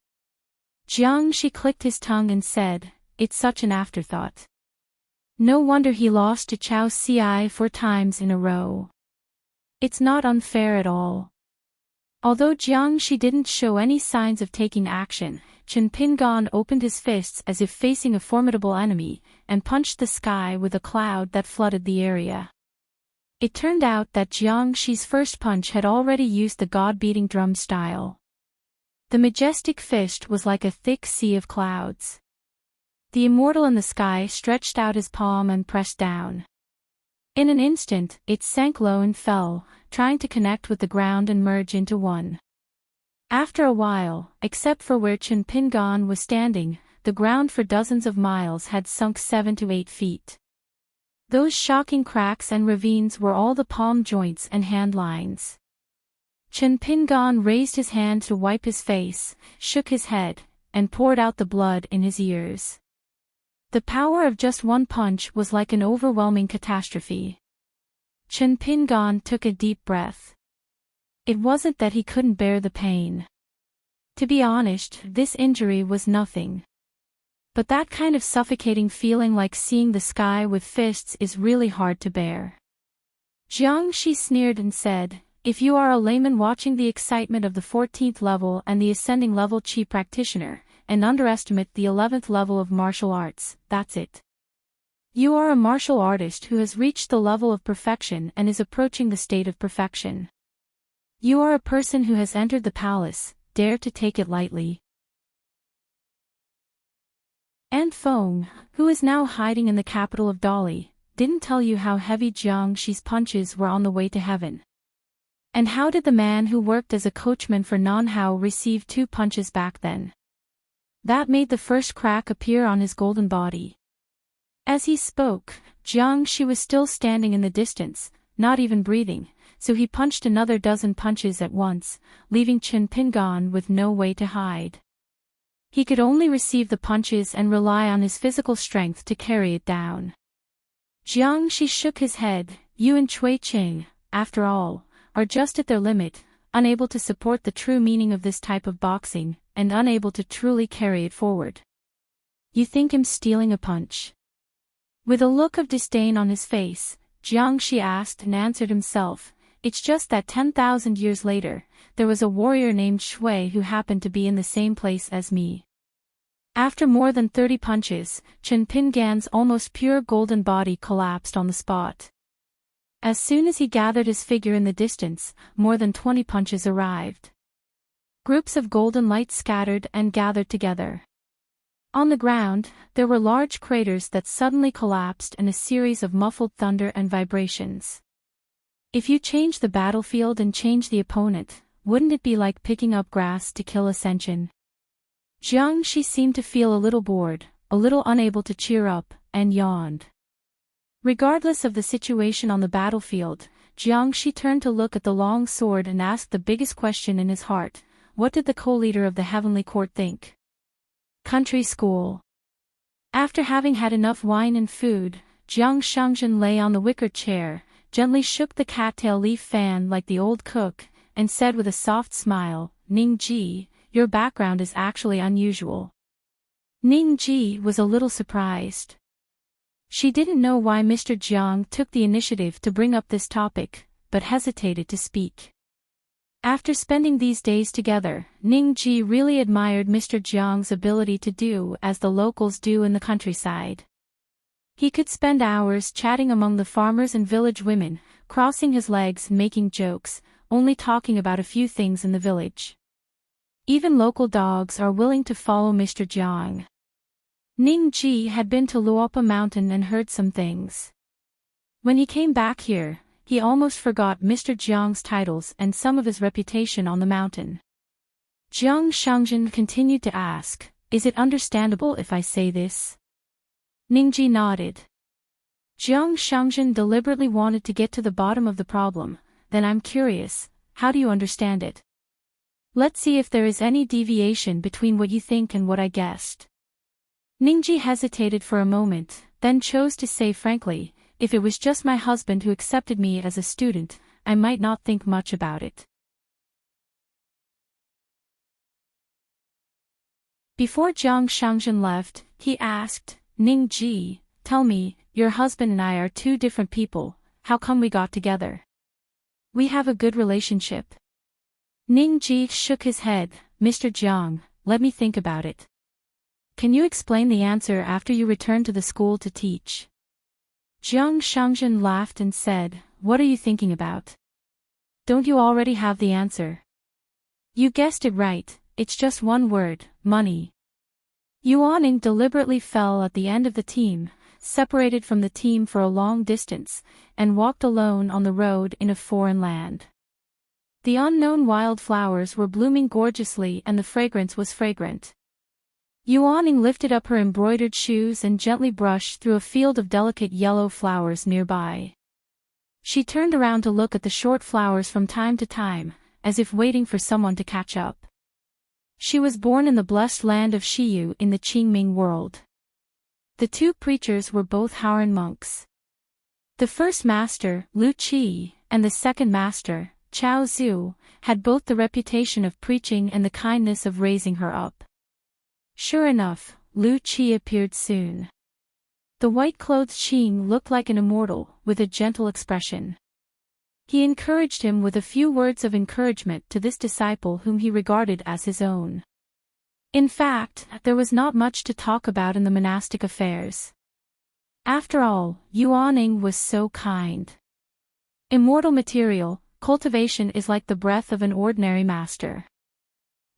Jiangshi clicked his tongue and said, it's such an afterthought. No wonder he lost to Chao Ci 4 times in a row. It's not unfair at all. Although Jiangshi didn't show any signs of taking action, Chen Pingon opened his fists as if facing a formidable enemy, and punched the sky with a cloud that flooded the area. It turned out that Jiangshi's first punch had already used the god-beating drum style. The majestic fist was like a thick sea of clouds. The immortal in the sky stretched out his palm and pressed down. In an instant, it sank low and fell, trying to connect with the ground and merge into one. After a while, except for where Chen Pingon was standing, the ground for dozens of miles had sunk 7 to 8 feet. Those shocking cracks and ravines were all the palm joints and hand lines. Chen Pingon raised his hand to wipe his face, shook his head, and poured out the blood in his ears. The power of just one punch was like an overwhelming catastrophe. Chen Pingan took a deep breath. It wasn't that he couldn't bear the pain. To be honest, this injury was nothing. But that kind of suffocating feeling like seeing the sky with fists is really hard to bear. Jiang Shi sneered and said, if you are a layman watching the excitement of the 14th level and the ascending level Qi practitioner, and underestimate the 11th level of martial arts, that's it. You are a martial artist who has reached the level of perfection and is approaching the state of perfection. You are a person who has entered the palace, dare to take it lightly. And Feng, who is now hiding in the capital of Dali, didn't tell you how heavy Jiang Shi's punches were on the way to heaven. And how did the man who worked as a coachman for Nan Hao receive 2 punches back then? That made the first crack appear on his golden body. As he spoke, Jiang Shi was still standing in the distance, not even breathing, so he punched another dozen punches at once, leaving Chen Pingan with no way to hide. He could only receive the punches and rely on his physical strength to carry it down. Jiang Shi shook his head. You and Cui Qing, after all, are just at their limit, unable to support the true meaning of this type of boxing, and unable to truly carry it forward. You think him stealing a punch? With a look of disdain on his face, Jiang Shi asked and answered himself, it's just that 10,000 years later, there was a warrior named Shui who happened to be in the same place as me. After more than 30 punches, Chen Pingan's almost pure golden body collapsed on the spot. As soon as he gathered his figure in the distance, more than 20 punches arrived. Groups of golden light scattered and gathered together. On the ground, there were large craters that suddenly collapsed and a series of muffled thunder and vibrations. If you change the battlefield and change the opponent, wouldn't it be like picking up grass to kill ascension? Jiang Shi seemed to feel a little bored, a little unable to cheer up, and yawned. Regardless of the situation on the battlefield, Jiang Shi turned to look at the long sword and asked the biggest question in his heart, what did the co-leader of the heavenly court think? Country school. After having had enough wine and food, Jiang Shangzhen lay on the wicker chair, gently shook the cattail leaf fan like the old cook, and said with a soft smile, Ning Ji, your background is actually unusual. Ning Ji was a little surprised. She didn't know why Mr. Jiang took the initiative to bring up this topic, but hesitated to speak. After spending these days together, Ning Ji really admired Mr. Jiang's ability to do as the locals do in the countryside. He could spend hours chatting among the farmers and village women, crossing his legs and making jokes, only talking about a few things in the village. Even local dogs are willing to follow Mr. Jiang. Ning Ji had been to Luopa Mountain and heard some things. When he came back here, he almost forgot Mr. Jiang's titles and some of his reputation on the mountain. Jiang Shangzhen continued to ask, is it understandable if I say this? Ning Ji nodded. Jiang Shangzhen deliberately wanted to get to the bottom of the problem. Then I'm curious, how do you understand it? Let's see if there is any deviation between what you think and what I guessed. Ningji hesitated for a moment, then chose to say frankly, if it was just my husband who accepted me as a student, I might not think much about it. Before Jiang Shangzhen left, he asked, Ningji, tell me, your husband and I are 2 different people, how come we got together? We have a good relationship. Ningji shook his head, Mr. Jiang, let me think about it. Can you explain the answer after you return to the school to teach? Jiang Shangzhen laughed and said, what are you thinking about? Don't you already have the answer? You guessed it right, it's just one word, money. Yuaning deliberately fell at the end of the team, separated from the team for a long distance, and walked alone on the road in a foreign land. The unknown wildflowers were blooming gorgeously and the fragrance was fragrant. Yuaning lifted up her embroidered shoes and gently brushed through a field of delicate yellow flowers nearby. She turned around to look at the short flowers from time to time, as if waiting for someone to catch up. She was born in the blessed land of Shiyu in the Qingming world. The two preachers were both Hauran monks. The first master, Lu Qi, and the second master, Chao Zhu, had both the reputation of preaching and the kindness of raising her up. Sure enough, Lu Qi appeared soon. The white-clothed Xing looked like an immortal, with a gentle expression. He encouraged him with a few words of encouragement to this disciple whom he regarded as his own. In fact, there was not much to talk about in the monastic affairs. After all, Yuaning was so kind. Immortal material, cultivation is like the breath of an ordinary master.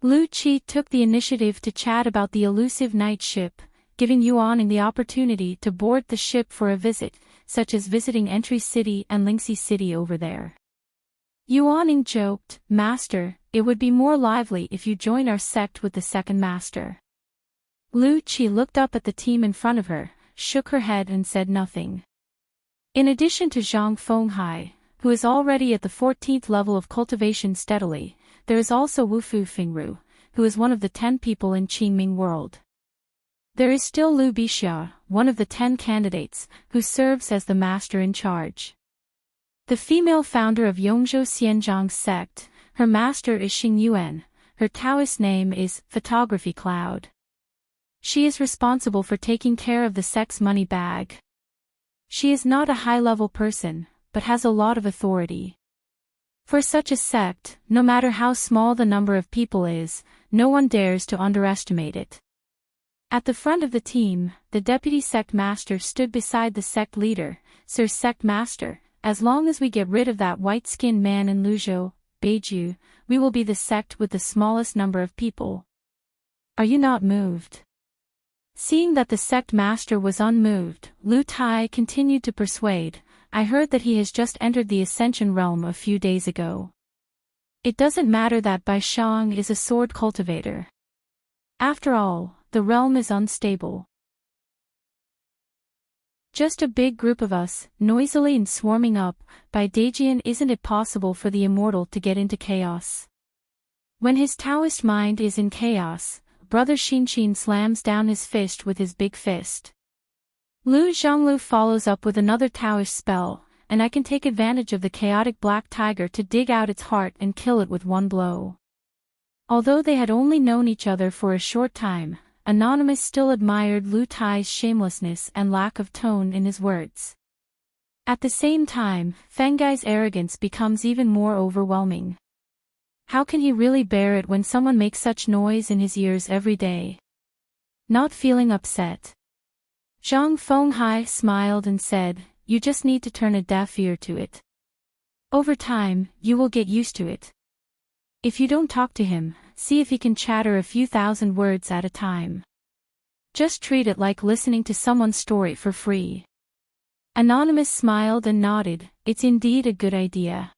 Lu Qi took the initiative to chat about the elusive night ship, giving Yuaning the opportunity to board the ship for a visit, such as visiting Entry City and Lingxi City over there. Yuaning joked, "Master, it would be more lively if you join our sect with the second master." Lu Qi looked up at the team in front of her, shook her head and said nothing. In addition to Zhang Fenghai, who is already at the 14th level of cultivation steadily, there is also Wu Fu Fingru, who is one of the 10 people in Qingming world. There is still Lu Bixia, one of the 10 candidates, who serves as the master in charge. The female founder of Yongzhou Xianzhang sect, her master is Xing Yuan, her Taoist name is Photography Cloud. She is responsible for taking care of the sect's money bag. She is not a high-level person, but has a lot of authority. For such a sect, no matter how small the number of people is, no one dares to underestimate it. At the front of the team, the deputy sect master stood beside the sect leader. "Sir Sect Master, as long as we get rid of that white-skinned man in Luzhou, Beiju, we will be the sect with the smallest number of people. Are you not moved?" Seeing that the sect master was unmoved, Lu Tai continued to persuade, "I heard that he has just entered the Ascension realm a few days ago. It doesn't matter that Bai Shang is a sword cultivator. After all, the realm is unstable. Just a big group of us, noisily and swarming up, by Daijian isn't it possible for the immortal to get into chaos? When his Taoist mind is in chaos, Brother Xinqin slams down his fist with his big fist. Lu Zhonglu follows up with another Taoist spell, and I can take advantage of the chaotic black tiger to dig out its heart and kill it with one blow." Although they had only known each other for a short time, Anonymous still admired Lu Tai's shamelessness and lack of tone in his words. At the same time, Fengai's arrogance becomes even more overwhelming. How can he really bear it when someone makes such noise in his ears every day? Not feeling upset, Zhang Fenghai smiled and said, "You just need to turn a deaf ear to it. Over time, you will get used to it. If you don't talk to him, see if he can chatter a few thousand words at a time. Just treat it like listening to someone's story for free." Anonymous smiled and nodded, "It's indeed a good idea."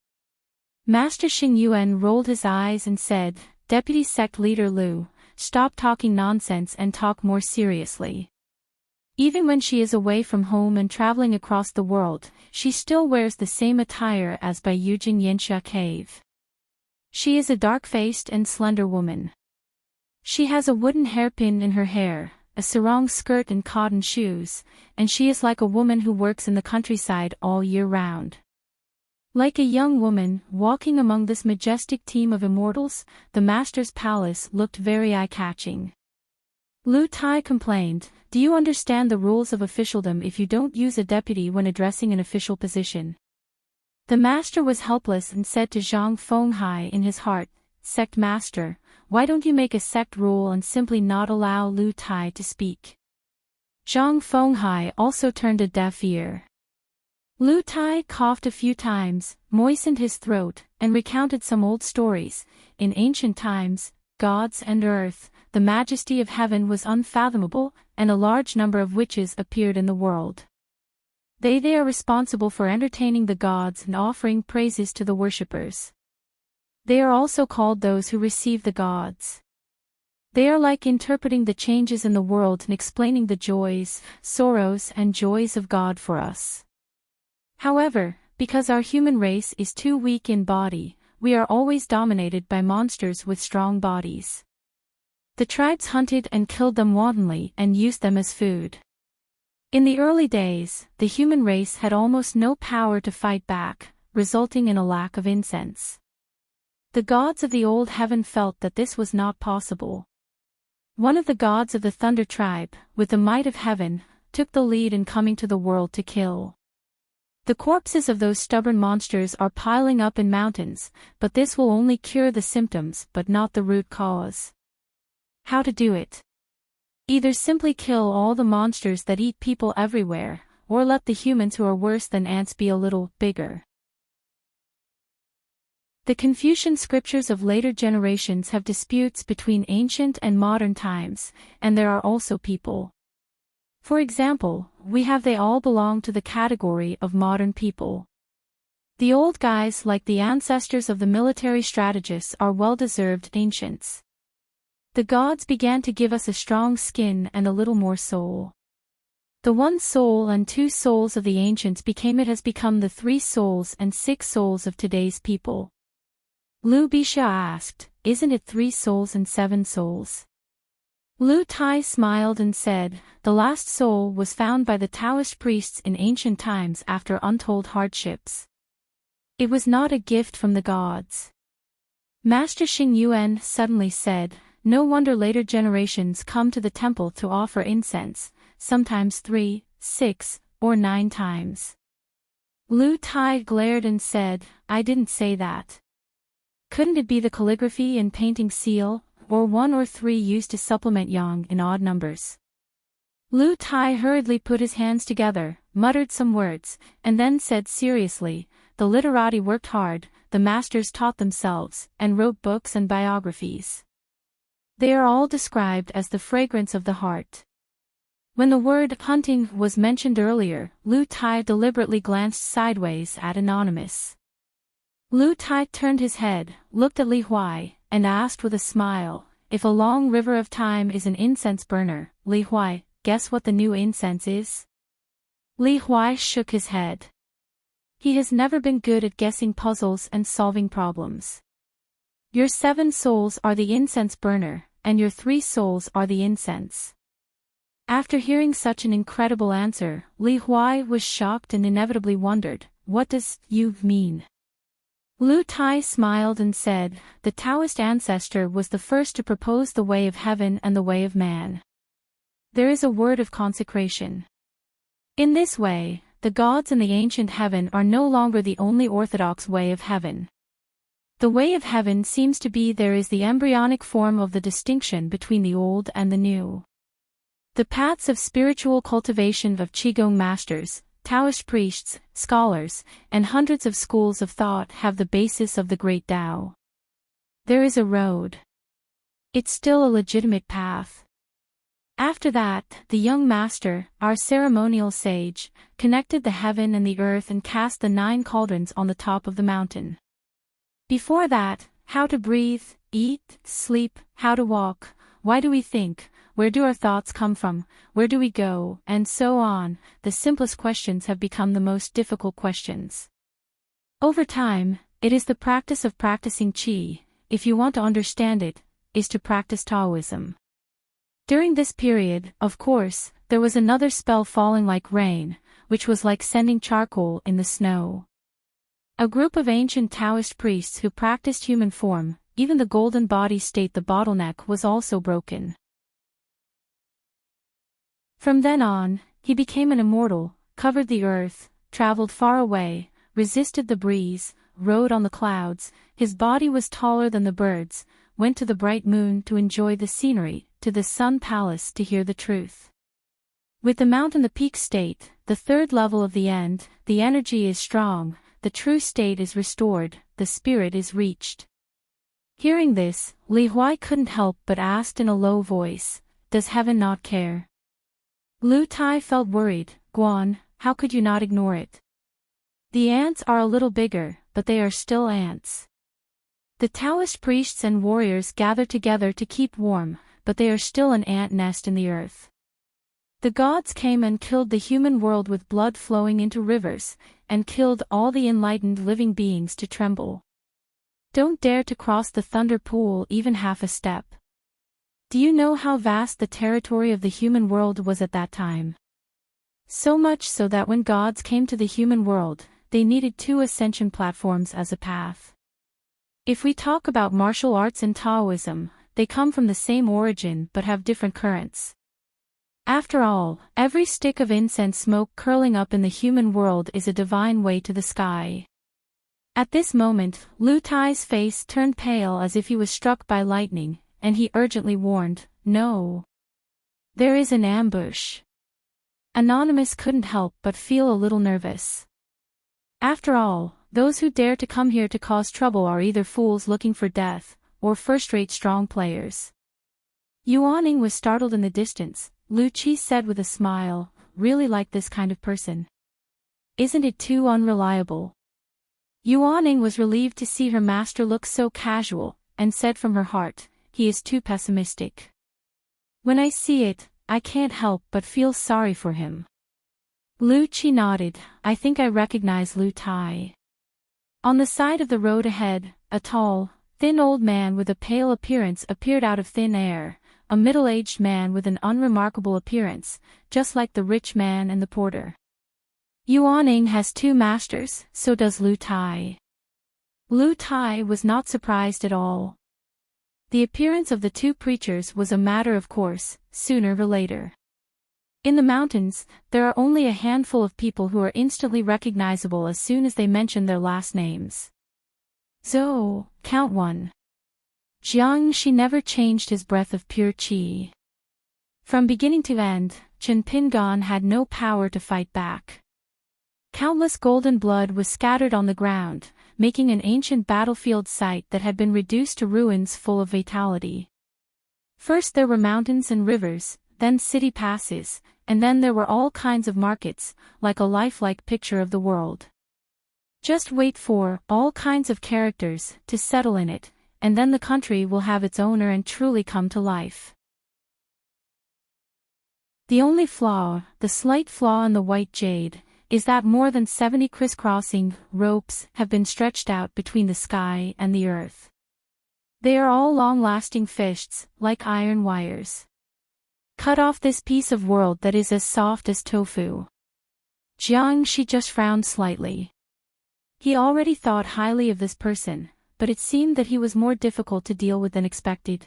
Master Xing Yuan rolled his eyes and said, "Deputy Sect Leader Lu, stop talking nonsense and talk more seriously. Even when she is away from home and traveling across the world, she still wears the same attire as by Yujing Yensha Cave. She is a dark-faced and slender woman. She has a wooden hairpin in her hair, a sarong skirt and cotton shoes, and she is like a woman who works in the countryside all year round." Like a young woman, walking among this majestic team of immortals, the master's palace looked very eye-catching. Lu Tai complained, "Do you understand the rules of officialdom if you don't use a deputy when addressing an official position?" The master was helpless and said to Zhang Fenghai in his heart, "Sect master, why don't you make a sect rule and simply not allow Lu Tai to speak?" Zhang Fenghai also turned a deaf ear. Lu Tai coughed a few times, moistened his throat, and recounted some old stories. In ancient times, gods and earth, the majesty of heaven was unfathomable, and a large number of witches appeared in the world. They are responsible for entertaining the gods and offering praises to the worshippers. They are also called those who receive the gods. They are like interpreting the changes in the world and explaining the joys, sorrows and joys of God for us. However, because our human race is too weak in body, we are always dominated by monsters with strong bodies. The tribes hunted and killed them wantonly and used them as food. In the early days, the human race had almost no power to fight back, resulting in a lack of incense. The gods of the old heaven felt that this was not possible. One of the gods of the Thunder tribe, with the might of heaven, took the lead in coming to the world to kill. The corpses of those stubborn monsters are piling up in mountains, but this will only cure the symptoms but not the root cause. How to do it? Either simply kill all the monsters that eat people everywhere, or let the humans who are worse than ants be a little bigger. The Confucian scriptures of later generations have disputes between ancient and modern times, and there are also people. For example, we have they all belong to the category of modern people. The old guys like the ancestors of the military strategists are well-deserved ancients. The gods began to give us a strong skin and a little more soul. The one soul and two souls of the ancients it has become the 3 souls and 6 souls of today's people. Liu Bisha asked, isn't it 3 souls and 7 souls? Lu Tai smiled and said, the last soul was found by the Taoist priests in ancient times after untold hardships. It was not a gift from the gods. Master Xing Yuan suddenly said, no wonder later generations come to the temple to offer incense, sometimes 3, 6, or 9 times. Lu Tai glared and said, I didn't say that. Couldn't it be the calligraphy and painting seal, or 1 or 3 used to supplement yang in odd numbers? Lu Tai hurriedly put his hands together, muttered some words, and then said seriously, the literati worked hard, the masters taught themselves, and wrote books and biographies. They are all described as the fragrance of the heart. When the word hunting was mentioned earlier, Lu Tai deliberately glanced sideways at Anonymous. Lu Tai turned his head, looked at Li Huai, and asked with a smile, if a long river of time is an incense burner, Li Huai, guess what the new incense is? Li Huai shook his head. He has never been good at guessing puzzles and solving problems. Your 7 souls are the incense burner, and your 3 souls are the incense. After hearing such an incredible answer, Li Huai was shocked and inevitably wondered, what does you mean? Lu Tai smiled and said, the Taoist ancestor was the first to propose the way of heaven and the way of man. There is a word of consecration. In this way, the gods in the ancient heaven are no longer the only orthodox way of heaven. The way of heaven seems to be there is the embryonic form of the distinction between the old and the new. The paths of spiritual cultivation of Qigong masters, Taoist priests, scholars, and hundreds of schools of thought have the basis of the great Tao. There is a road. It's still a legitimate path. After that, the young master, our ceremonial sage, connected the heaven and the earth and cast the 9 cauldrons on the top of the mountain. Before that, how to breathe, eat, sleep, how to walk, why do we think, where do our thoughts come from, where do we go, and so on, the simplest questions have become the most difficult questions. Over time, it is the practice of practicing Qi, if you want to understand it, is to practice Taoism. During this period, of course, there was another spell falling like rain, which was like sending charcoal in the snow. A group of ancient Taoist priests who practiced human form, even the golden body state the bottleneck was also broken. From then on, he became an immortal, covered the earth, traveled far away, resisted the breeze, rode on the clouds, his body was taller than the birds, went to the bright moon to enjoy the scenery, to the sun palace to hear the truth. With the mountain the peak state, the 3rd level of the end, the energy is strong, the true state is restored, the spirit is reached. Hearing this, Li Huai couldn't help but asked in a low voice, does heaven not care? Lu Tai felt worried, Guan, how could you not ignore it? The ants are a little bigger, but they are still ants. The Taoist priests and warriors gather together to keep warm, but they are still an ant nest in the earth. The gods came and killed the human world with blood flowing into rivers, and killed all the enlightened living beings to tremble. Don't dare to cross the thunder pool even half a step. Do you know how vast the territory of the human world was at that time? So much so that when gods came to the human world, they needed two ascension platforms as a path. If we talk about martial arts and Taoism, they come from the same origin but have different currents. After all, every stick of incense smoke curling up in the human world is a divine way to the sky. At this moment, Lu Tai's face turned pale as if he was struck by lightning, and he urgently warned, "No. There is an ambush." Anonymous couldn't help but feel a little nervous. After all, those who dare to come here to cause trouble are either fools looking for death, or first-rate strong players. Yuaning was startled in the distance. Lu Qi said with a smile, "Really like this kind of person. Isn't it too unreliable?" Yuaning was relieved to see her master look so casual, and said from her heart, "He is too pessimistic. When I see it, I can't help but feel sorry for him." Lu Qi nodded. "I think I recognize Lu Tai." On the side of the road ahead, a tall, thin old man with a pale appearance appeared out of thin air, a middle-aged man with an unremarkable appearance, just like the rich man and the porter. "Yuaning has two masters, so does Lu Tai." Lu Tai was not surprised at all. The appearance of the two preachers was a matter of course, sooner or later. In the mountains, there are only a handful of people who are instantly recognizable as soon as they mention their last names. Zhou, Count 1. Jiang Shi never changed his breath of pure qi. From beginning to end, Chen Pingan had no power to fight back. Countless golden blood was scattered on the ground, making an ancient battlefield site that had been reduced to ruins full of vitality. First there were mountains and rivers, then city passes, and then there were all kinds of markets, like a lifelike picture of the world. Just wait for all kinds of characters to settle in it, and then the country will have its owner and truly come to life. The only flaw, the slight flaw in the white jade, is that more than 70 crisscrossing ropes have been stretched out between the sky and the earth. They are all long-lasting fists, like iron wires. Cut off this piece of world that is as soft as tofu. Jiang Shi just frowned slightly. He already thought highly of this person, but it seemed that he was more difficult to deal with than expected.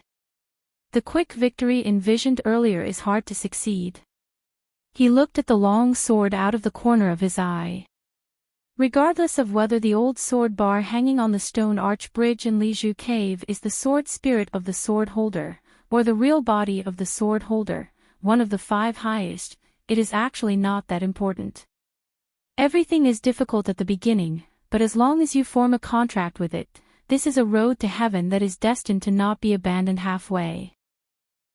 The quick victory envisioned earlier is hard to succeed. He looked at the long sword out of the corner of his eye. Regardless of whether the old sword bar hanging on the stone arch bridge in Lizhu Cave is the sword spirit of the sword holder, or the real body of the sword holder, one of the 5 highest, it is actually not that important. Everything is difficult at the beginning, but as long as you form a contract with it, this is a road to heaven that is destined to not be abandoned halfway.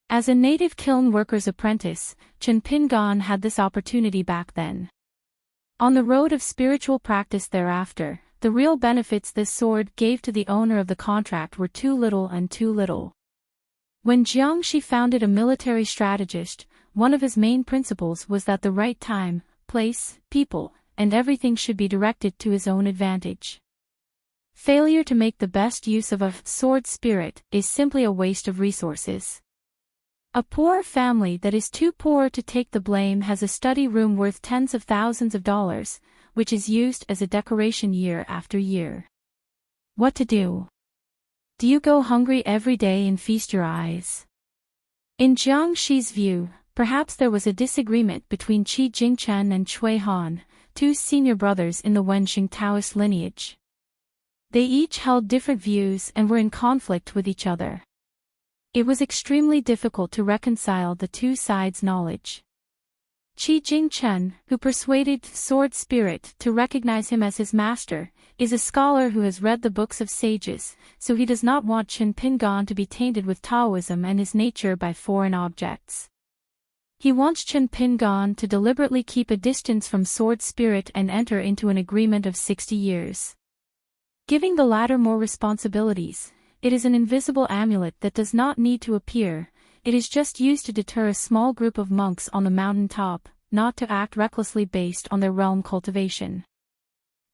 As a native kiln worker's apprentice, Chen Pingan had this opportunity back then. On the road of spiritual practice thereafter, the real benefits this sword gave to the owner of the contract were too little and too little. When Jiang Shi founded a military strategist, one of his main principles was that the right time, place, people, and everything should be directed to his own advantage. Failure to make the best use of a sword spirit is simply a waste of resources. A poor family that is too poor to take the blame has a study room worth tens of thousands of dollars, which is used as a decoration year after year. What to do? Do you go hungry every day and feast your eyes? In Jiang Shi's view, perhaps there was a disagreement between Qi Jingchen and Cui Han, 2 senior brothers in the Wenxing Taoist lineage. They each held different views and were in conflict with each other. It was extremely difficult to reconcile the two sides' knowledge. Qi Jingchen, who persuaded Sword Spirit to recognize him as his master, is a scholar who has read the books of sages, so he does not want Chen Pingan to be tainted with Taoism and his nature by foreign objects. He wants Chen Pingan to deliberately keep a distance from Sword Spirit and enter into an agreement of 60 years. Giving the latter more responsibilities, it is an invisible amulet that does not need to appear, it is just used to deter a small group of monks on the mountain top, not to act recklessly based on their realm cultivation.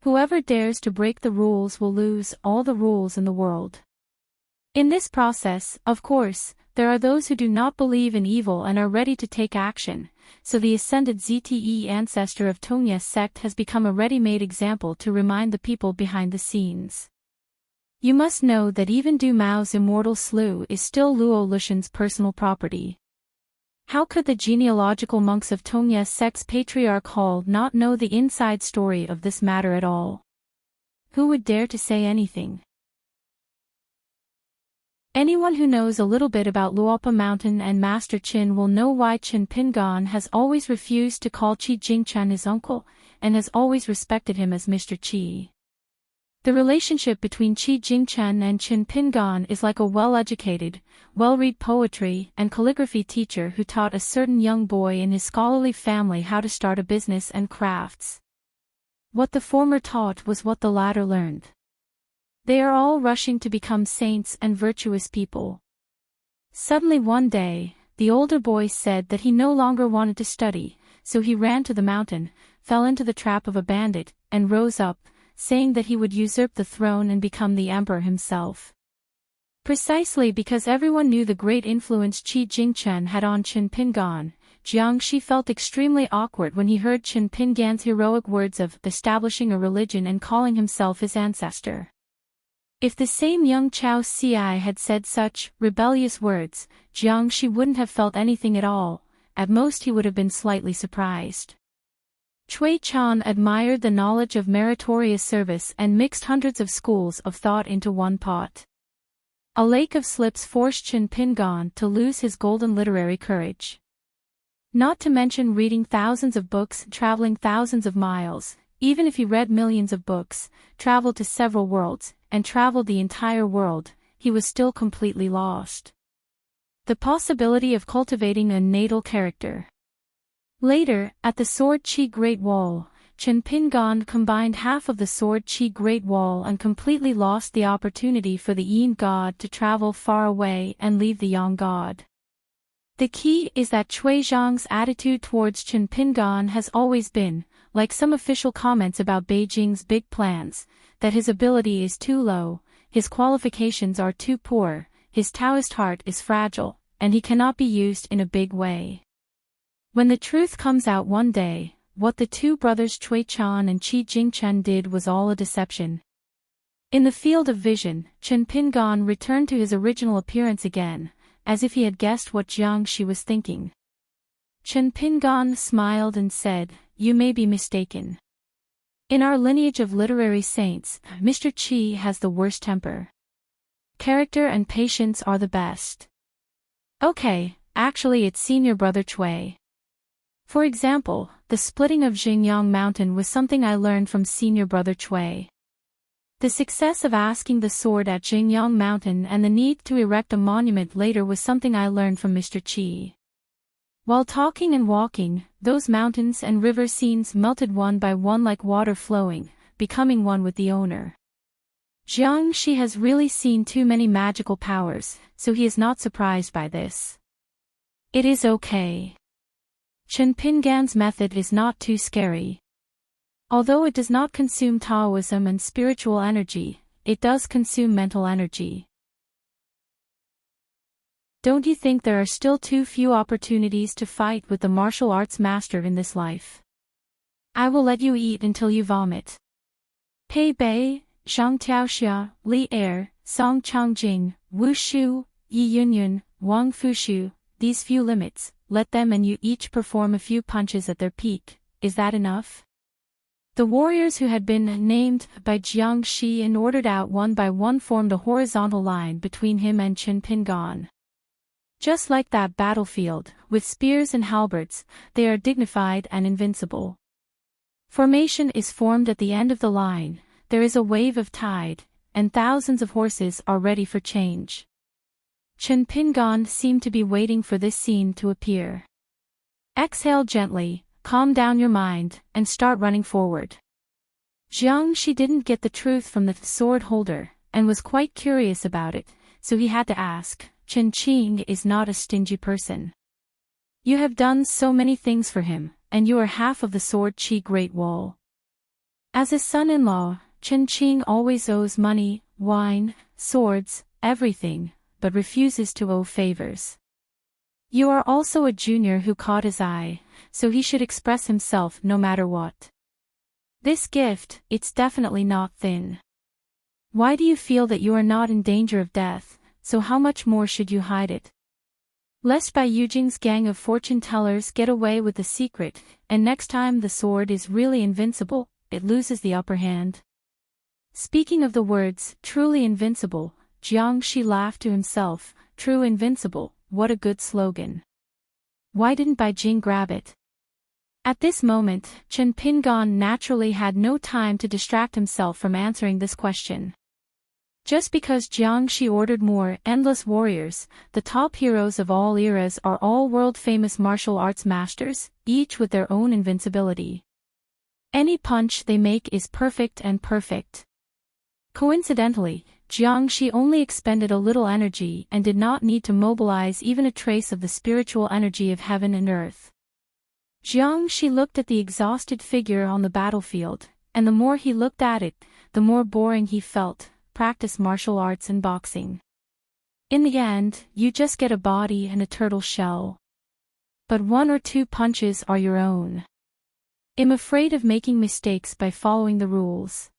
Whoever dares to break the rules will lose all the rules in the world. In this process, of course, there are those who do not believe in evil and are ready to take action, so the ascended ZTE ancestor of Tongye sect has become a ready-made example to remind the people behind the scenes. You must know that even Du Mao's immortal slough is still Luo Lushan's personal property. How could the genealogical monks of Tongye sect's Patriarch Hall not know the inside story of this matter at all? Who would dare to say anything? Anyone who knows a little bit about Luopa Mountain and Master Qin will know why Qin Pingan has always refused to call Qi Jingchen his uncle, and has always respected him as Mr. Qi. The relationship between Qi Jingchen and Qin Pingan is like a well-educated, well-read poetry and calligraphy teacher who taught a certain young boy in his scholarly family how to start a business and crafts. What the former taught was what the latter learned. They are all rushing to become saints and virtuous people. Suddenly one day, the older boy said that he no longer wanted to study, so he ran to the mountain, fell into the trap of a bandit, and rose up, saying that he would usurp the throne and become the emperor himself. Precisely because everyone knew the great influence Qi Jingchen had on Qin Pingan, Jiang Shi felt extremely awkward when he heard Qin Pingan's heroic words of establishing a religion and calling himself his ancestor. If the same young Chao Ci had said such rebellious words, Jiang Shi wouldn't have felt anything at all, at most he would have been slightly surprised. Cui Chan admired the knowledge of meritorious service and mixed hundreds of schools of thought into one pot. A lake of slips forced Qin Pingan to lose his golden literary courage. Not to mention reading thousands of books, traveling thousands of miles, even if he read millions of books, traveled to several worlds, and traveled the entire world, he was still completely lost. The possibility of cultivating a natal character. Later, at the Sword Qi Great Wall, Qin Pingan combined half of the Sword Qi Great Wall and completely lost the opportunity for the Yin God to travel far away and leave the Yang God. The key is that Cui Zhang's attitude towards Qin Pingan has always been, like some official comments about Beijing's big plans, that his ability is too low, his qualifications are too poor, his Taoist heart is fragile, and he cannot be used in a big way. When the truth comes out one day, what the two brothers Cui Chan and Qi Jingchen did was all a deception. In the field of vision, Qin Pingan returned to his original appearance again, as if he had guessed what Jiang Shi was thinking. Qin Pingan smiled and said, "You may be mistaken. In our lineage of literary saints, Mr. Qi has the worst temper. Character and patience are the best." Okay, actually it's senior brother Cui. For example, the splitting of Xingyang Mountain was something I learned from senior brother Cui. The success of asking the sword at Xingyang Mountain and the need to erect a monument later was something I learned from Mr. Qi. While talking and walking, those mountains and river scenes melted one by one like water flowing, becoming one with the owner. Jiang Shi has really seen too many magical powers, so he is not surprised by this. It is okay. Qin Pingan's method is not too scary. Although it does not consume Taoism and spiritual energy, it does consume mental energy. Don't you think there are still too few opportunities to fight with the martial arts master in this life? I will let you eat until you vomit. Pei Bei, Zhang Tiaoxia, Li Er, Song Changjing, Wu Shu, Yi Yunyun, Wang Fushu, these few limits, let them and you each perform a few punches at their peak, is that enough? The warriors who had been named by Jiang Shi and ordered out one by one formed a horizontal line between him and Qin Pingan. Just like that battlefield, with spears and halberds, they are dignified and invincible. Formation is formed at the end of the line, there is a wave of tide, and thousands of horses are ready for change. Qin Pingan seemed to be waiting for this scene to appear. Exhale gently, calm down your mind, and start running forward. Jiang Shi didn't get the truth from the sword holder, and was quite curious about it, so he had to ask, Qin Qing is not a stingy person. You have done so many things for him, and you are half of the Sword Qi Great Wall. As his son-in-law, Qin Qing always owes money, wine, swords, everything, but refuses to owe favors. You are also a junior who caught his eye, so he should express himself no matter what. This gift, it's definitely not thin. Why do you feel that you are not in danger of death, so how much more should you hide it? Lest by Eugene's gang of fortune-tellers get away with the secret, and next time the sword is really invincible, it loses the upper hand. Speaking of the words, truly invincible, Jiangshi laughed to himself, true invincible, what a good slogan. Why didn't Bai Jing grab it? At this moment, Chen Pingan naturally had no time to distract himself from answering this question. Just because Jiangshi ordered more endless warriors, the top heroes of all eras are all world-famous martial arts masters, each with their own invincibility. Any punch they make is perfect and perfect. Coincidentally, Jiangshi only expended a little energy and did not need to mobilize even a trace of the spiritual energy of heaven and earth. Jiangshi looked at the exhausted figure on the battlefield, and the more he looked at it, the more boring he felt. Practice martial arts and boxing. In the end, you just get a body and a turtle shell. But 1 or 2 punches are your own. I'm afraid of making mistakes by following the rules.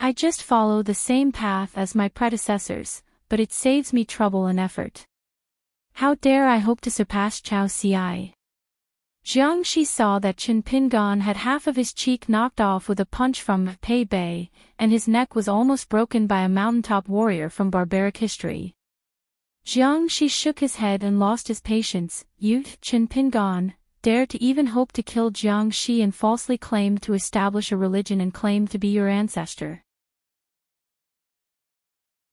I just follow the same path as my predecessors, but it saves me trouble and effort. How dare I hope to surpass Chao Ci? Jiangshi saw that Chen Pingan had half of his cheek knocked off with a punch from Pei Bei, and his neck was almost broken by a mountaintop warrior from barbaric history. Jiangshi shook his head and lost his patience. You, Chen Pingan, dare to even hope to kill Jiangshi and falsely claim to establish a religion and claim to be your ancestor.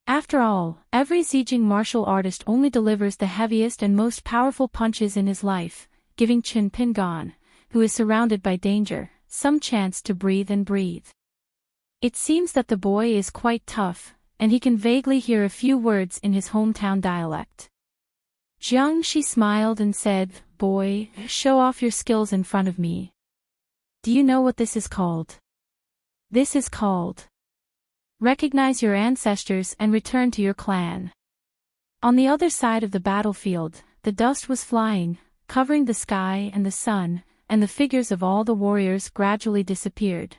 After all, every Zijing martial artist only delivers the heaviest and most powerful punches in his life, giving Chen Pingan, who is surrounded by danger, some chance to breathe and breathe. It seems that the boy is quite tough, and he can vaguely hear a few words in his hometown dialect. Jiangshi smiled and said, "Boy, show off your skills in front of me. Do you know what this is called? This is called. Recognize your ancestors and return to your clan." On the other side of the battlefield, the dust was flying, covering the sky and the sun, and the figures of all the warriors gradually disappeared.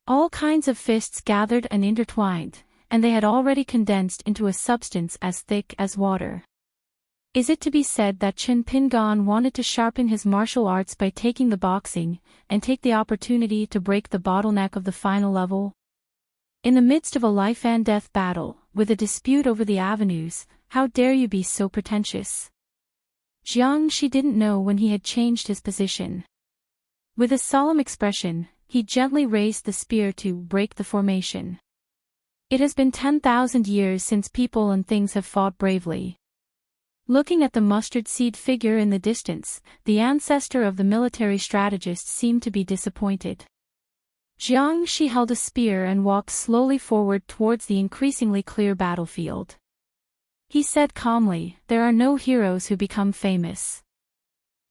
All kinds of fists gathered and intertwined, and they had already condensed into a substance as thick as water. Is it to be said that Chen Pingan wanted to sharpen his martial arts by taking the boxing, and take the opportunity to break the bottleneck of the final level? In the midst of a life-and-death battle, with a dispute over the avenues, how dare you be so pretentious? Jiangshi didn't know when he had changed his position. With a solemn expression, he gently raised the spear to break the formation. It has been 10,000 years since people and things have fought bravely. Looking at the mustard seed figure in the distance, the ancestor of the military strategist seemed to be disappointed. Jiangshi held a spear and walked slowly forward towards the increasingly clear battlefield. He said calmly, "There are no heroes who become famous.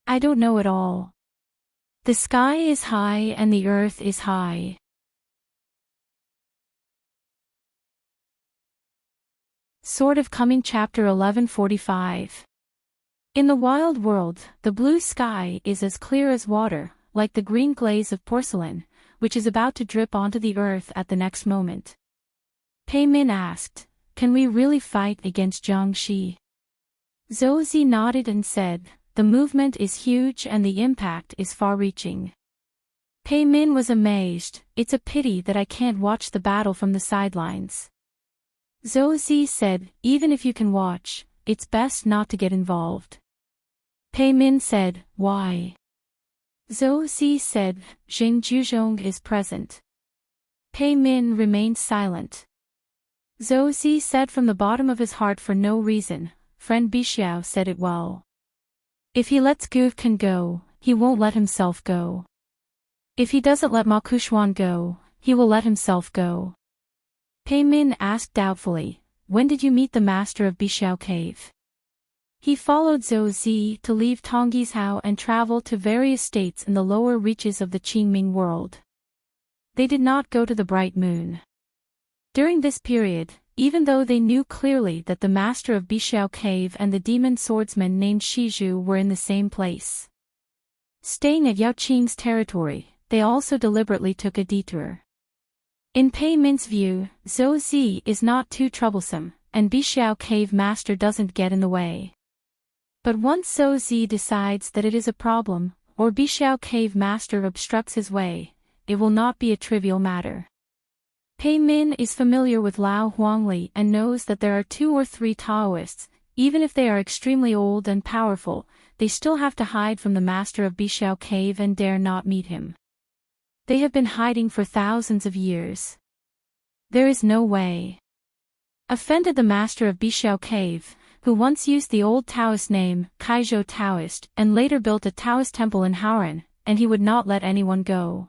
I don't know it all. The sky is high and the earth is high." Sword of Coming Chapter 1145. In the wild world, the blue sky is as clear as water, like the green glaze of porcelain, which is about to drip onto the earth at the next moment. Pei Min asked, "Can we really fight against Jiangshi?" Zhou Zi nodded and said, "The movement is huge and the impact is far-reaching." Pei Min was amazed. "It's a pity that I can't watch the battle from the sidelines." Zhou Zi said, "Even if you can watch, it's best not to get involved." Pei Min said, "Why?" Zhou Zi said, "Jing Juzhong is present." Pei Min remained silent. Zhou Zi said from the bottom of his heart for no reason, "Friend Bixiao said it well. If he lets Gu Kan go, he won't let himself go. If he doesn't let Ma Kushuan go, he will let himself go." Pei Min asked doubtfully, "When did you meet the master of Bixiao Cave?" He followed Zhou Zi to leave Tonggizhao and travel to various states in the lower reaches of the Qingming world. They did not go to the bright moon. During this period, even though they knew clearly that the master of Bixiao Cave and the demon swordsman named Shizhu were in the same place. Staying at Yao Qing's territory, they also deliberately took a detour. In Pei Min's view, Zhou Zi is not too troublesome, and Bixiao Cave master doesn't get in the way. But once Zhou Zi decides that it is a problem, or Bixiao Cave master obstructs his way, it will not be a trivial matter. Pei Min is familiar with Lao Huangli and knows that there are 2 or 3 Taoists. Even if they are extremely old and powerful, they still have to hide from the master of Bixiao Cave and dare not meet him. They have been hiding for thousands of years. There is no way. Offended the master of Bixiao Cave, who once used the old Taoist name, Kaizhou Taoist, and later built a Taoist temple in Haoran, and he would not let anyone go.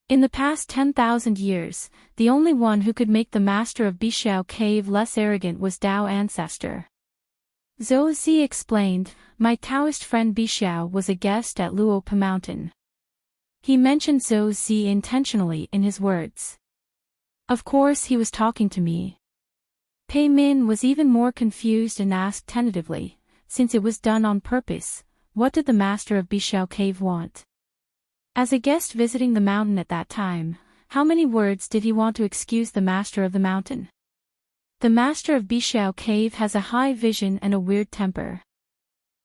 In the past 10,000 years, the only one who could make the master of Bixiao Cave less arrogant was Dao Ancestor. Zhou Zi explained, my Taoist friend Bixiao was a guest at Luopa Mountain. He mentioned Zhou Zi intentionally in his words. Of course he was talking to me. Pei Min was even more confused and asked tentatively, since it was done on purpose, what did the master of Bixiao Cave want? As a guest visiting the mountain at that time, how many words did he want to excuse the master of the mountain? The master of Bixiao Cave has a high vision and a weird temper.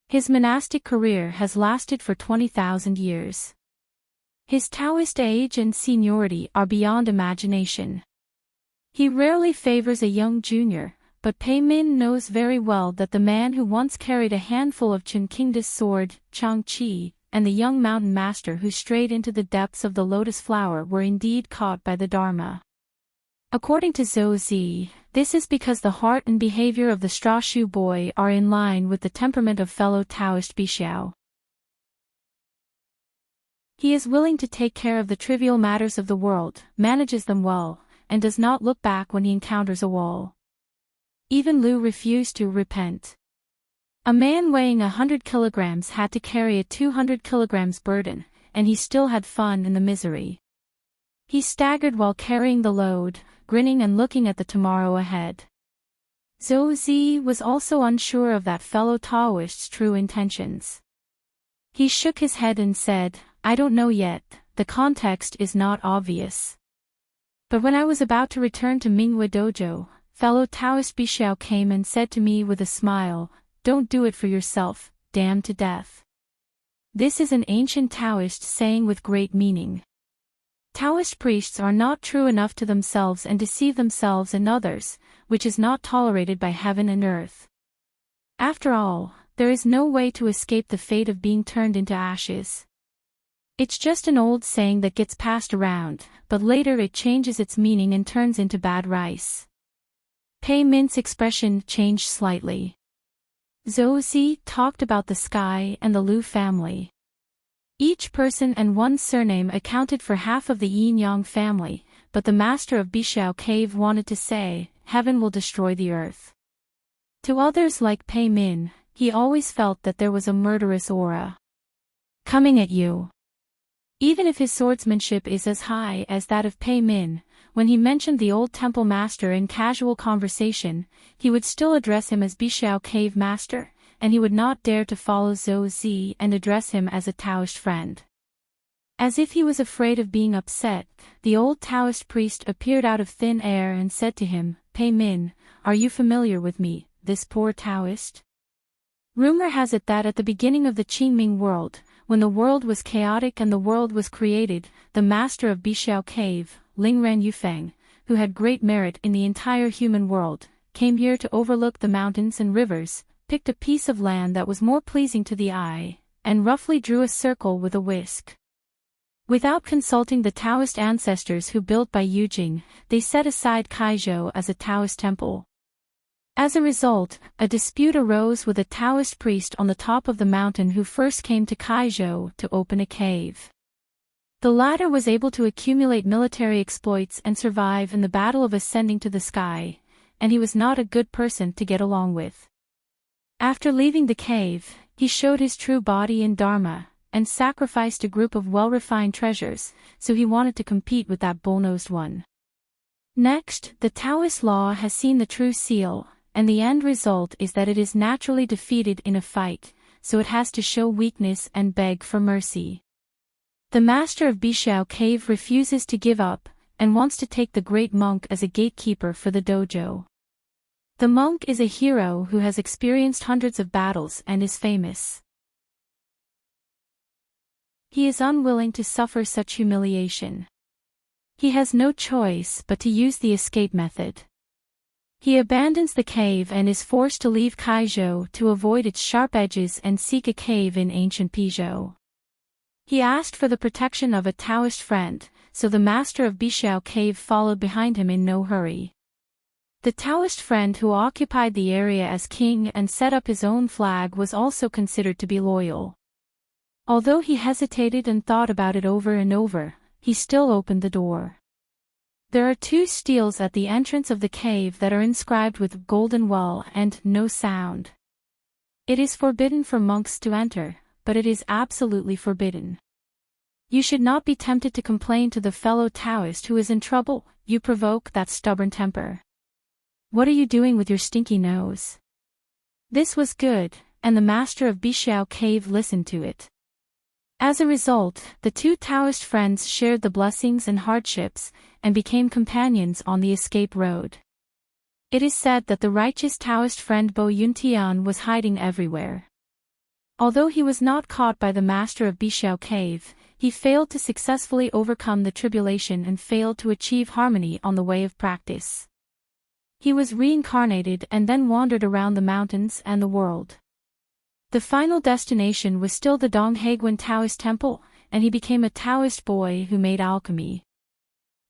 His monastic career has lasted for 20,000 years. His Taoist age and seniority are beyond imagination. He rarely favors a young junior, but Pei Min knows very well that the man who once carried a handful of Chunqingda's sword, Chang Qi, and the young mountain master who strayed into the depths of the lotus flower were indeed caught by the Dharma. According to Zhou Zi, this is because the heart and behavior of the straw shoe boy are in line with the temperament of fellow Taoist Bixiao. He is willing to take care of the trivial matters of the world, manages them well, and does not look back when he encounters a wall. Even Lu refused to repent. A man weighing 100 kilograms had to carry a 200 kilograms burden, and he still had fun in the misery. He staggered while carrying the load, grinning and looking at the tomorrow ahead. Zhou Zi was also unsure of that fellow Taoist's true intentions. He shook his head and said, I don't know yet, the context is not obvious. But when I was about to return to Minghua Dojo, fellow Taoist Bixiao came and said to me with a smile, don't do it for yourself, damned to death. This is an ancient Taoist saying with great meaning. Taoist priests are not true enough to themselves and deceive themselves and others, which is not tolerated by heaven and earth. After all, there is no way to escape the fate of being turned into ashes. It's just an old saying that gets passed around, but later it changes its meaning and turns into bad rice. Pei Min's expression changed slightly. Zhou Zi talked about the sky and the Lu family. Each person and one surname accounted for half of the yin-yang family, but the master of Bixiao Cave wanted to say, heaven will destroy the earth. To others like Pei Min, he always felt that there was a murderous aura coming at you. Even if his swordsmanship is as high as that of Pei Min, when he mentioned the old temple master in casual conversation, he would still address him as Bixiao Cave master, and he would not dare to follow Zhou Zi and address him as a Taoist friend. As if he was afraid of being upset, the old Taoist priest appeared out of thin air and said to him, Pei Min, are you familiar with me, this poor Taoist? Rumor has it that at the beginning of the Qingming world, when the world was chaotic and the world was created, the master of Bixiao Cave, Lingran Yufeng, who had great merit in the entire human world, came here to overlook the mountains and rivers, picked a piece of land that was more pleasing to the eye, and roughly drew a circle with a whisk. Without consulting the Taoist ancestors who built by Yujing, they set aside Kaizhou as a Taoist temple. As a result, a dispute arose with a Taoist priest on the top of the mountain who first came to Kaizhou to open a cave. The latter was able to accumulate military exploits and survive in the battle of ascending to the sky, and he was not a good person to get along with. After leaving the cave, he showed his true body in Dharma, and sacrificed a group of well-refined treasures, so he wanted to compete with that bull-nosed one. Next, the Taoist law has seen the true seal, and the end result is that it is naturally defeated in a fight, so it has to show weakness and beg for mercy. The master of Bishao Cave refuses to give up, and wants to take the great monk as a gatekeeper for the dojo. The monk is a hero who has experienced hundreds of battles and is famous. He is unwilling to suffer such humiliation. He has no choice but to use the escape method. He abandons the cave and is forced to leave Kaizhou to avoid its sharp edges and seek a cave in ancient Pizhou. He asked for the protection of a Taoist friend, so the master of Bishao Cave followed behind him in no hurry. The Taoist friend who occupied the area as king and set up his own flag was also considered to be loyal. Although he hesitated and thought about it over and over, he still opened the door. There are two steels at the entrance of the cave that are inscribed with golden well and no sound. It is forbidden for monks to enter, but it is absolutely forbidden. You should not be tempted to complain to the fellow Taoist who is in trouble. You provoke that stubborn temper. What are you doing with your stinky nose? This was good, and the master of Bishao Cave listened to it. As a result, the two Taoist friends shared the blessings and hardships, and became companions on the escape road. It is said that the righteous Taoist friend Bo Yuntian was hiding everywhere. Although he was not caught by the master of Bishao Cave, he failed to successfully overcome the tribulation and failed to achieve harmony on the way of practice. He was reincarnated and then wandered around the mountains and the world. The final destination was still the Donghaiguan Taoist temple, and he became a Taoist boy who made alchemy.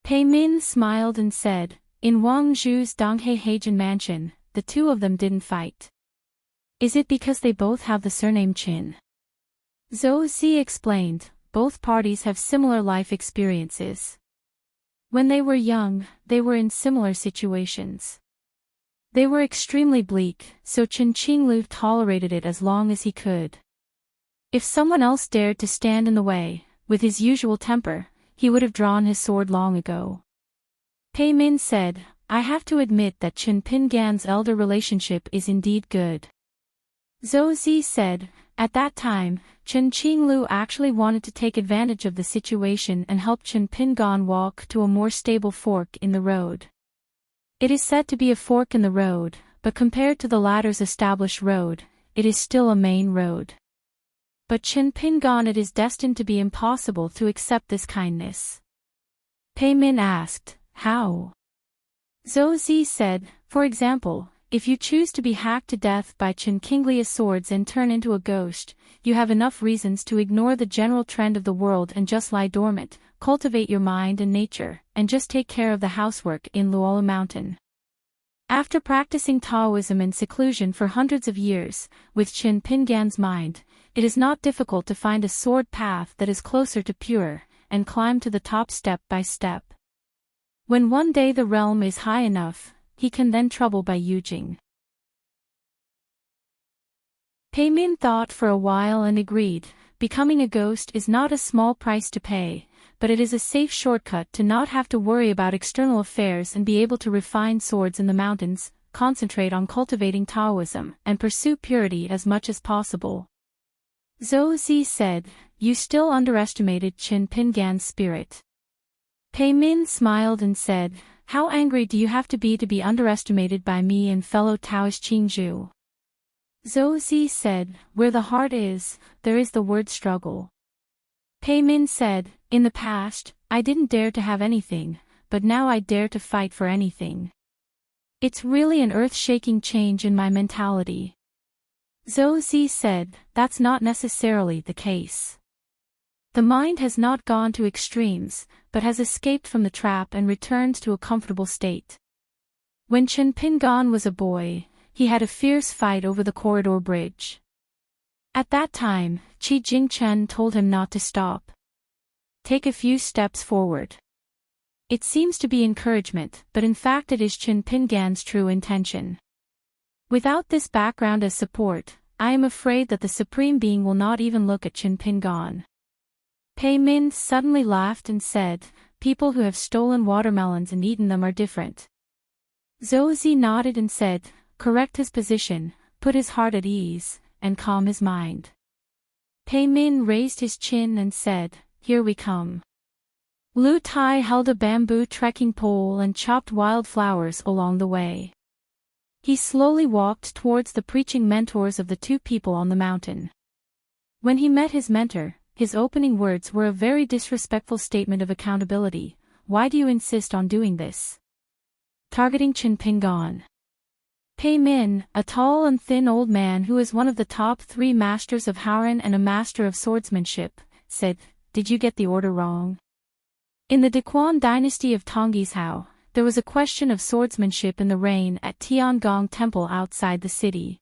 Pei Min smiled and said, "In Wang Zhu's Donghe Heijin mansion, the two of them didn't fight. Is it because they both have the surname Qin?" Zhou Zi explained, both parties have similar life experiences. When they were young, they were in similar situations. They were extremely bleak, so Chen Qinglu tolerated it as long as he could. If someone else dared to stand in the way, with his usual temper, he would have drawn his sword long ago. Pei Min said, "I have to admit that Chen Pingan's elder relationship is indeed good." Zhou Zi said, "At that time, Chen Qinglu actually wanted to take advantage of the situation and help Chen Pingan walk to a more stable fork in the road. It is said to be a fork in the road, but compared to the latter's established road, it is still a main road. But Chen Pingan, it is destined to be impossible to accept this kindness." Pei Min asked, "How?" Zhou Zi said, "For example, if you choose to be hacked to death by Chen Qinglia's swords and turn into a ghost, you have enough reasons to ignore the general trend of the world and just lie dormant, cultivate your mind and nature, and just take care of the housework in Luola Mountain." After practicing Taoism in seclusion for hundreds of years, with Chen Pingan's mind, it is not difficult to find a sword path that is closer to pure, and climb to the top step by step. When one day the realm is high enough, he can then trouble by Yujing. Pei Min thought for a while and agreed, becoming a ghost is not a small price to pay, but it is a safe shortcut to not have to worry about external affairs and be able to refine swords in the mountains, concentrate on cultivating Taoism, and pursue purity as much as possible. Zhou Zi said, "You still underestimated Chen Pingan's spirit." Pei Min smiled and said, "How angry do you have to be underestimated by me and fellow Taoist Qingzhu?" Zhou Zi said, "Where the heart is, there is the word struggle." Pei Min said, "In the past, I didn't dare to have anything, but now I dare to fight for anything. It's really an earth-shaking change in my mentality." Zhou Zi said, "That's not necessarily the case. The mind has not gone to extremes, but has escaped from the trap and returned to a comfortable state. When Chen Pingan was a boy, he had a fierce fight over the corridor bridge. At that time, Qi Jingchen told him not to stop. Take a few steps forward. It seems to be encouragement, but in fact it is Chen Pingan's true intention. Without this background as support, I am afraid that the Supreme Being will not even look at Chen Pingan." Pei Min suddenly laughed and said, people who have stolen watermelons and eaten them are different. Zhou Zi nodded and said, correct his position, put his heart at ease, and calm his mind. Pei Min raised his chin and said, here we come. Lu Tai held a bamboo trekking pole and chopped wildflowers along the way. He slowly walked towards the preaching mentors of the two people on the mountain. When he met his mentor, his opening words were a very disrespectful statement of accountability. Why do you insist on doing this? Targeting Chen Pingan. Pei Min, a tall and thin old man who is one of the top 3 masters of Haoren and a master of swordsmanship, said, did you get the order wrong? In the Dequan dynasty of Tonghishao, there was a question of swordsmanship in the rain at Tiangong Temple outside the city.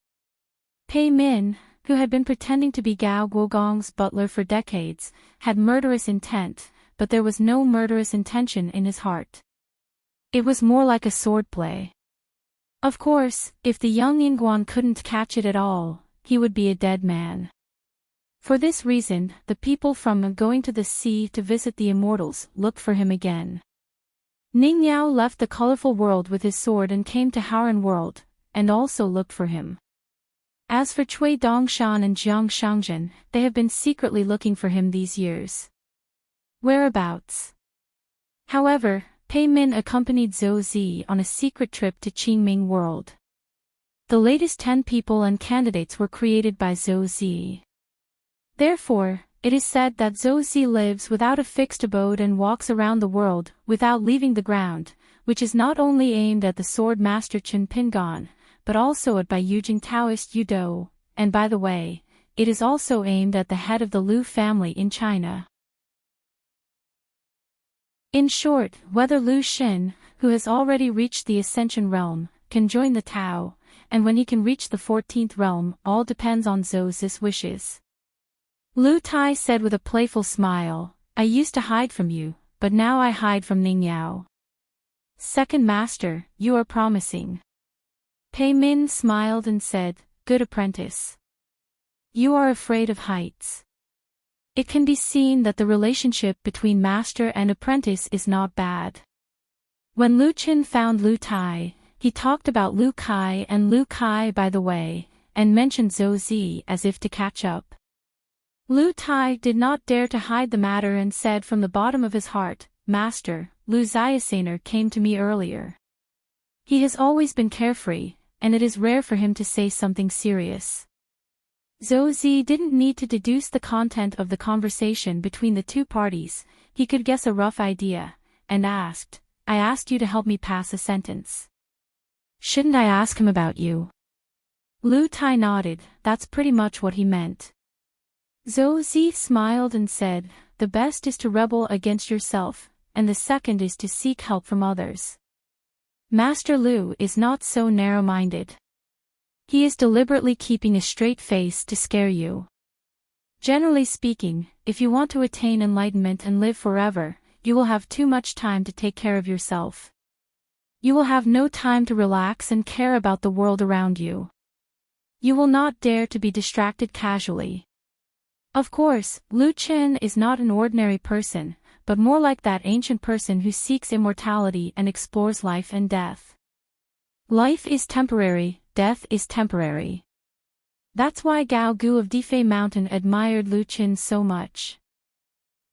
Pei Min, who had been pretending to be Gao Guogong's butler for decades, had murderous intent, but there was no murderous intention in his heart. It was more like a swordplay. Of course, if the young Yingguan couldn't catch it at all, he would be a dead man. For this reason, the people from going to the sea to visit the immortals looked for him again. Ning Yao left the colorful world with his sword and came to Haoren world, and also looked for him. As for Cui Dongshan and Jiang Shangzhen, they have been secretly looking for him these years. Whereabouts? However, Pei Min accompanied Zhou Zi on a secret trip to Qingming world. The latest 10 people and candidates were created by Zhou Zi. Therefore, it is said that Zhou Zi lives without a fixed abode and walks around the world without leaving the ground, which is not only aimed at the sword master Chen Pingan, but also at Baiyujing Taoist Yu Dou, and by the way, it is also aimed at the head of the Liu family in China. In short, whether Liu Xin, who has already reached the Ascension realm, can join the Tao, and when he can reach the 14th realm, all depends on Zhou Zi's wishes. Lu Tai said with a playful smile, I used to hide from you, but now I hide from Ning Yao. Second master, you are promising. Pei Min smiled and said, good apprentice. You are afraid of heights. It can be seen that the relationship between master and apprentice is not bad. When Lu Qin found Lu Tai, he talked about Lu Kai and Lu Kai by the way, and mentioned Zhou Zi as if to catch up. Lu Tai did not dare to hide the matter and said from the bottom of his heart, Master, Lu Xiasaner came to me earlier. He has always been carefree, and it is rare for him to say something serious. Zhou Zi didn't need to deduce the content of the conversation between the two parties, he could guess a rough idea, and asked, I asked you to help me pass a sentence. Shouldn't I ask him about you? Lu Tai nodded, that's pretty much what he meant. Zhou Zi smiled and said, the best is to rebel against yourself, and the second is to seek help from others. Master Lu is not so narrow-minded. He is deliberately keeping a straight face to scare you. Generally speaking, if you want to attain enlightenment and live forever, you will have too much time to take care of yourself. You will have no time to relax and care about the world around you. You will not dare to be distracted casually. Of course, Lu Chen is not an ordinary person, but more like that ancient person who seeks immortality and explores life and death. Life is temporary, death is temporary. That's why Gao Gu of Difei Mountain admired Lu Chen so much.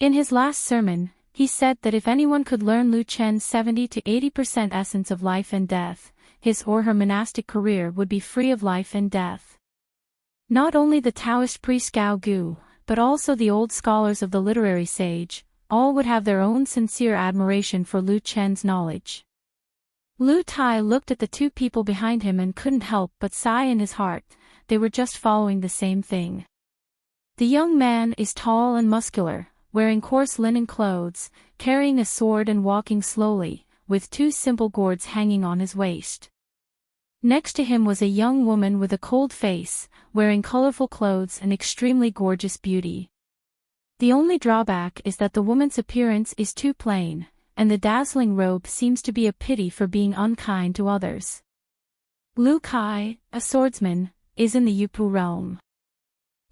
In his last sermon, he said that if anyone could learn Lu Chen's 70 to 80% essence of life and death, his or her monastic career would be free of life and death. Not only the Taoist priest Gao Gu, but also the old scholars of the literary sage, all would have their own sincere admiration for Lu Chen's knowledge. Lu Tai looked at the two people behind him and couldn't help but sigh in his heart, they were just following the same thing. The young man is tall and muscular, wearing coarse linen clothes, carrying a sword and walking slowly, with 2 simple gourds hanging on his waist. Next to him was a young woman with a cold face, wearing colorful clothes and extremely gorgeous beauty. The only drawback is that the woman's appearance is too plain, and the dazzling robe seems to be a pity for being unkind to others. Lu Kai, a swordsman, is in the Yupu realm.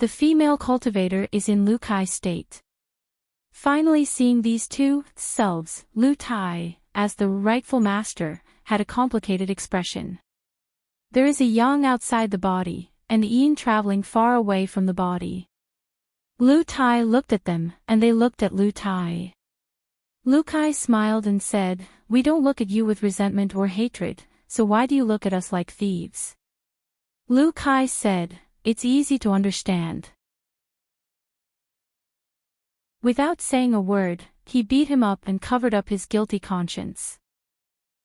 The female cultivator is in Lu Kai state. Finally seeing these two selves, Lu Tai, as the rightful master, had a complicated expression. There is a yang outside the body, and yin traveling far away from the body. Lu Tai looked at them, and they looked at Lu Tai. Lu Kai smiled and said, "We don't look at you with resentment or hatred, so why do you look at us like thieves?" Lu Kai said, "It's easy to understand." Without saying a word, he beat him up and covered up his guilty conscience.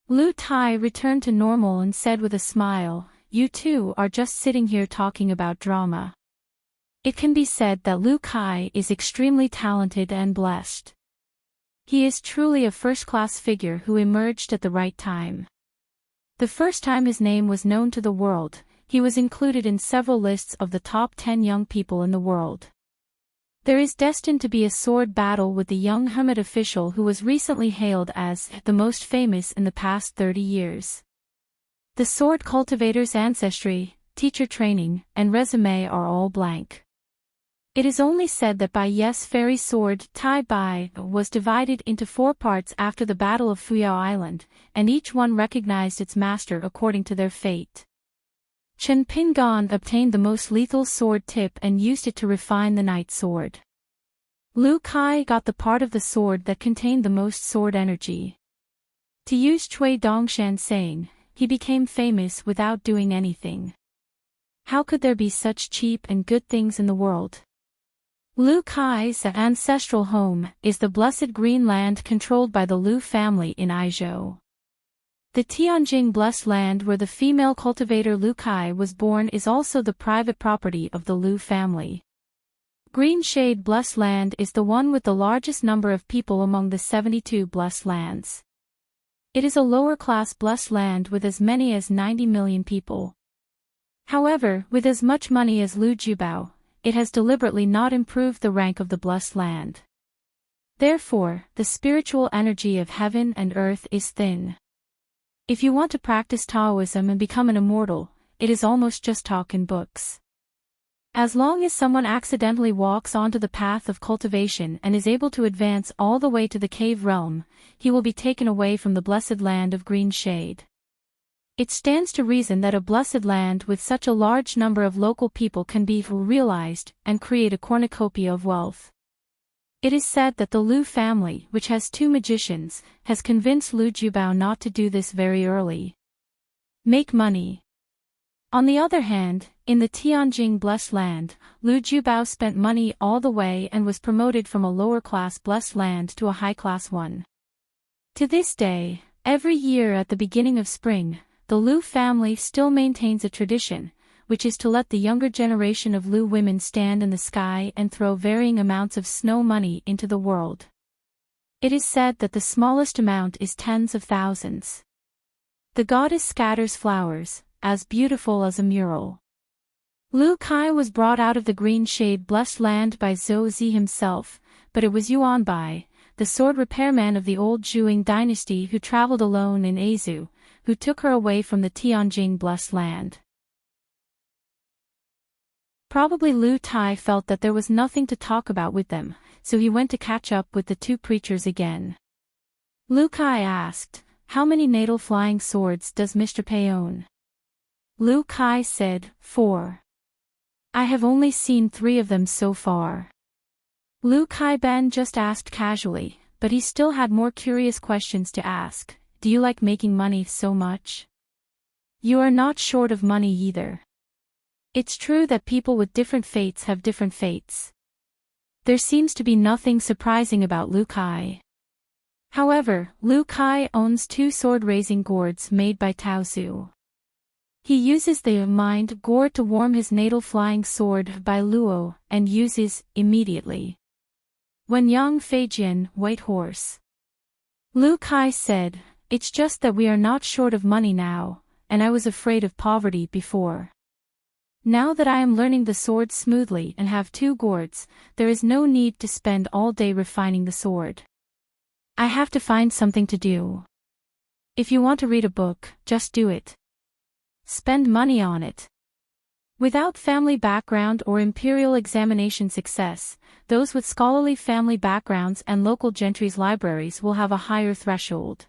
Lu Tai returned to normal and said with a smile, "You two are just sitting here talking about drama." It can be said that Lu Kai is extremely talented and blessed. He is truly a first-class figure who emerged at the right time. The first time his name was known to the world, he was included in several lists of the top 10 young people in the world. There is destined to be a sword battle with the young Hamid official who was recently hailed as the most famous in the past 30 years. The sword cultivator's ancestry, teacher training, and resume are all blank. It is only said that Bai Yes fairy sword Tai Bai was divided into 4 parts after the Battle of Fuyao Island, and each one recognized its master according to their fate. Chen Pingan obtained the most lethal sword tip and used it to refine the night sword. Lu Kai got the part of the sword that contained the most sword energy. To use Cui Dongshan saying, he became famous without doing anything. How could there be such cheap and good things in the world? Lu Kai's ancestral home is the blessed green land controlled by the Lu family in Aizhou. The Tianjing blessed land where the female cultivator Lu Kai was born is also the private property of the Lu family. Green Shade blessed land is the one with the largest number of people among the 72 blessed lands. It is a lower-class blessed land with as many as 90 million people. However, with as much money as Lu Jubao, it has deliberately not improved the rank of the blessed land. Therefore, the spiritual energy of heaven and earth is thin. If you want to practice Taoism and become an immortal, it is almost just talk in books. As long as someone accidentally walks onto the path of cultivation and is able to advance all the way to the cave realm, he will be taken away from the blessed land of green shade. It stands to reason that a blessed land with such a large number of local people can be realized and create a cornucopia of wealth. It is said that the Lu family, which has 2 magicians, has convinced Lu Jubao not to do this very early. Make money. On the other hand, in the Tianjing blessed land, Lu Jubao spent money all the way and was promoted from a lower-class blessed land to a high-class one. To this day, every year at the beginning of spring, the Lu family still maintains a tradition, which is to let the younger generation of Lu women stand in the sky and throw varying amounts of snow money into the world. It is said that the smallest amount is tens of thousands. The goddess scatters flowers, as beautiful as a mural. Lu Kai was brought out of the green shade blessed land by Zhou Zi himself, but it was Yuan Bai, the sword repairman of the old Zhuang dynasty who traveled alone in Aizhou, who took her away from the Tianjing blessed land. Probably Lu Tai felt that there was nothing to talk about with them, so he went to catch up with the 2 preachers again. Lu Kai asked, "How many natal flying swords does Mr. Pei own?" Lu Kai said, 4. "I have only seen 3 of them so far." Lu Kai Ben just asked casually, but he still had more curious questions to ask. "Do you like making money so much? You are not short of money either. It's true that people with different fates have different fates. There seems to be nothing surprising about Lu Kai. However, Lu Kai owns 2 sword-raising gourds made by Taozu. He uses the mind gourd to warm his natal flying sword by Luo, and uses, immediately. When Yang Feijian, White Horse. Lu Kai said, "It's just that we are not short of money now, and I was afraid of poverty before. Now that I am learning the sword smoothly and have 2 gourds, there is no need to spend all day refining the sword. I have to find something to do. If you want to read a book, just do it. Spend money on it. Without family background or imperial examination success, those with scholarly family backgrounds and local gentry's libraries will have a higher threshold.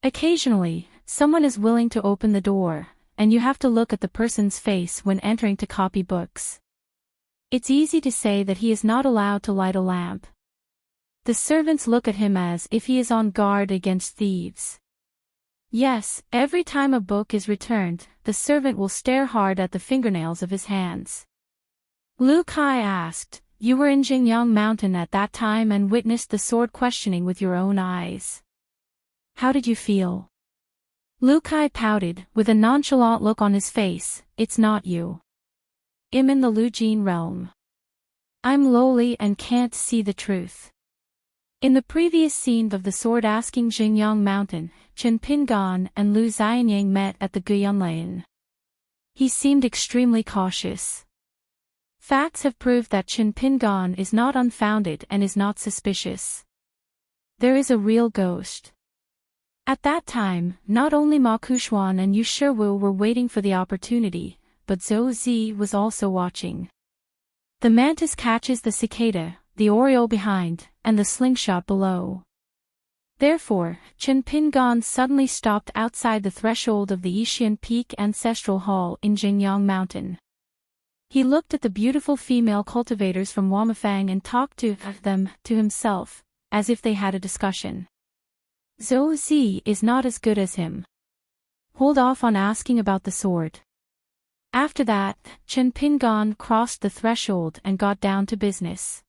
Occasionally, someone is willing to open the door, and you have to look at the person's face when entering to copy books. It's easy to say that he is not allowed to light a lamp. The servants look at him as if he is on guard against thieves. Yes, every time a book is returned, the servant will stare hard at the fingernails of his hands. Lu Kai asked, "You were in Jingyang Mountain at that time and witnessed the sword questioning with your own eyes. How did you feel?" Lu Kai pouted, with a nonchalant look on his face, "It's not you. I'm in the Lu Jin realm. I'm lowly and can't see the truth." In the previous scene of the sword asking Jingyang Mountain, Chen Pingan and Lu Xianyang met at the Guyunlayan. He seemed extremely cautious. Facts have proved that Chen Pingan is not unfounded and is not suspicious. There is a real ghost. At that time, not only Ma Kushuan and Yu Shiwu were waiting for the opportunity, but Zhou Zi was also watching. The mantis catches the cicada, the oriole behind, and the slingshot below. Therefore, Chen Pingan suddenly stopped outside the threshold of the Yixian Peak Ancestral Hall in Jingyang Mountain. He looked at the beautiful female cultivators from Wamafang and talked to them to himself, as if they had a discussion. Zhou Zi is not as good as him. Hold off on asking about the sword. After that, Chen Pingan crossed the threshold and got down to business.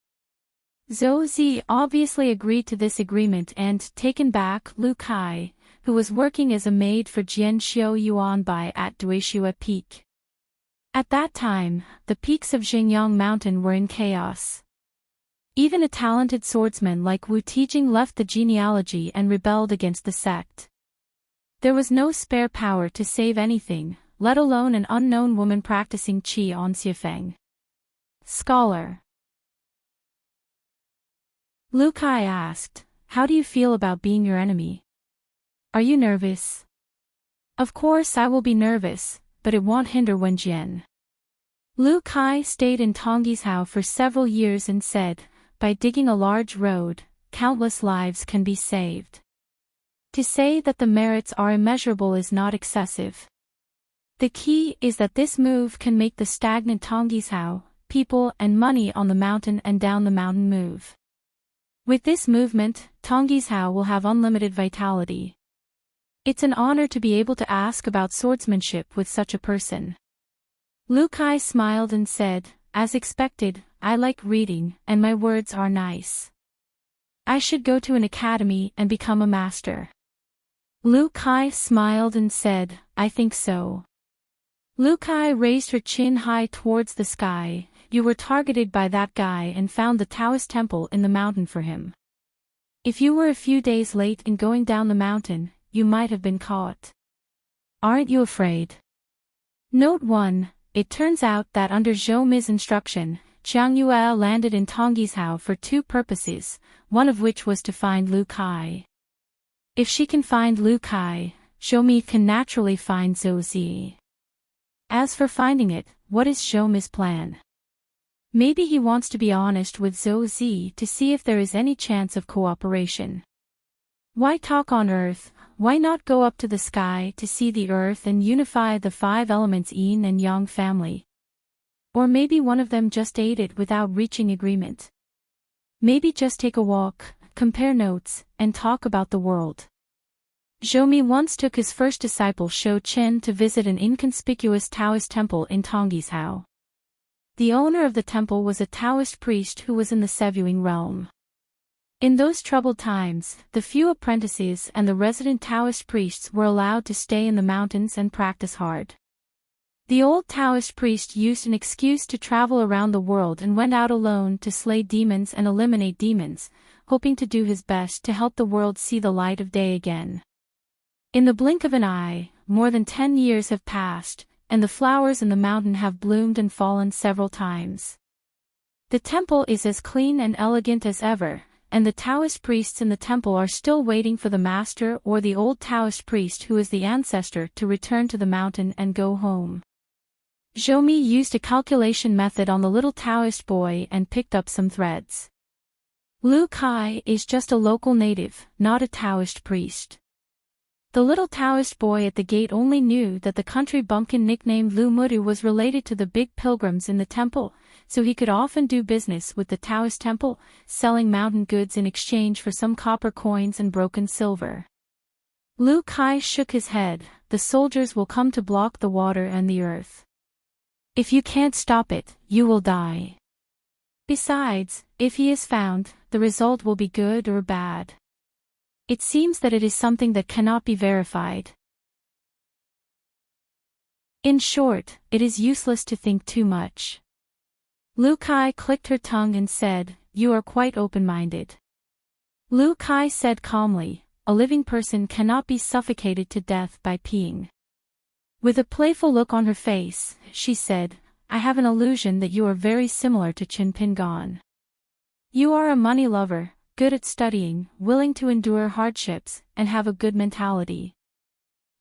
Zhou Zi obviously agreed to this agreement and, taken back, Lu Kai, who was working as a maid for Jian Xiu Yuanbai at Duishua Peak. At that time, the peaks of Jingyang Mountain were in chaos. Even a talented swordsman like Wu Tijing left the genealogy and rebelled against the sect. There was no spare power to save anything, let alone an unknown woman practicing qi on Xiafeng. Scholar. Lu Kai asked, "How do you feel about being your enemy? Are you nervous?" "Of course I will be nervous, but it won't hinder Wen Jian." Lu Kai stayed in Tonggishao for several years and said, "By digging a large road, countless lives can be saved." To say that the merits are immeasurable is not excessive. The key is that this move can make the stagnant Tonggishao, people and money on the mountain and down the mountain move. With this movement, Tonggishao will have unlimited vitality. It's an honor to be able to ask about swordsmanship with such a person. Lu Kai smiled and said, "As expected, I like reading, and my words are nice. I should go to an academy and become a master." Lu Kai smiled and said, "I think so." Lu Kai raised her chin high towards the sky. "You were targeted by that guy and found the Taoist temple in the mountain for him. If you were a few days late in going down the mountain, you might have been caught. Aren't you afraid?" Note 1. It turns out that under Zhou Mi's instruction, Chiang Yue landed in Tonggishao for two purposes, one of which was to find Lu Kai. If she can find Lu Kai, Zhou Mi can naturally find Zhou Zi. As for finding it, what is Zhou Mi's plan? Maybe he wants to be honest with Zhou Zi to see if there is any chance of cooperation. Why talk on earth? Why not go up to the sky to see the earth and unify the five elements yin and yang family? Or maybe one of them just ate it without reaching agreement. Maybe just take a walk, compare notes, and talk about the world. Zhou Mi once took his first disciple Shou Chen to visit an inconspicuous Taoist temple in Tonggishao. The owner of the temple was a Taoist priest who was in the Sevuing realm. In those troubled times, the few apprentices and the resident Taoist priests were allowed to stay in the mountains and practice hard. The old Taoist priest used an excuse to travel around the world and went out alone to slay demons and eliminate demons, hoping to do his best to help the world see the light of day again. In the blink of an eye, more than 10 years have passed, and the flowers in the mountain have bloomed and fallen several times. The temple is as clean and elegant as ever, and the Taoist priests in the temple are still waiting for the master or the old Taoist priest who is the ancestor to return to the mountain and go home. Zhou used a calculation method on the little Taoist boy and picked up some threads. Lu Kai is just a local native, not a Taoist priest. The little Taoist boy at the gate only knew that the country bumpkin nicknamed Lu Mudu was related to the big pilgrims in the temple, so he could often do business with the Taoist temple, selling mountain goods in exchange for some copper coins and broken silver. Lu Kai shook his head. The soldiers will come to block the water and the earth. If you can't stop it, you will die. Besides, if he is found, the result will be good or bad. It seems that it is something that cannot be verified. In short, it is useless to think too much. Lu Kai clicked her tongue and said, "You are quite open-minded." Lu Kai said calmly, "A living person cannot be suffocated to death by peeing." With a playful look on her face, she said, "I have an illusion that you are very similar to Chin Pingon. You are a money lover, good at studying, willing to endure hardships, and have a good mentality.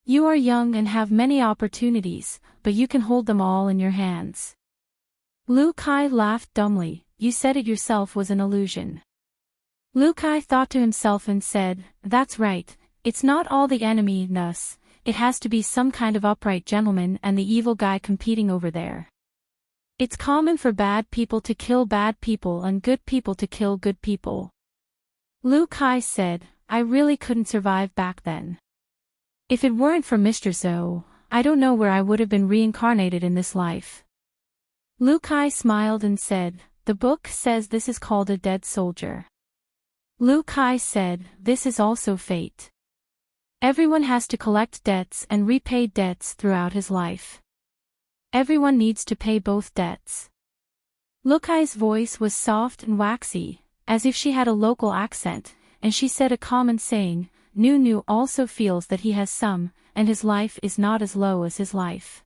You are young and have many opportunities, but you can hold them all in your hands." Lu Kai laughed dumbly. "You said it yourself was an illusion." Lu Kai thought to himself and said, "That's right, it's not all the enemy in us, it has to be some kind of upright gentleman and the evil guy competing over there. It's common for bad people to kill bad people and good people to kill good people." Lu Kai said, "I really couldn't survive back then. If it weren't for Mr. Zhou, I don't know where I would have been reincarnated in this life." Lu Kai smiled and said, "The book says this is called a dead soldier." Lu Kai said, "This is also fate. Everyone has to collect debts and repay debts throughout his life. Everyone needs to pay both debts." Lu Kai's voice was soft and waxy, as if she had a local accent, and she said a common saying, Nu also feels that he has some, and his life is not as low as his life."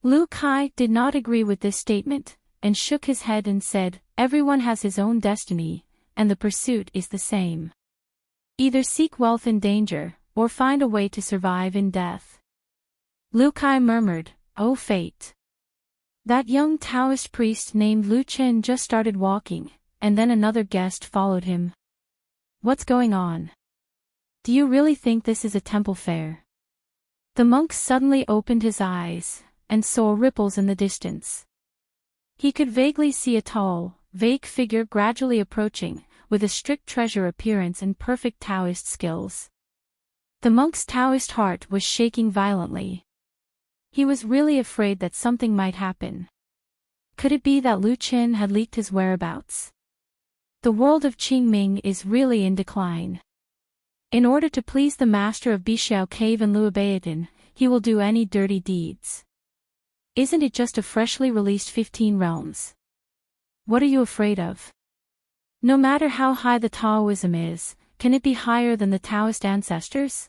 Lu Kai did not agree with this statement, and shook his head and said, "Everyone has his own destiny, and the pursuit is the same. Either seek wealth in danger, or find a way to survive in death." Lu Kai murmured, "Oh fate." That young Taoist priest named Lu Chen just started walking, and then another guest followed him. "What's going on? Do you really think this is a temple fair?" The monk suddenly opened his eyes, and saw ripples in the distance. He could vaguely see a tall, vague figure gradually approaching, with a strict treasure appearance and perfect Taoist skills. The monk's Taoist heart was shaking violently. He was really afraid that something might happen. Could it be that Lu Qin had leaked his whereabouts? The world of Qingming is really in decline. In order to please the master of Bixiao Cave and Luobaodin, he will do any dirty deeds. Isn't it just a freshly released 15 realms? What are you afraid of? No matter how high the Taoism is, can it be higher than the Taoist ancestors?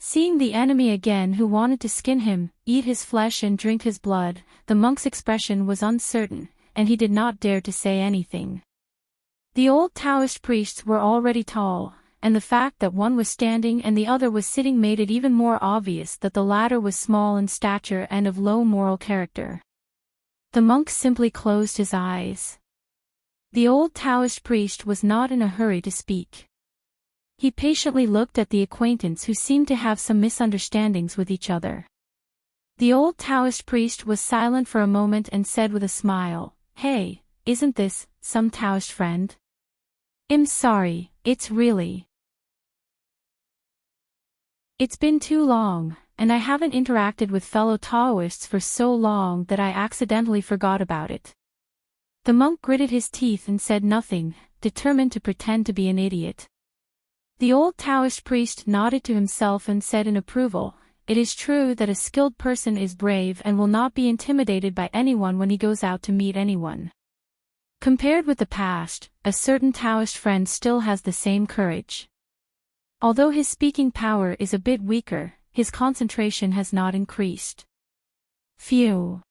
Seeing the enemy again who wanted to skin him, eat his flesh and drink his blood, the monk's expression was uncertain, and he did not dare to say anything. The old Taoist priests were already tall, and the fact that one was standing and the other was sitting made it even more obvious that the latter was small in stature and of low moral character. The monk simply closed his eyes. The old Taoist priest was not in a hurry to speak. He patiently looked at the acquaintance who seemed to have some misunderstandings with each other. The old Taoist priest was silent for a moment and said with a smile, "Hey, isn't this some Taoist friend? I'm sorry, it's really. It's been too long, and I haven't interacted with fellow Taoists for so long that I accidentally forgot about it." The monk gritted his teeth and said nothing, determined to pretend to be an idiot. The old Taoist priest nodded to himself and said in approval, "It is true that a skilled person is brave and will not be intimidated by anyone when he goes out to meet anyone. Compared with the past, a certain Taoist friend still has the same courage. Although his speaking power is a bit weaker, his concentration has not increased." Phew.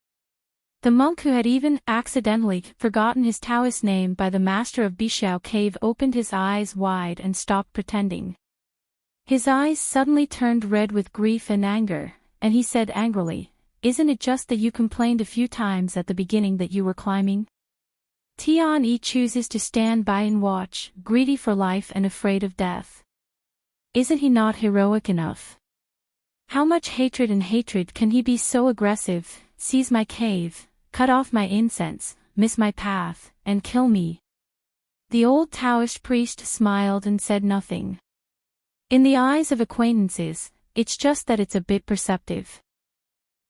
The monk who had even accidentally forgotten his Taoist name by the master of Bixiao Cave opened his eyes wide and stopped pretending. His eyes suddenly turned red with grief and anger, and he said angrily, isn't it just that you complained a few times at the beginning that you were climbing? Tian chooses to stand by and watch, greedy for life and afraid of death. Isn't he not heroic enough? How much hatred can he be so aggressive, seize my cave, cut off my incense, miss my path, and kill me? The old Taoist priest smiled and said nothing. In the eyes of acquaintances, it's just that it's a bit perceptive.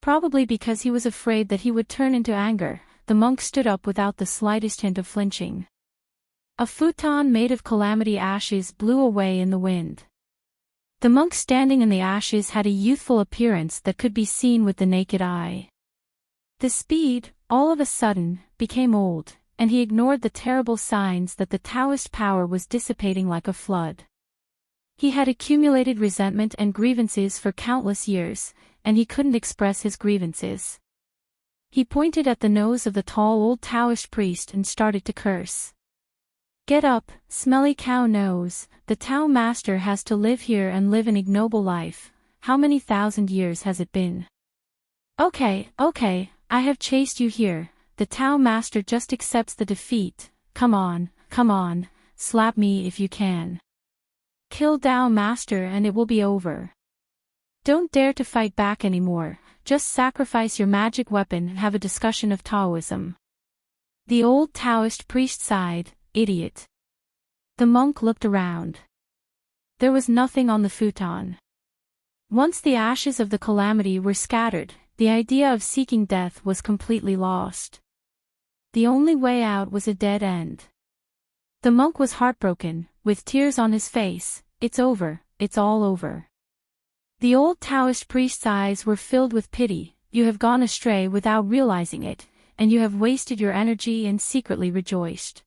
Probably because he was afraid that he would turn into anger, the monk stood up without the slightest hint of flinching. A futon made of calamity ashes blew away in the wind. The monk standing in the ashes had a youthful appearance that could be seen with the naked eye. The speed, all of a sudden, became old, and he ignored the terrible signs that the Taoist power was dissipating like a flood. He had accumulated resentment and grievances for countless years, and he couldn't express his grievances. He pointed at the nose of the tall old Taoist priest and started to curse. Get up, smelly cow nose, the Tao master has to live here and live an ignoble life. How many thousand years has it been? Okay, I have chased you here, the Tao master just accepts the defeat. Come on, slap me if you can. Kill Tao master and it will be over. Don't dare to fight back anymore, just sacrifice your magic weapon and have a discussion of Taoism. The old Taoist priest sighed, idiot. The monk looked around. There was nothing on the futon. Once the ashes of the calamity were scattered, the idea of seeking death was completely lost. The only way out was a dead end. The monk was heartbroken, with tears on his face. It's over, it's all over. The old Taoist priest's eyes were filled with pity. You have gone astray without realizing it, and you have wasted your energy and secretly rejoiced.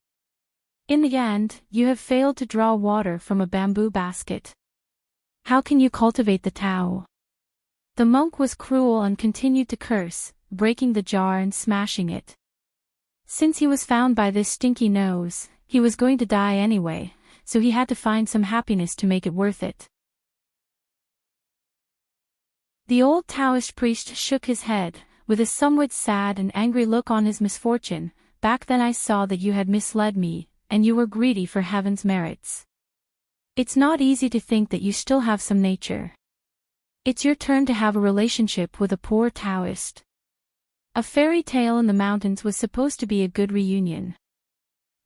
In the end, you have failed to draw water from a bamboo basket. How can you cultivate the Tao? The monk was cruel and continued to curse, breaking the jar and smashing it. Since he was found by this stinky nose, he was going to die anyway, so he had to find some happiness to make it worth it. The old Taoist priest shook his head, with a somewhat sad and angry look on his misfortune. Back then I saw that you had misled me, and you were greedy for heaven's merits. It's not easy to think that you still have some nature. It's your turn to have a relationship with a poor Taoist. A fairy tale in the mountains was supposed to be a good reunion.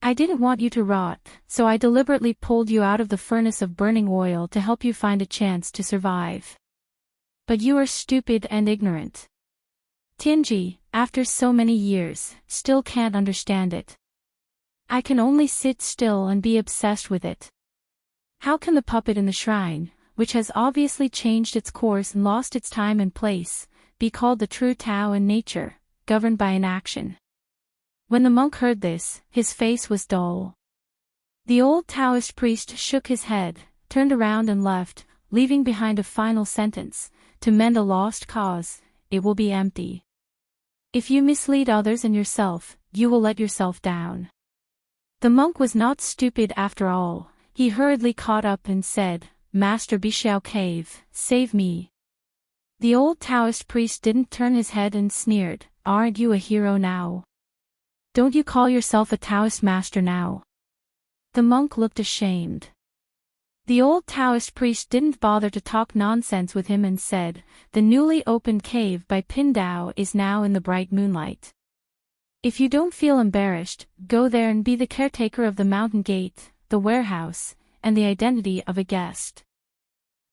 I didn't want you to rot, so I deliberately pulled you out of the furnace of burning oil to help you find a chance to survive. But you are stupid and ignorant. Tianji, after so many years, still can't understand it. I can only sit still and be obsessed with it. How can the puppet in the shrine, which has obviously changed its course and lost its time and place, be called the true Tao in nature, governed by inaction? When the monk heard this, his face was dull. The old Taoist priest shook his head, turned around and left, leaving behind a final sentence: to mend a lost cause, it will be empty. If you mislead others and yourself, you will let yourself down. The monk was not stupid after all. He hurriedly caught up and said, Master Bixiao Cave, save me. The old Taoist priest didn't turn his head and sneered, aren't you a hero now? Don't you call yourself a Taoist master now? The monk looked ashamed. The old Taoist priest didn't bother to talk nonsense with him and said, the newly opened cave by Pindao is now in the bright moonlight. If you don't feel embarrassed, go there and be the caretaker of the mountain gate, the warehouse, and the identity of a guest.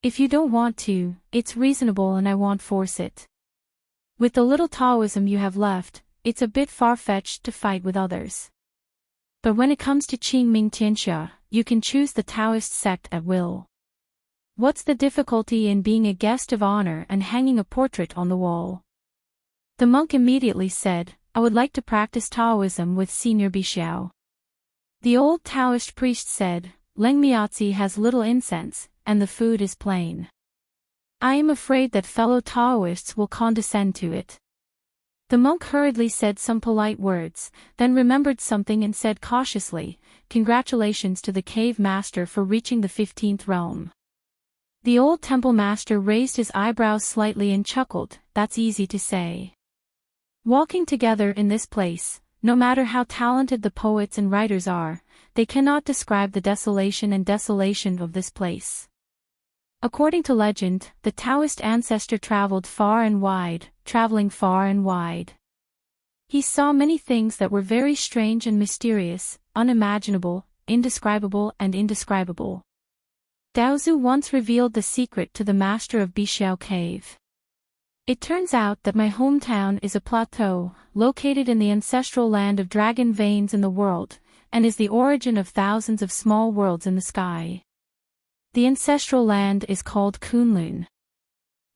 If you don't want to, it's reasonable and I won't force it. With the little Taoism you have left, it's a bit far-fetched to fight with others. But when it comes to Qingming Tianxia, you can choose the Taoist sect at will. What's the difficulty in being a guest of honor and hanging a portrait on the wall? The monk immediately said, I would like to practice Taoism with Senior Bixiao. The old Taoist priest said, Leng Miaozi has little incense, and the food is plain. I am afraid that fellow Taoists will condescend to it. The monk hurriedly said some polite words, then remembered something and said cautiously, Congratulations to the cave master for reaching the 15th realm. The old temple master raised his eyebrows slightly and chuckled, "That's easy to say. Walking together in this place, no matter how talented the poets and writers are, they cannot describe the desolation of this place." According to legend, the Taoist ancestor traveled far and wide, traveling far and wide. He saw many things that were very strange and mysterious, unimaginable, indescribable and indescribable. Daozu once revealed the secret to the master of Bixiao Cave. "It turns out that my hometown is a plateau, located in the ancestral land of dragon veins in the world, and is the origin of thousands of small worlds in the sky. The ancestral land is called Kunlun.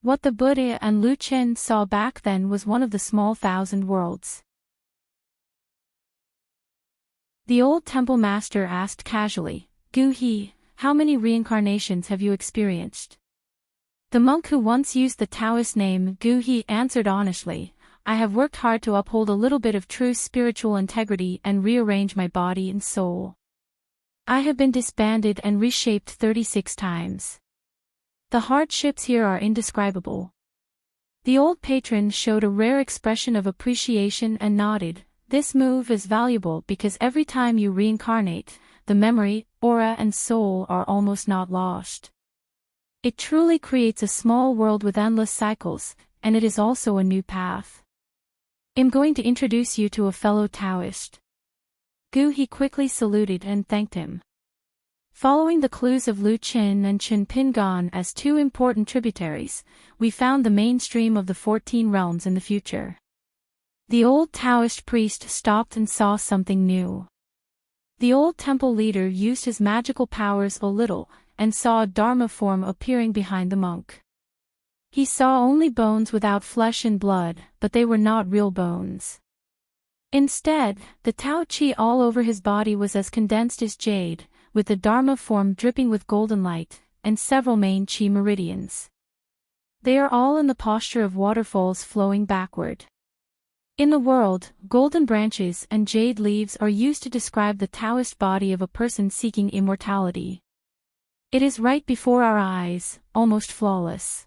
What the Buddha and Lu Chen saw back then was one of the small thousand worlds." The old temple master asked casually, "Gu He, how many reincarnations have you experienced?" The monk who once used the Taoist name Gu He answered honestly, "I have worked hard to uphold a little bit of true spiritual integrity and rearrange my body and soul. I have been disbanded and reshaped 36 times. The hardships here are indescribable." The old patron showed a rare expression of appreciation and nodded, "This move is valuable because every time you reincarnate, the memory, aura and soul are almost not lost. It truly creates a small world with endless cycles, and it is also a new path. I'm going to introduce you to a fellow Taoist." Gu He quickly saluted and thanked him. Following the clues of Lu Qin and Qin Pingan as two important tributaries, we found the mainstream of the 14 realms in the future. The old Taoist priest stopped and saw something new. The old temple leader used his magical powers a little, and saw a Dharma form appearing behind the monk. He saw only bones without flesh and blood, but they were not real bones. Instead, the Tao Qi all over his body was as condensed as jade, with the Dharma form dripping with golden light, and several main Qi meridians. They are all in the posture of waterfalls flowing backward. In the world, golden branches and jade leaves are used to describe the Taoist body of a person seeking immortality. It is right before our eyes, almost flawless.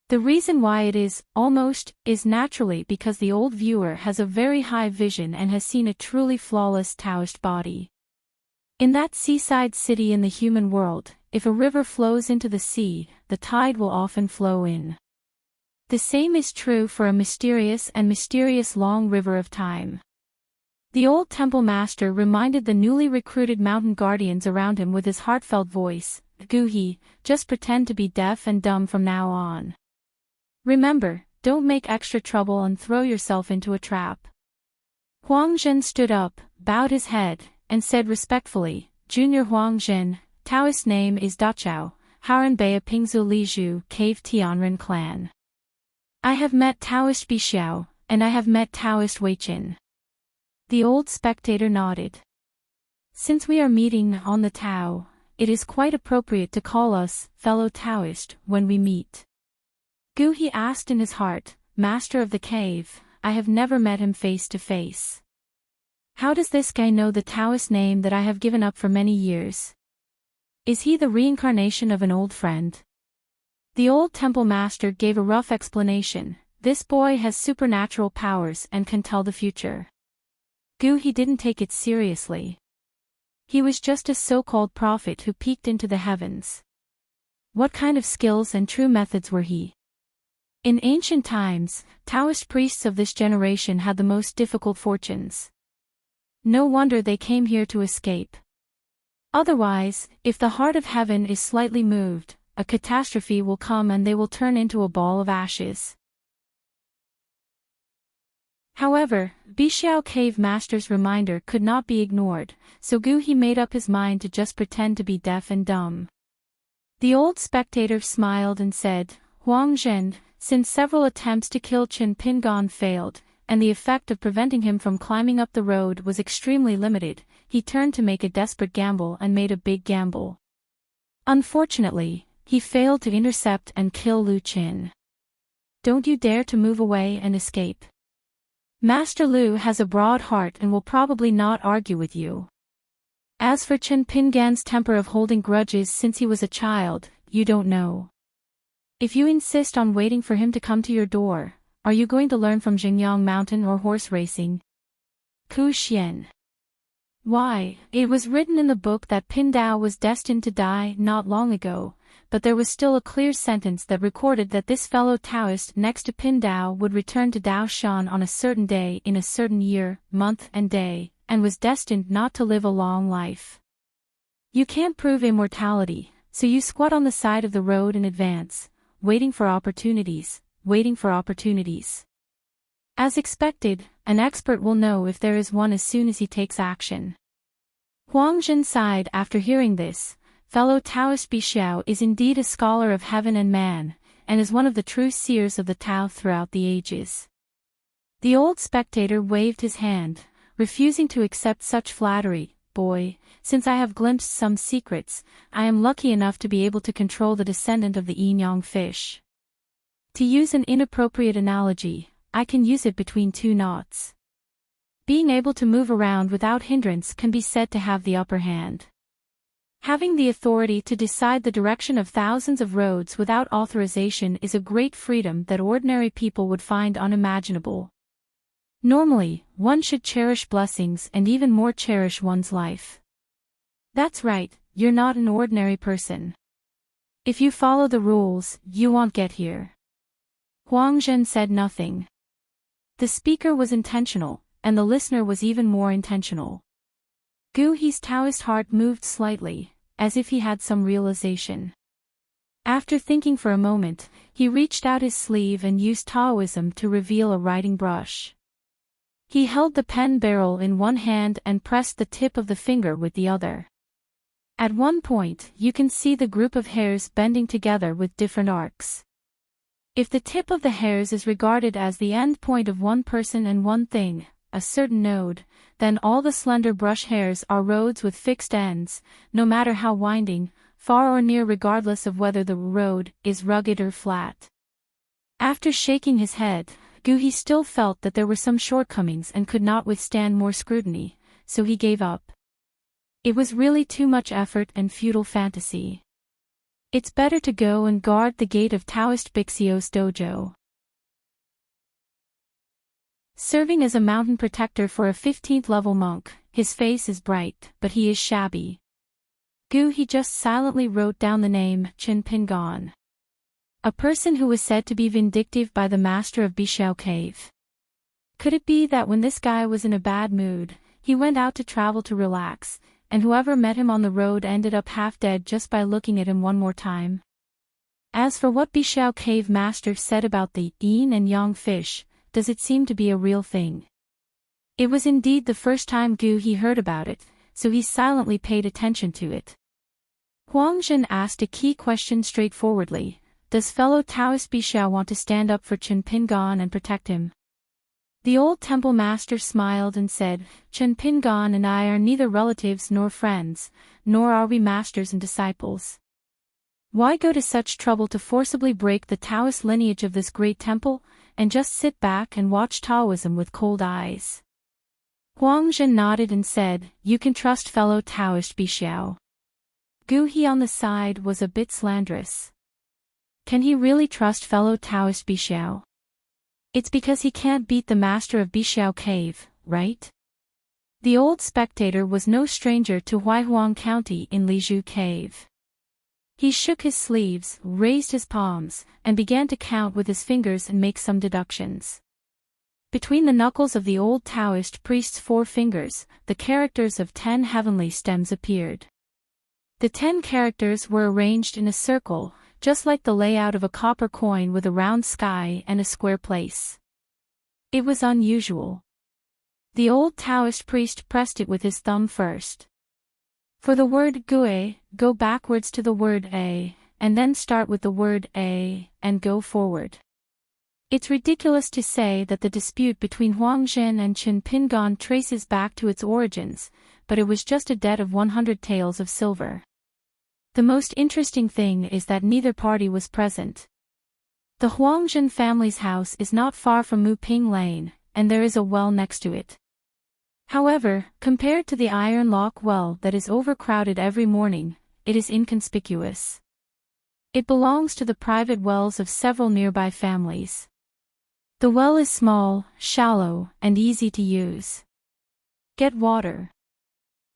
The reason why it is almost is naturally because the old viewer has a very high vision and has seen a truly flawless Taoist body. In that seaside city in the human world, if a river flows into the sea, the tide will often flow in. The same is true for a mysterious long river of time. The old temple master reminded the newly recruited mountain guardians around him with his heartfelt voice, "Gu He, just pretend to be deaf and dumb from now on. Remember, don't make extra trouble and throw yourself into a trap." Huang Zhen stood up, bowed his head, and said respectfully, "Junior Huang Zhen, Taoist name is Dachao, Haranbei Pingzu Liju, Cave Tianren clan. I have met Taoist Bixiao, and I have met Taoist Weiqin." The old spectator nodded. "Since we are meeting on the Tao, it is quite appropriate to call us fellow Taoist when we meet." Gu He asked in his heart, "Master of the cave, I have never met him face to face. How does this guy know the Taoist name that I have given up for many years? Is he the reincarnation of an old friend?" The old temple master gave a rough explanation. "This boy has supernatural powers and can tell the future." Gu He didn't take it seriously. He was just a so-called prophet who peeked into the heavens. What kind of skills and true methods were he? In ancient times, Taoist priests of this generation had the most difficult fortunes. No wonder they came here to escape. Otherwise, if the heart of heaven is slightly moved, a catastrophe will come and they will turn into a ball of ashes. However, Bixiao Cave Master's reminder could not be ignored, so Gu He made up his mind to just pretend to be deaf and dumb. The old spectator smiled and said, "Huang Zhen, since several attempts to kill Qin Pingan failed, and the effect of preventing him from climbing up the road was extremely limited, he turned to make a desperate gamble and made a big gamble. Unfortunately, he failed to intercept and kill Lu Qin. Don't you dare to move away and escape. Master Lu has a broad heart and will probably not argue with you. As for Qin Pingan's temper of holding grudges since he was a child, you don't know. If you insist on waiting for him to come to your door, are you going to learn from Jingyang Mountain or horse racing? Ku Xian. Why, it was written in the book that Pindao was destined to die not long ago, but there was still a clear sentence that recorded that this fellow Taoist next to Pindao would return to Daoshan on a certain day in a certain year, month and day, and was destined not to live a long life. You can't prove immortality, so you squat on the side of the road in advance, waiting for opportunities, waiting for opportunities. As expected, an expert will know if there is one as soon as he takes action. Huang Zhen sighed after hearing this. Fellow Taoist Bixiao is indeed a scholar of heaven and man, and is one of the true seers of the Tao throughout the ages. The old spectator waved his hand, refusing to accept such flattery. Boy, since I have glimpsed some secrets, I am lucky enough to be able to control the descendant of the yin-yang fish. To use an inappropriate analogy, I can use it between two knots. Being able to move around without hindrance can be said to have the upper hand. Having the authority to decide the direction of thousands of roads without authorization is a great freedom that ordinary people would find unimaginable. Normally, one should cherish blessings and even more cherish one's life. That's right, you're not an ordinary person. If you follow the rules, you won't get here. Huang Zhen said nothing. The speaker was intentional, and the listener was even more intentional. Gu He's Taoist heart moved slightly, as if he had some realization. After thinking for a moment, he reached out his sleeve and used Taoism to reveal a writing brush. He held the pen barrel in one hand and pressed the tip of the finger with the other. At one point, you can see the group of hairs bending together with different arcs. If the tip of the hairs is regarded as the end point of one person and one thing, a certain node, then all the slender brush hairs are roads with fixed ends, no matter how winding, far or near, regardless of whether the road is rugged or flat. After shaking his head, Gu He still felt that there were some shortcomings and could not withstand more scrutiny, so he gave up. It was really too much effort and futile fantasy. It's better to go and guard the gate of Taoist Bixio's dojo. Serving as a mountain protector for a 15th level monk, his face is bright, but he is shabby. Gu He just silently wrote down the name, Chen Pingon. A person who was said to be vindictive by the master of Bixiao Cave. Could it be that when this guy was in a bad mood, he went out to travel to relax, and whoever met him on the road ended up half dead just by looking at him one more time? As for what Bixiao Cave master said about the yin and yang fish, does it seem to be a real thing? It was indeed the first time Gu He heard about it, so he silently paid attention to it. Huang Zhen asked a key question straightforwardly. Does fellow Taoist Bixiao want to stand up for Chen Pingon and protect him? The old temple master smiled and said, Chen Pingon and I are neither relatives nor friends, nor are we masters and disciples. Why go to such trouble to forcibly break the Taoist lineage of this great temple, and just sit back and watch Taoism with cold eyes? Huang Zhen nodded and said, You can trust fellow Taoist Bixiao. Gu He on the side was a bit slanderous. Can he really trust fellow Taoist Bixiao? It's because he can't beat the master of Bixiao Cave, right? The old spectator was no stranger to Huaihuang County in Lizhu Cave. He shook his sleeves, raised his palms, and began to count with his fingers and make some deductions. Between the knuckles of the old Taoist priest's 4 fingers, the characters of 10 heavenly stems appeared. The 10 characters were arranged in a circle, just like the layout of a copper coin with a round sky and a square place. It was unusual. The old Taoist priest pressed it with his thumb first. For the word Gue, go backwards to the word A, and then start with the word A, and go forward. It's ridiculous to say that the dispute between Huang Zhen and Chen Pingon traces back to its origins, but it was just a debt of 100 taels of silver. The most interesting thing is that neither party was present. The Huang Zhen family's house is not far from Muping Lane, and there is a well next to it. However, compared to the Iron Lock well that is overcrowded every morning, it is inconspicuous. It belongs to the private wells of several nearby families. The well is small, shallow, and easy to use. Get water.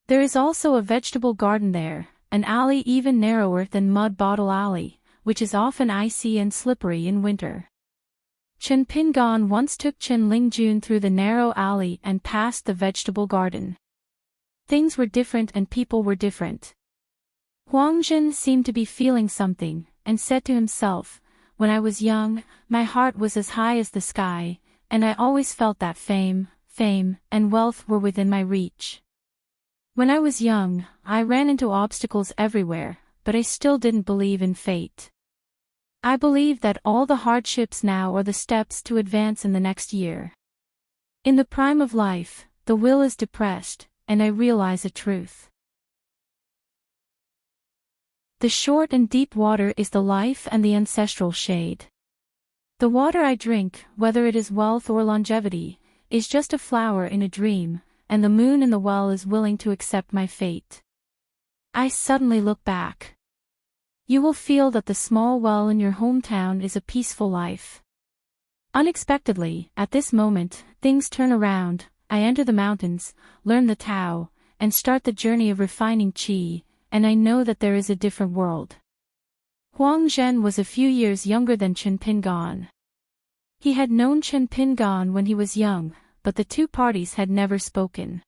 There is also a vegetable garden there, an alley even narrower than Mud Bottle Alley, which is often icy and slippery in winter. Chen Pingan once took Chen Lingjun through the narrow alley and past the vegetable garden. Things were different and people were different. Huang Zhen seemed to be feeling something, and said to himself, "When I was young, my heart was as high as the sky, and I always felt that fame, and wealth were within my reach. When I was young, I ran into obstacles everywhere, but I still didn't believe in fate. I believe that all the hardships now are the steps to advance in the next year. In the prime of life, the will is depressed, and I realize a truth. The short and deep water is the life and the ancestral shade. The water I drink, whether it is wealth or longevity, is just a flower in a dream, and the moon in the well is willing to accept my fate." I suddenly look back. You will feel that the small well in your hometown is a peaceful life. Unexpectedly, at this moment, things turn around. I enter the mountains, learn the Tao, and start the journey of refining qi, and I know that there is a different world. Huang Zhen was a few years younger than Chen Pingan. He had known Chen Pingan when he was young, but the two parties had never spoken.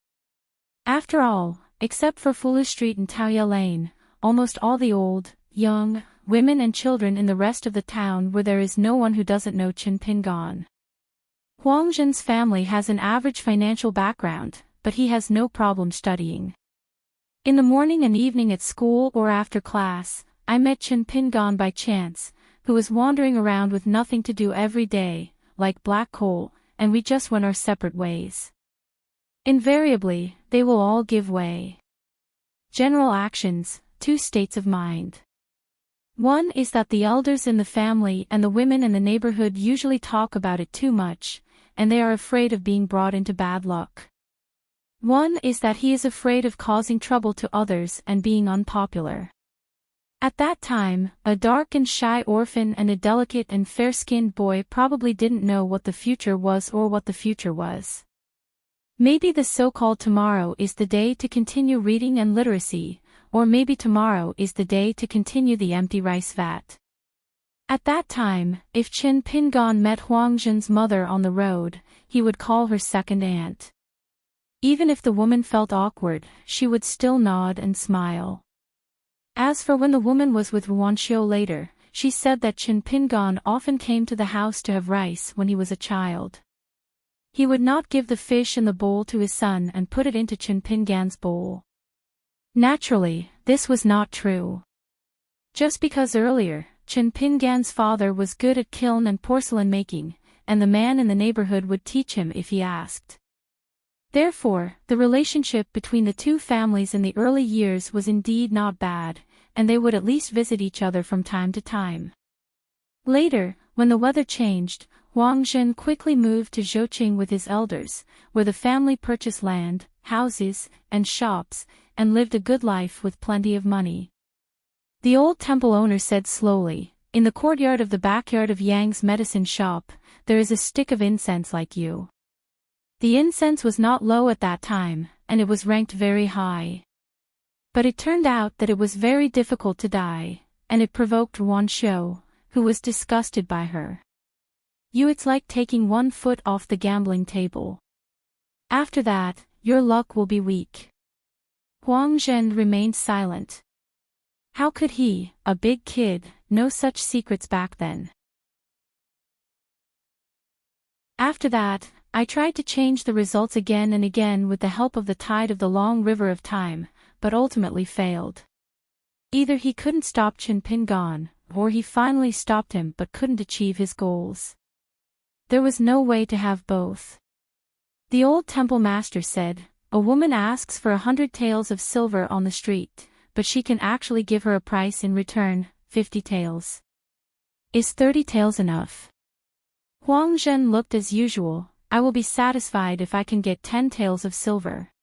After all, except for Fulu Street and Taoya Lane, almost all the old, young, women and children in the rest of the town where there is no one who doesn't know Chen Pingan. Huang Zhen's family has an average financial background, but he has no problem studying. In the morning and evening at school or after class, I met Chen Pingan by chance, who was wandering around with nothing to do every day, like black coal, and we just went our separate ways. Invariably, they will all give way. General actions, two states of mind. One is that the elders in the family and the women in the neighborhood usually talk about it too much, and they are afraid of being brought into bad luck. One is that he is afraid of causing trouble to others and being unpopular. At that time, a dark and shy orphan and a delicate and fair-skinned boy probably didn't know what the future was or what the future was. Maybe the so-called tomorrow is the day to continue reading and literacy, or maybe tomorrow is the day to continue the empty rice vat. At that time, if Chen Pingan met Huang Zhen's mother on the road, he would call her second aunt. Even if the woman felt awkward, she would still nod and smile. As for when the woman was with Ruanxiu later, she said that Chen Pingan often came to the house to have rice when he was a child. He would not give the fish in the bowl to his son and put it into Chen Pingan's bowl. Naturally, this was not true. Just because earlier, Chen Pingan's father was good at kiln and porcelain making, and the man in the neighborhood would teach him if he asked. Therefore, the relationship between the two families in the early years was indeed not bad, and they would at least visit each other from time to time. Later, when the weather changed, Huang Zhen quickly moved to Zhouqing with his elders, where the family purchased land, houses, and shops, and lived a good life with plenty of money. The old temple owner said slowly, "In the courtyard of the backyard of Yang's medicine shop, there is a stick of incense like you." The incense was not low at that time, and it was ranked very high. But it turned out that it was very difficult to die, and it provoked Ruanxiu, who was disgusted by her. It's like taking 1 foot off the gambling table. After that, your luck will be weak." Huang Zhen remained silent. How could he, a big kid, know such secrets back then? After that, I tried to change the results again and again with the help of the tide of the long river of time, but ultimately failed. Either he couldn't stop Chen Pingan, or he finally stopped him but couldn't achieve his goals. There was no way to have both. The old temple master said, "A woman asks for 100 taels of silver on the street, but she can actually give her a price in return, 50 taels. Is 30 taels enough?" Huang Zhen looked as usual. "I will be satisfied if I can get 10 taels of silver."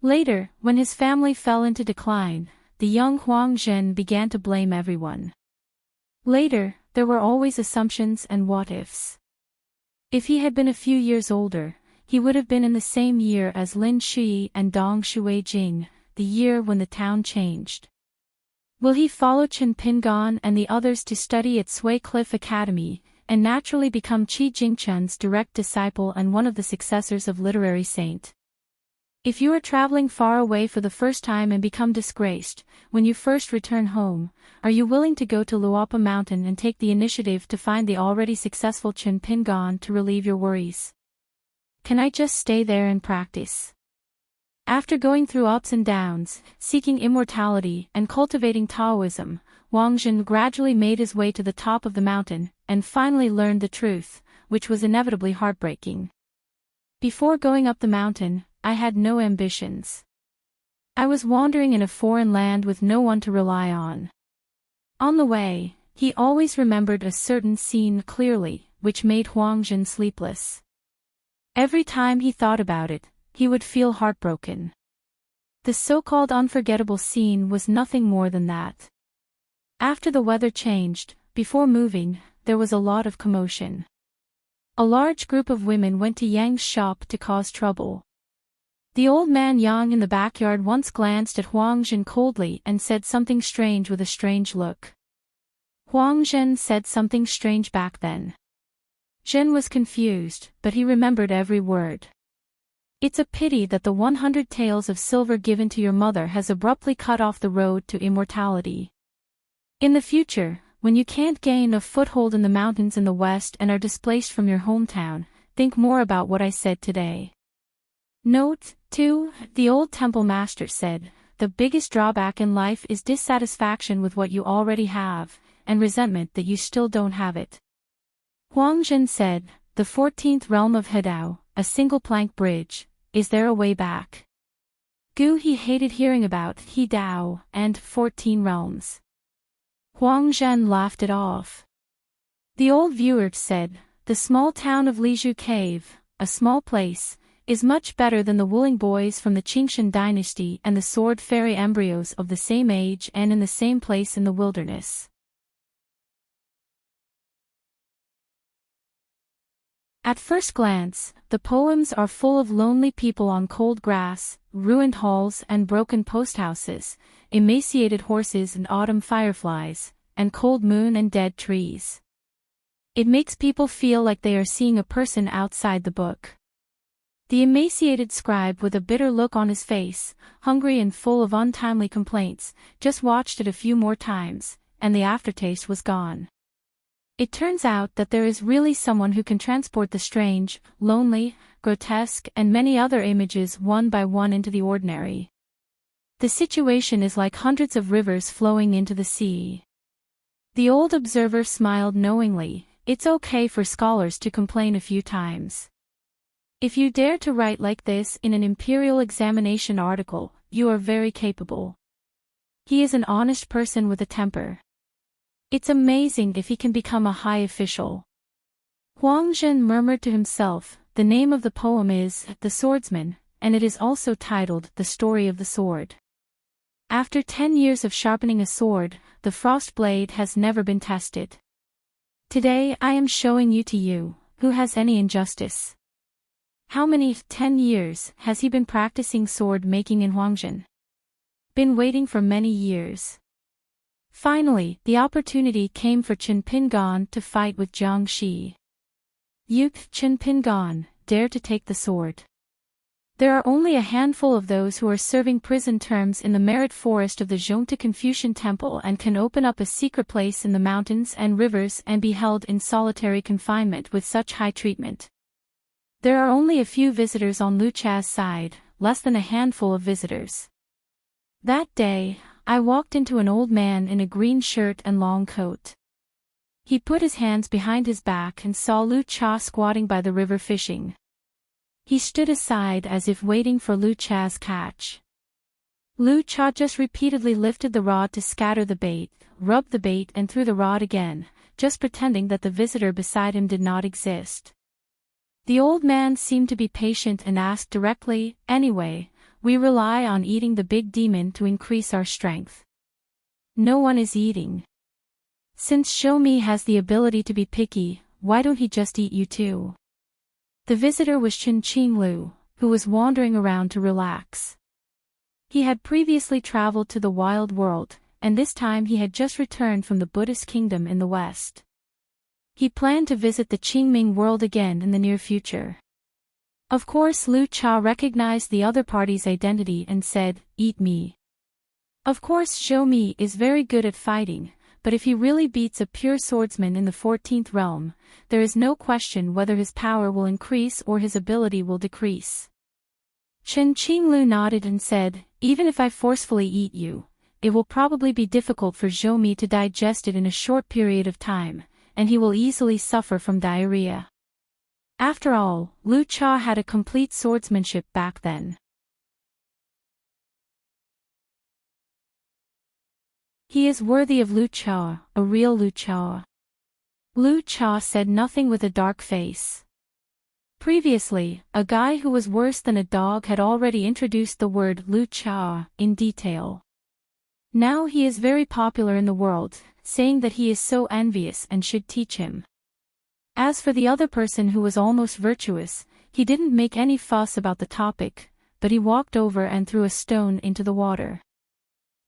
Later, when his family fell into decline, the young Huang Zhen began to blame everyone. Later, there were always assumptions and what-ifs. If he had been a few years older, he would have been in the same year as Lin Shui and Dong Shuijing, the year when the town changed. Will he follow Chen Pingan and the others to study at Sui Cliff Academy, and naturally become Qi Jingchen's direct disciple and one of the successors of literary saint? If you are traveling far away for the first time and become disgraced, when you first return home, are you willing to go to Luapa Mountain and take the initiative to find the already successful Chen Pingan to relieve your worries? Can I just stay there and practice? After going through ups and downs, seeking immortality and cultivating Taoism, Wang Zhen gradually made his way to the top of the mountain, and finally learned the truth, which was inevitably heartbreaking. Before going up the mountain, I had no ambitions. I was wandering in a foreign land with no one to rely on. On the way, he always remembered a certain scene clearly, which made Huang Zhen sleepless. Every time he thought about it, he would feel heartbroken. The so-called unforgettable scene was nothing more than that. After the weather changed, before moving, there was a lot of commotion. A large group of women went to Yang's shop to cause trouble. The old man Yang in the backyard once glanced at Huang Zhen coldly and said something strange with a strange look. Huang Zhen said something strange back then. Zhen was confused, but he remembered every word. It's a pity that the 100 taels of silver given to your mother has abruptly cut off the road to immortality. In the future, when you can't gain a foothold in the mountains in the west and are displaced from your hometown, think more about what I said today. Note 2. The old temple master said, the biggest drawback in life is dissatisfaction with what you already have, and resentment that you still don't have it. Huang Zhen said, the 14th realm of Hedao, a single plank bridge, is there a way back? He hated hearing about Hedao and 14 realms. Huang Zhen laughed it off. The old viewer said, the small town of Lizhu Cave, a small place, is much better than the Wuling boys from the Qingshan dynasty and the sword fairy embryos of the same age and in the same place in the wilderness. At first glance, the poems are full of lonely people on cold grass, ruined halls and broken posthouses, emaciated horses and autumn fireflies, and cold moon and dead trees. It makes people feel like they are seeing a person outside the book. The emaciated scribe with a bitter look on his face, hungry and full of untimely complaints, just watched it a few more times, and the aftertaste was gone. It turns out that there is really someone who can transport the strange, lonely, grotesque and many other images one by one into the ordinary. The situation is like hundreds of rivers flowing into the sea. The old observer smiled knowingly. It's okay for scholars to complain a few times. If you dare to write like this in an imperial examination article, you are very capable. He is an honest person with a temper. It's amazing if he can become a high official. Huang Zhen murmured to himself, the name of the poem is The Swordsman, and it is also titled The Story of the Sword. After 10 years of sharpening a sword, the frost blade has never been tested. Today I am showing you to you, who has any injustice. How many 10 years has he been practicing sword making in Huangzhen? Been waiting for many years. Finally, the opportunity came for Chen Pingan to fight with Jiang Shi. You, Chen Pingan, dare to take the sword. There are only a handful of those who are serving prison terms in the merit forest of the Zhongta Confucian Temple and can open up a secret place in the mountains and rivers and be held in solitary confinement with such high treatment. There are only a few visitors on Lu Cha's side, less than a handful of visitors. That day, I walked into an old man in a green shirt and long coat. He put his hands behind his back and saw Lu Cha squatting by the river fishing. He stood aside as if waiting for Lu Cha's catch. Lu Cha just repeatedly lifted the rod to scatter the bait, rubbed the bait and threw the rod again, just pretending that the visitor beside him did not exist. The old man seemed to be patient and asked directly, anyway, we rely on eating the big demon to increase our strength. No one is eating. Since Show Me has the ability to be picky, why don't he just eat you too? The visitor was Qin Lu, who was wandering around to relax. He had previously traveled to the wild world, and this time he had just returned from the Buddhist kingdom in the West. He planned to visit the Qingming world again in the near future. Of course, Lu Cha recognized the other party's identity and said, "Eat me." Of course, Show Me is very good at fighting, but if he really beats a pure swordsman in the 14th realm, there is no question whether his power will increase or his ability will decrease. Qin Lu nodded and said, "Even if I forcefully eat you, it will probably be difficult for Show Me to digest it in a short period of time, and he will easily suffer from diarrhea." After all, Lu Cha had a complete swordsmanship back then. He is worthy of Lu Cha, a real Lu Cha. Lu Cha said nothing with a dark face. Previously, a guy who was worse than a dog had already introduced the word Lu Cha in detail. Now he is very popular in the world, saying that he is so envious and should teach him. As for the other person who was almost virtuous, he didn't make any fuss about the topic, but he walked over and threw a stone into the water.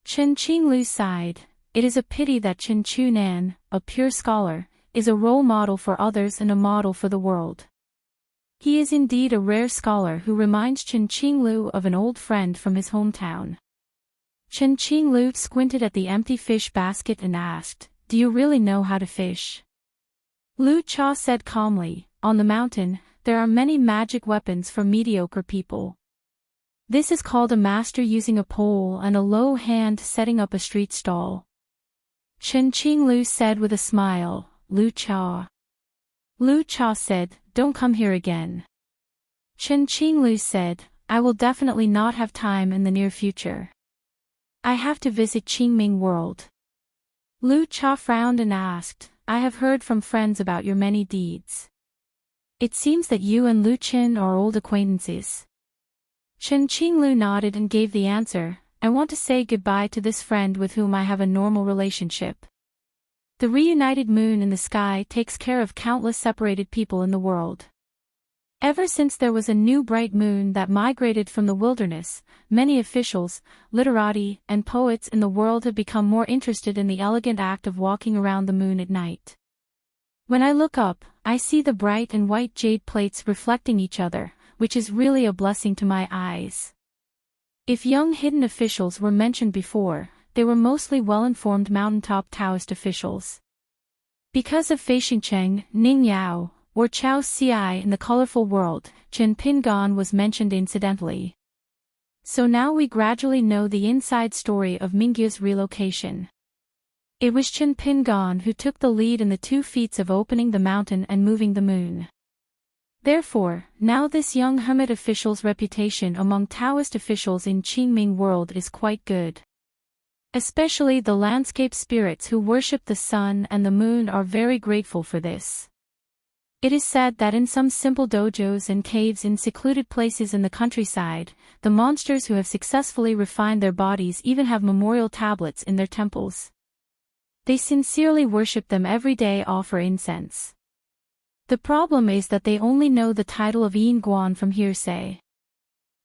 Qin Lu sighed. It is a pity that Chen Chu Nan, a pure scholar, is a role model for others and a model for the world. He is indeed a rare scholar who reminds Qin Lu of an old friend from his hometown. Qin Lu squinted at the empty fish basket and asked, "Do you really know how to fish?" Lu Cha said calmly, "On the mountain, there are many magic weapons for mediocre people. This is called a master using a pole and a low hand setting up a street stall." Qin Lu said with a smile, "Lu Cha." Lu Cha said, "Don't come here again." Qin Lu said, "I will definitely not have time in the near future. I have to visit Qingming world." Lu Cha frowned and asked, "I have heard from friends about your many deeds. It seems that you and Lu Qin are old acquaintances." Qin Lu nodded and gave the answer, "I want to say goodbye to this friend with whom I have a normal relationship. The reunited moon in the sky takes care of countless separated people in the world. Ever since there was a new bright moon that migrated from the wilderness, many officials, literati, and poets in the world have become more interested in the elegant act of walking around the moon at night. When I look up, I see the bright and white jade plates reflecting each other, which is really a blessing to my eyes. If young hidden officials were mentioned before, they were mostly well-informed mountaintop Taoist officials. Because of Fei Xingcheng, Ning Yao, or Chao Ci in the colorful world, Chen Pingan was mentioned incidentally. So now we gradually know the inside story of Mingyu's relocation. It was Chen Pingan who took the lead in the 2 feats of opening the mountain and moving the moon. Therefore, now this young hermit official's reputation among Taoist officials in Qingming world is quite good. Especially the landscape spirits who worship the sun and the moon are very grateful for this. It is said that in some simple dojos and caves in secluded places in the countryside, the monsters who have successfully refined their bodies even have memorial tablets in their temples. They sincerely worship them every day, offer incense. The problem is that they only know the title of Yin Guan from hearsay.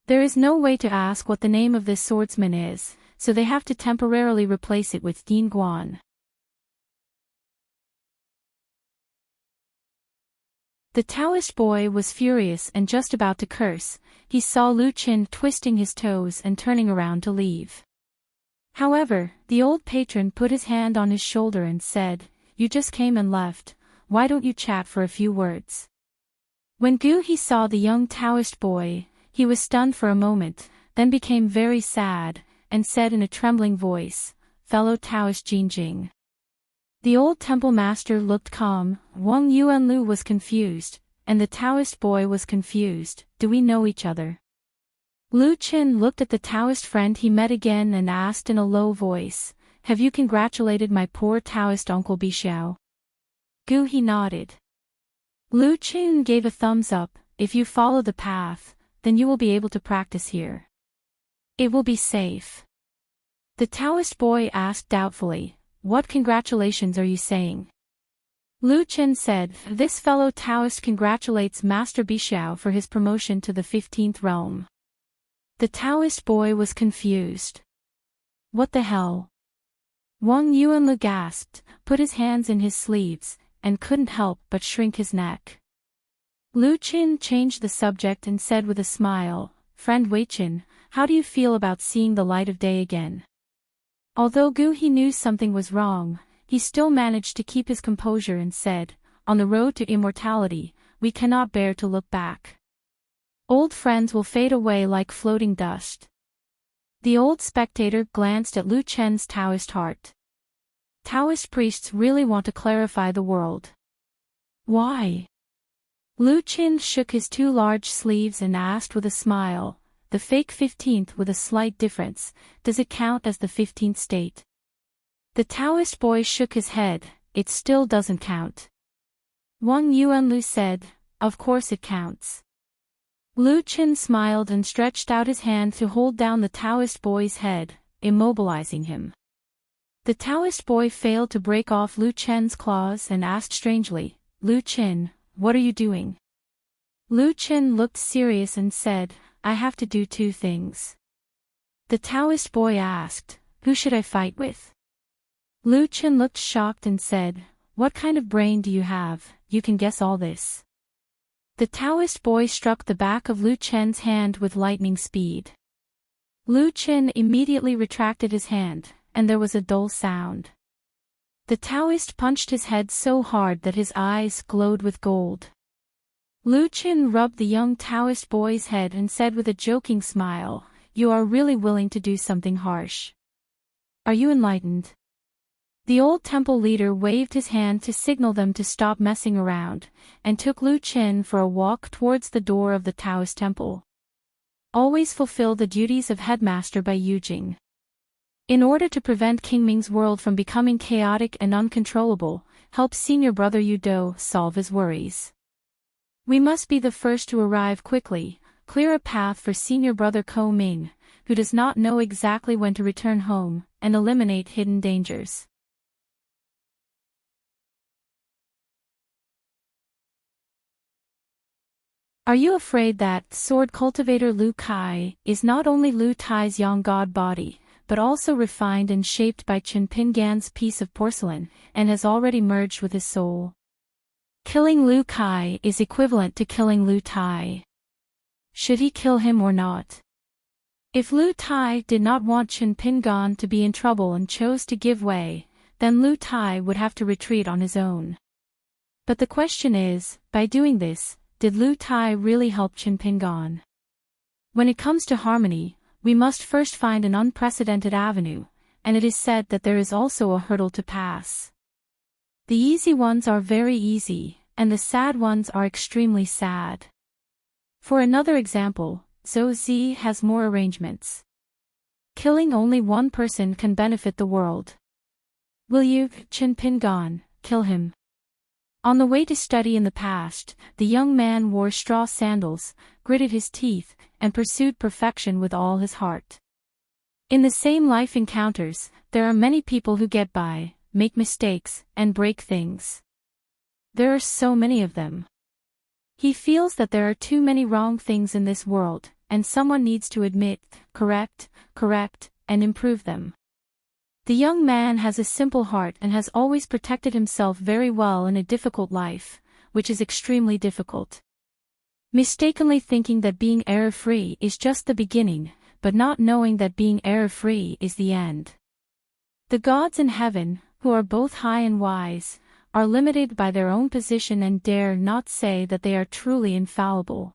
There is no way to ask what the name of this swordsman is, so they have to temporarily replace it with Yin Guan. The Taoist boy was furious and just about to curse. He saw Lu Qin twisting his toes and turning around to leave. However, the old patron put his hand on his shoulder and said, "You just came and left, why don't you chat for a few words?" When He saw the young Taoist boy, he was stunned for a moment, then became very sad, and said in a trembling voice, "Fellow Taoist Jinjing." The old temple master looked calm, Wang Yuanlu was confused, and the Taoist boy was confused. "Do we know each other?" Lu Qin looked at the Taoist friend he met again and asked in a low voice, "Have you congratulated my poor Taoist uncle Bixiao?" He nodded. Lu Qin gave a thumbs up. "If you follow the path, then you will be able to practice here. It will be safe." The Taoist boy asked doubtfully, what congratulations are you saying? Lu Chen said, this fellow Taoist congratulates Master Bixiao for his promotion to the 15th realm. The Taoist boy was confused. What the hell? Wang Yuanlu gasped, put his hands in his sleeves, and couldn't help but shrink his neck. Lu Qin changed the subject and said with a smile, Friend Wei Qin, how do you feel about seeing the light of day again? Although he knew something was wrong, he still managed to keep his composure and said, on the road to immortality, we cannot bear to look back. Old friends will fade away like floating dust. The old spectator glanced at Lu Chen's Taoist heart. Taoist priests really want to clarify the world. Why? Lu Chen shook his two large sleeves and asked with a smile, the fake 15th with a slight difference, does it count as the 15th state? The Taoist boy shook his head, it still doesn't count. Wang Yuanlu said, of course it counts. Lu Chen smiled and stretched out his hand to hold down the Taoist boy's head, immobilizing him. The Taoist boy failed to break off Lu Chen's claws and asked strangely, Lu Chen, what are you doing? Lu Chen looked serious and said, I have to do two things. The Taoist boy asked, who should I fight with? Lu Chen looked shocked and said, what kind of brain do you have, you can guess all this. The Taoist boy struck the back of Lu Chen's hand with lightning speed. Lu Chen immediately retracted his hand, and there was a dull sound. The Taoist punched his head so hard that his eyes glowed with gold. Lu Chen rubbed the young Taoist boy's head and said with a joking smile, you are really willing to do something harsh. Are you enlightened? The old temple leader waved his hand to signal them to stop messing around, and took Lu Chen for a walk towards the door of the Taoist temple. Always fulfill the duties of headmaster by Yujing. In order to prevent King Ming's world from becoming chaotic and uncontrollable, help senior brother Yu Do solve his worries. We must be the first to arrive quickly, clear a path for senior brother Ko Ming, who does not know exactly when to return home, and eliminate hidden dangers. Are you afraid that sword cultivator Lu Kai is not only Lu Tai's young god body, but also refined and shaped by Chen Pingan's piece of porcelain, and has already merged with his soul? Killing Lu Kai is equivalent to killing Lu Tai. Should he kill him or not? If Lu Tai did not want Chen Pingan to be in trouble and chose to give way, then Lu Tai would have to retreat on his own. But the question is, by doing this, did Lu Tai really help Chen Pingan? When it comes to harmony, we must first find an unprecedented avenue, and it is said that there is also a hurdle to pass. The easy ones are very easy, and the sad ones are extremely sad. For another example, Zhou Zi has more arrangements. Killing only one person can benefit the world. Will you, Chen Pingan, kill him? On the way to study in the past, the young man wore straw sandals, gritted his teeth, and pursued perfection with all his heart. In the same life encounters, there are many people who get by, make mistakes, and break things. There are so many of them. He feels that there are too many wrong things in this world, and someone needs to admit, correct, and improve them. The young man has a simple heart and has always protected himself very well in a difficult life, which is extremely difficult. Mistakenly thinking that being error-free is just the beginning, but not knowing that being error-free is the end. The gods in heaven, who are both high and wise, are limited by their own position and dare not say that they are truly infallible.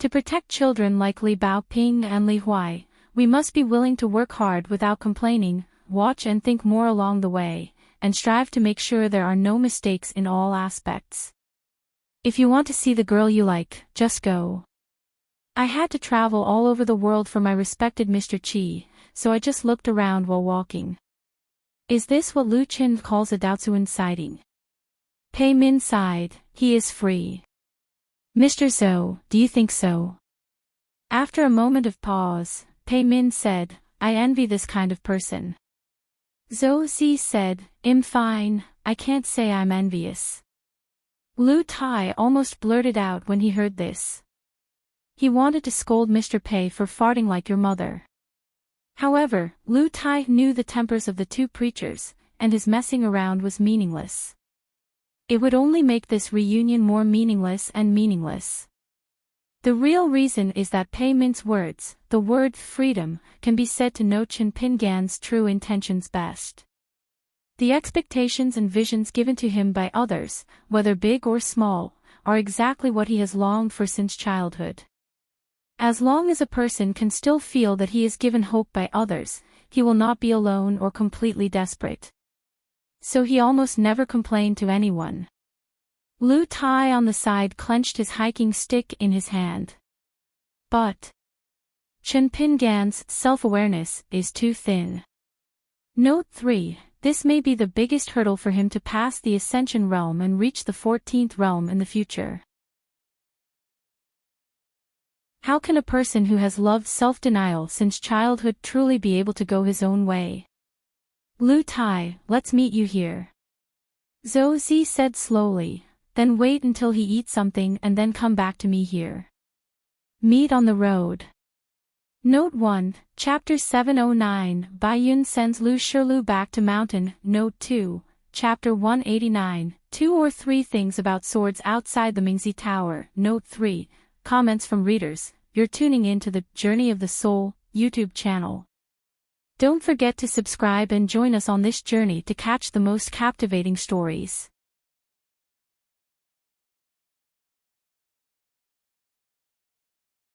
To protect children like Li Baoping and Li Huai, we must be willing to work hard without complaining, watch and think more along the way, and strive to make sure there are no mistakes in all aspects. If you want to see the girl you like, just go. I had to travel all over the world for my respected Mr. Qi, so I just looked around while walking. Is this what Lu Chen calls a Daozuan sighting? Pei Min sighed, he is free. Mr. Zhou, do you think so? After a moment of pause, Pei Min said, I envy this kind of person. Zhou Zi said, "I'm fine, I can't say I'm envious." Lu Tai almost blurted out when he heard this. He wanted to scold Mr. Pei for farting like your mother. However, Lu Tai knew the tempers of the two preachers, and his messing around was meaningless. It would only make this reunion more meaningless and meaningless. The real reason is that Pei Min's words, the word freedom, can be said to know Chen Pingan's true intentions best. The expectations and visions given to him by others, whether big or small, are exactly what he has longed for since childhood. As long as a person can still feel that he is given hope by others, he will not be alone or completely desperate. So he almost never complained to anyone. Lu Tai on the side clenched his hiking stick in his hand. But Chen Pingan's self-awareness is too thin. Note 3. This may be the biggest hurdle for him to pass the Ascension realm and reach the 14th realm in the future. How can a person who has loved self-denial since childhood truly be able to go his own way? Lu Tai, let's meet you here. Zhou Zi said slowly, then wait until he eats something and then come back to me here. Meet on the road. Note 1, Chapter 709, Bai Yun sends Lu Shilu back to mountain. Note 2, Chapter 189, 2 or 3 things about swords outside the Mingzi Tower. Note 3, comments from readers. You're tuning in to the Journey of the Soul YouTube channel. Don't forget to subscribe and join us on this journey to catch the most captivating stories.